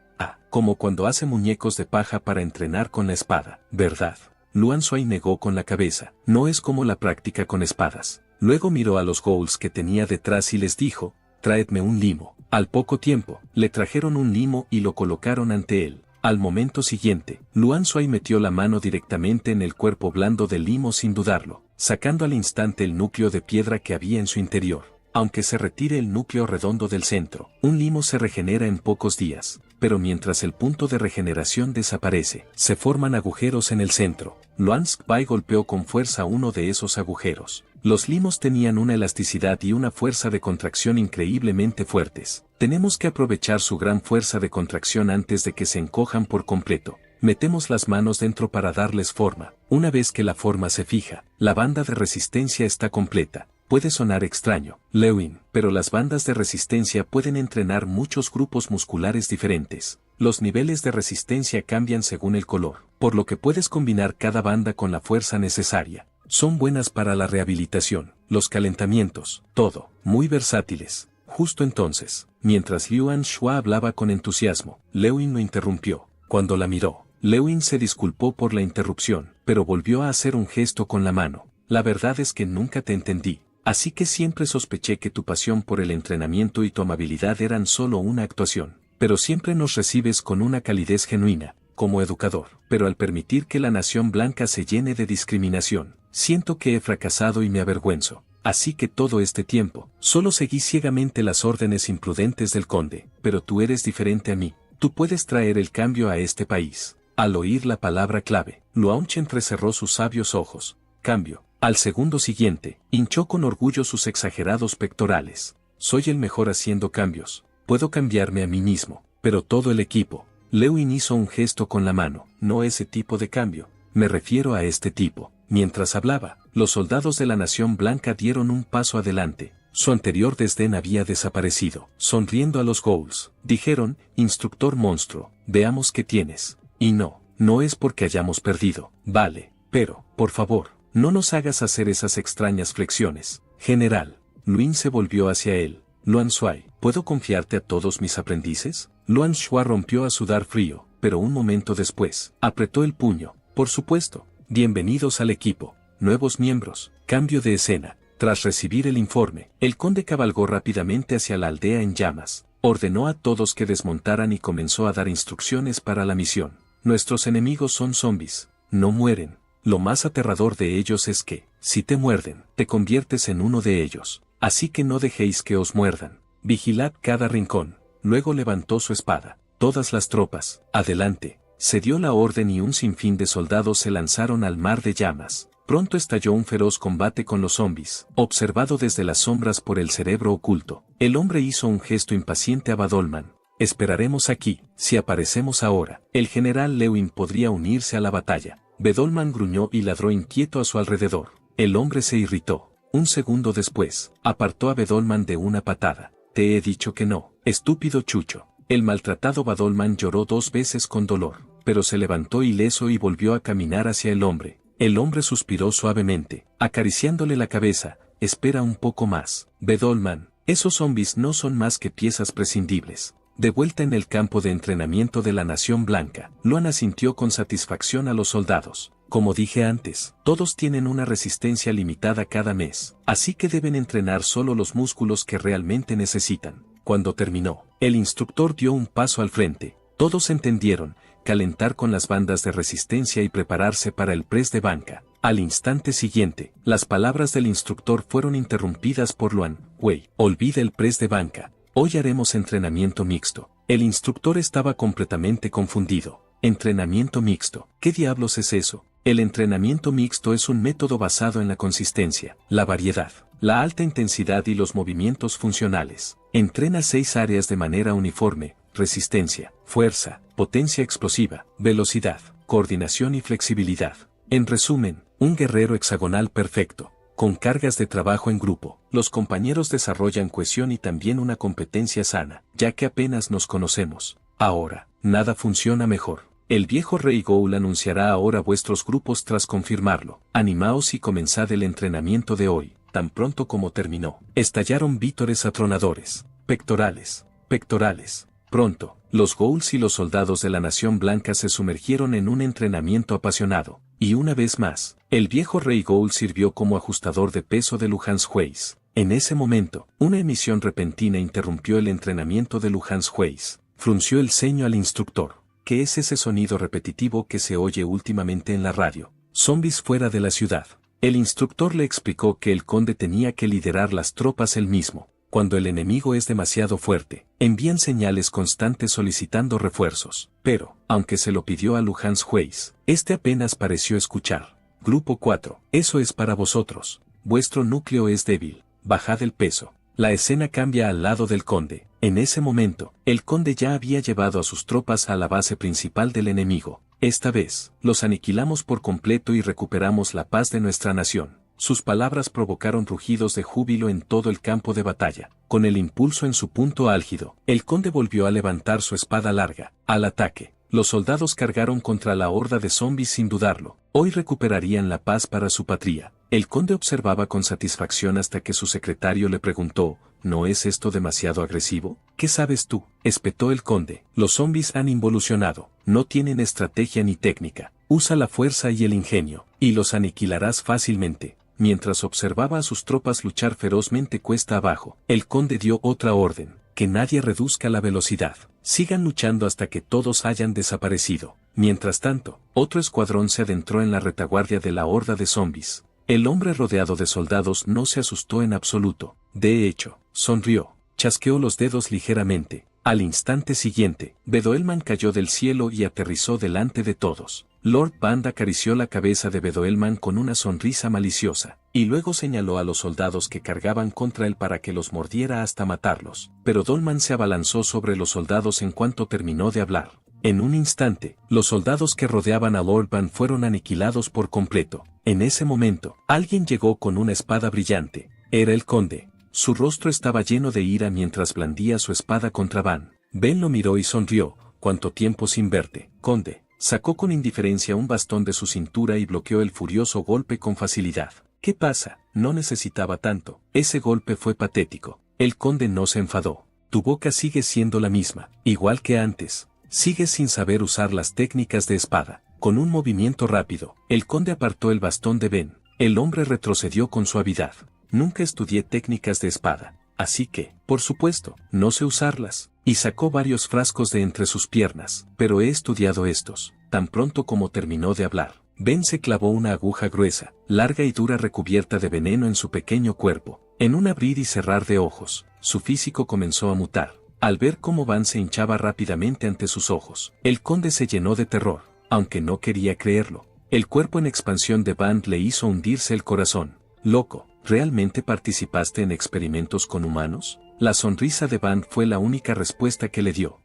Como cuando hace muñecos de paja para entrenar con la espada, ¿verdad? Luan Shue negó con la cabeza. No es como la práctica con espadas. Luego miró a los ghouls que tenía detrás y les dijo, traedme un limo. Al poco tiempo, le trajeron un limo y lo colocaron ante él. Al momento siguiente, Luan Shue metió la mano directamente en el cuerpo blando del limo sin dudarlo, sacando al instante el núcleo de piedra que había en su interior. Aunque se retire el núcleo redondo del centro, un limo se regenera en pocos días, pero mientras el punto de regeneración desaparece, se forman agujeros en el centro. Luan Shue golpeó con fuerza uno de esos agujeros. Los limos tenían una elasticidad y una fuerza de contracción increíblemente fuertes. Tenemos que aprovechar su gran fuerza de contracción antes de que se encojan por completo. Metemos las manos dentro para darles forma. Una vez que la forma se fija, la banda de resistencia está completa. Puede sonar extraño, Lewin, pero las bandas de resistencia pueden entrenar muchos grupos musculares diferentes. Los niveles de resistencia cambian según el color, por lo que puedes combinar cada banda con la fuerza necesaria. Son buenas para la rehabilitación, los calentamientos, todo, muy versátiles. Justo entonces, mientras Luan Shue hablaba con entusiasmo, Lewin lo interrumpió. Cuando la miró, Lewin se disculpó por la interrupción, pero volvió a hacer un gesto con la mano. La verdad es que nunca te entendí. Así que siempre sospeché que tu pasión por el entrenamiento y tu amabilidad eran solo una actuación, pero siempre nos recibes con una calidez genuina, como educador. Pero al permitir que la nación blanca se llene de discriminación, siento que he fracasado y me avergüenzo. Así que todo este tiempo, solo seguí ciegamente las órdenes imprudentes del conde, pero tú eres diferente a mí. Tú puedes traer el cambio a este país. Al oír la palabra clave, Luan Shue entrecerró sus sabios ojos. Cambio. Al segundo siguiente, hinchó con orgullo sus exagerados pectorales. Soy el mejor haciendo cambios. Puedo cambiarme a mí mismo, pero todo el equipo. Lewin hizo un gesto con la mano. No ese tipo de cambio. Me refiero a este tipo. Mientras hablaba, los soldados de la Nación Blanca dieron un paso adelante. Su anterior desdén había desaparecido. Sonriendo a los ghouls, dijeron, instructor monstruo, veamos qué tienes. Y no es porque hayamos perdido. Vale, pero, por favor, no nos hagas hacer esas extrañas flexiones. General. Lewin se volvió hacia él. Luan Shue, ¿puedo confiarte a todos mis aprendices? Luan Shue rompió a sudar frío, pero un momento después, apretó el puño. Por supuesto. Bienvenidos al equipo. Nuevos miembros. Cambio de escena. Tras recibir el informe, el conde cabalgó rápidamente hacia la aldea en llamas. Ordenó a todos que desmontaran y comenzó a dar instrucciones para la misión. Nuestros enemigos son zombies, no mueren. Lo más aterrador de ellos es que, si te muerden, te conviertes en uno de ellos. Así que no dejéis que os muerdan. Vigilad cada rincón. Luego levantó su espada. Todas las tropas, adelante. Se dio la orden y un sinfín de soldados se lanzaron al mar de llamas. Pronto estalló un feroz combate con los zombies, observado desde las sombras por el cerebro oculto. El hombre hizo un gesto impaciente a Badolman. Esperaremos aquí, si aparecemos ahora, el general Lewin podría unirse a la batalla. Badolman gruñó y ladró inquieto a su alrededor. El hombre se irritó. Un segundo después, apartó a Badolman de una patada. Te he dicho que no, estúpido chucho. El maltratado Badolman lloró 2 veces con dolor, pero se levantó ileso y volvió a caminar hacia el hombre. El hombre suspiró suavemente, acariciándole la cabeza. Espera un poco más, Badolman. Esos zombies no son más que piezas prescindibles. De vuelta en el campo de entrenamiento de la Nación Blanca, Luan asintió con satisfacción a los soldados. Como dije antes, todos tienen una resistencia limitada cada mes, así que deben entrenar solo los músculos que realmente necesitan. Cuando terminó, el instructor dio un paso al frente. Todos entendieron, calentar con las bandas de resistencia y prepararse para el press de banca. Al instante siguiente, las palabras del instructor fueron interrumpidas por Luan. Wey, olvida el press de banca. Hoy haremos entrenamiento mixto. El instructor estaba completamente confundido. ¿Entrenamiento mixto? ¿Qué diablos es eso? El entrenamiento mixto es un método basado en la consistencia, la variedad, la alta intensidad y los movimientos funcionales. Entrena 6 áreas de manera uniforme: resistencia, fuerza, potencia explosiva, velocidad, coordinación y flexibilidad. En resumen, un guerrero hexagonal perfecto. Con cargas de trabajo en grupo, los compañeros desarrollan cohesión y también una competencia sana, ya que apenas nos conocemos. Ahora, nada funciona mejor. El viejo rey Ghoul anunciará ahora vuestros grupos tras confirmarlo. Animaos y comenzad el entrenamiento de hoy. Tan pronto como terminó, estallaron vítores atronadores. Pectorales, pectorales. Pronto, los Ghouls y los soldados de la Nación Blanca se sumergieron en un entrenamiento apasionado. Y una vez más, el viejo rey Ghoul sirvió como ajustador de peso de Luhansk Weiss. En ese momento, una emisión repentina interrumpió el entrenamiento de Luhansk Weiss. Frunció el ceño al instructor. ¿Qué es ese sonido repetitivo que se oye últimamente en la radio? Zombies fuera de la ciudad. El instructor le explicó que el conde tenía que liderar las tropas él mismo. Cuando el enemigo es demasiado fuerte, envían señales constantes solicitando refuerzos. Pero, aunque se lo pidió a Luhansk Weiss, este apenas pareció escuchar. Grupo 4, eso es para vosotros. Vuestro núcleo es débil. Bajad el peso. La escena cambia al lado del conde. En ese momento, el conde ya había llevado a sus tropas a la base principal del enemigo. Esta vez, los aniquilamos por completo y recuperamos la paz de nuestra nación. Sus palabras provocaron rugidos de júbilo en todo el campo de batalla. Con el impulso en su punto álgido, el conde volvió a levantar su espada larga. Al ataque, los soldados cargaron contra la horda de zombies sin dudarlo. Hoy recuperarían la paz para su patria. El conde observaba con satisfacción hasta que su secretario le preguntó: ¿no es esto demasiado agresivo? ¿Qué sabes tú?, espetó el conde. Los zombies han involucionado, no tienen estrategia ni técnica. Usa la fuerza y el ingenio, y los aniquilarás fácilmente. Mientras observaba a sus tropas luchar ferozmente cuesta abajo, el conde dio otra orden: que nadie reduzca la velocidad. Sigan luchando hasta que todos hayan desaparecido. Mientras tanto, otro escuadrón se adentró en la retaguardia de la horda de zombies. El hombre rodeado de soldados no se asustó en absoluto. De hecho, sonrió, chasqueó los dedos ligeramente. Al instante siguiente, Bedoelman cayó del cielo y aterrizó delante de todos. Lord Band acarició la cabeza de Bedoelman con una sonrisa maliciosa, y luego señaló a los soldados que cargaban contra él para que los mordiera hasta matarlos. Pero Dolman se abalanzó sobre los soldados en cuanto terminó de hablar. En un instante, los soldados que rodeaban a Lord Band fueron aniquilados por completo. En ese momento, alguien llegó con una espada brillante. Era el conde. Su rostro estaba lleno de ira mientras blandía su espada contra Van. Ben lo miró y sonrió. «¿Cuánto tiempo sin verte, conde?». Sacó con indiferencia un bastón de su cintura y bloqueó el furioso golpe con facilidad. «¿Qué pasa? No necesitaba tanto». Ese golpe fue patético. El conde no se enfadó. «Tu boca sigue siendo la misma, igual que antes. Sigues sin saber usar las técnicas de espada». Con un movimiento rápido, el conde apartó el bastón de Ben. El hombre retrocedió con suavidad. «Nunca estudié técnicas de espada, así que, por supuesto, no sé usarlas». Y sacó varios frascos de entre sus piernas. «Pero he estudiado estos. tan pronto como terminó de hablar. Ben se clavó una aguja gruesa, larga y dura recubierta de veneno en su pequeño cuerpo. En un abrir y cerrar de ojos, su físico comenzó a mutar. Al ver cómo Van se hinchaba rápidamente ante sus ojos, el conde se llenó de terror, aunque no quería creerlo. El cuerpo en expansión de Van le hizo hundirse el corazón. Loco, ¿realmente participaste en experimentos con humanos? La sonrisa de Van fue la única respuesta que le dio.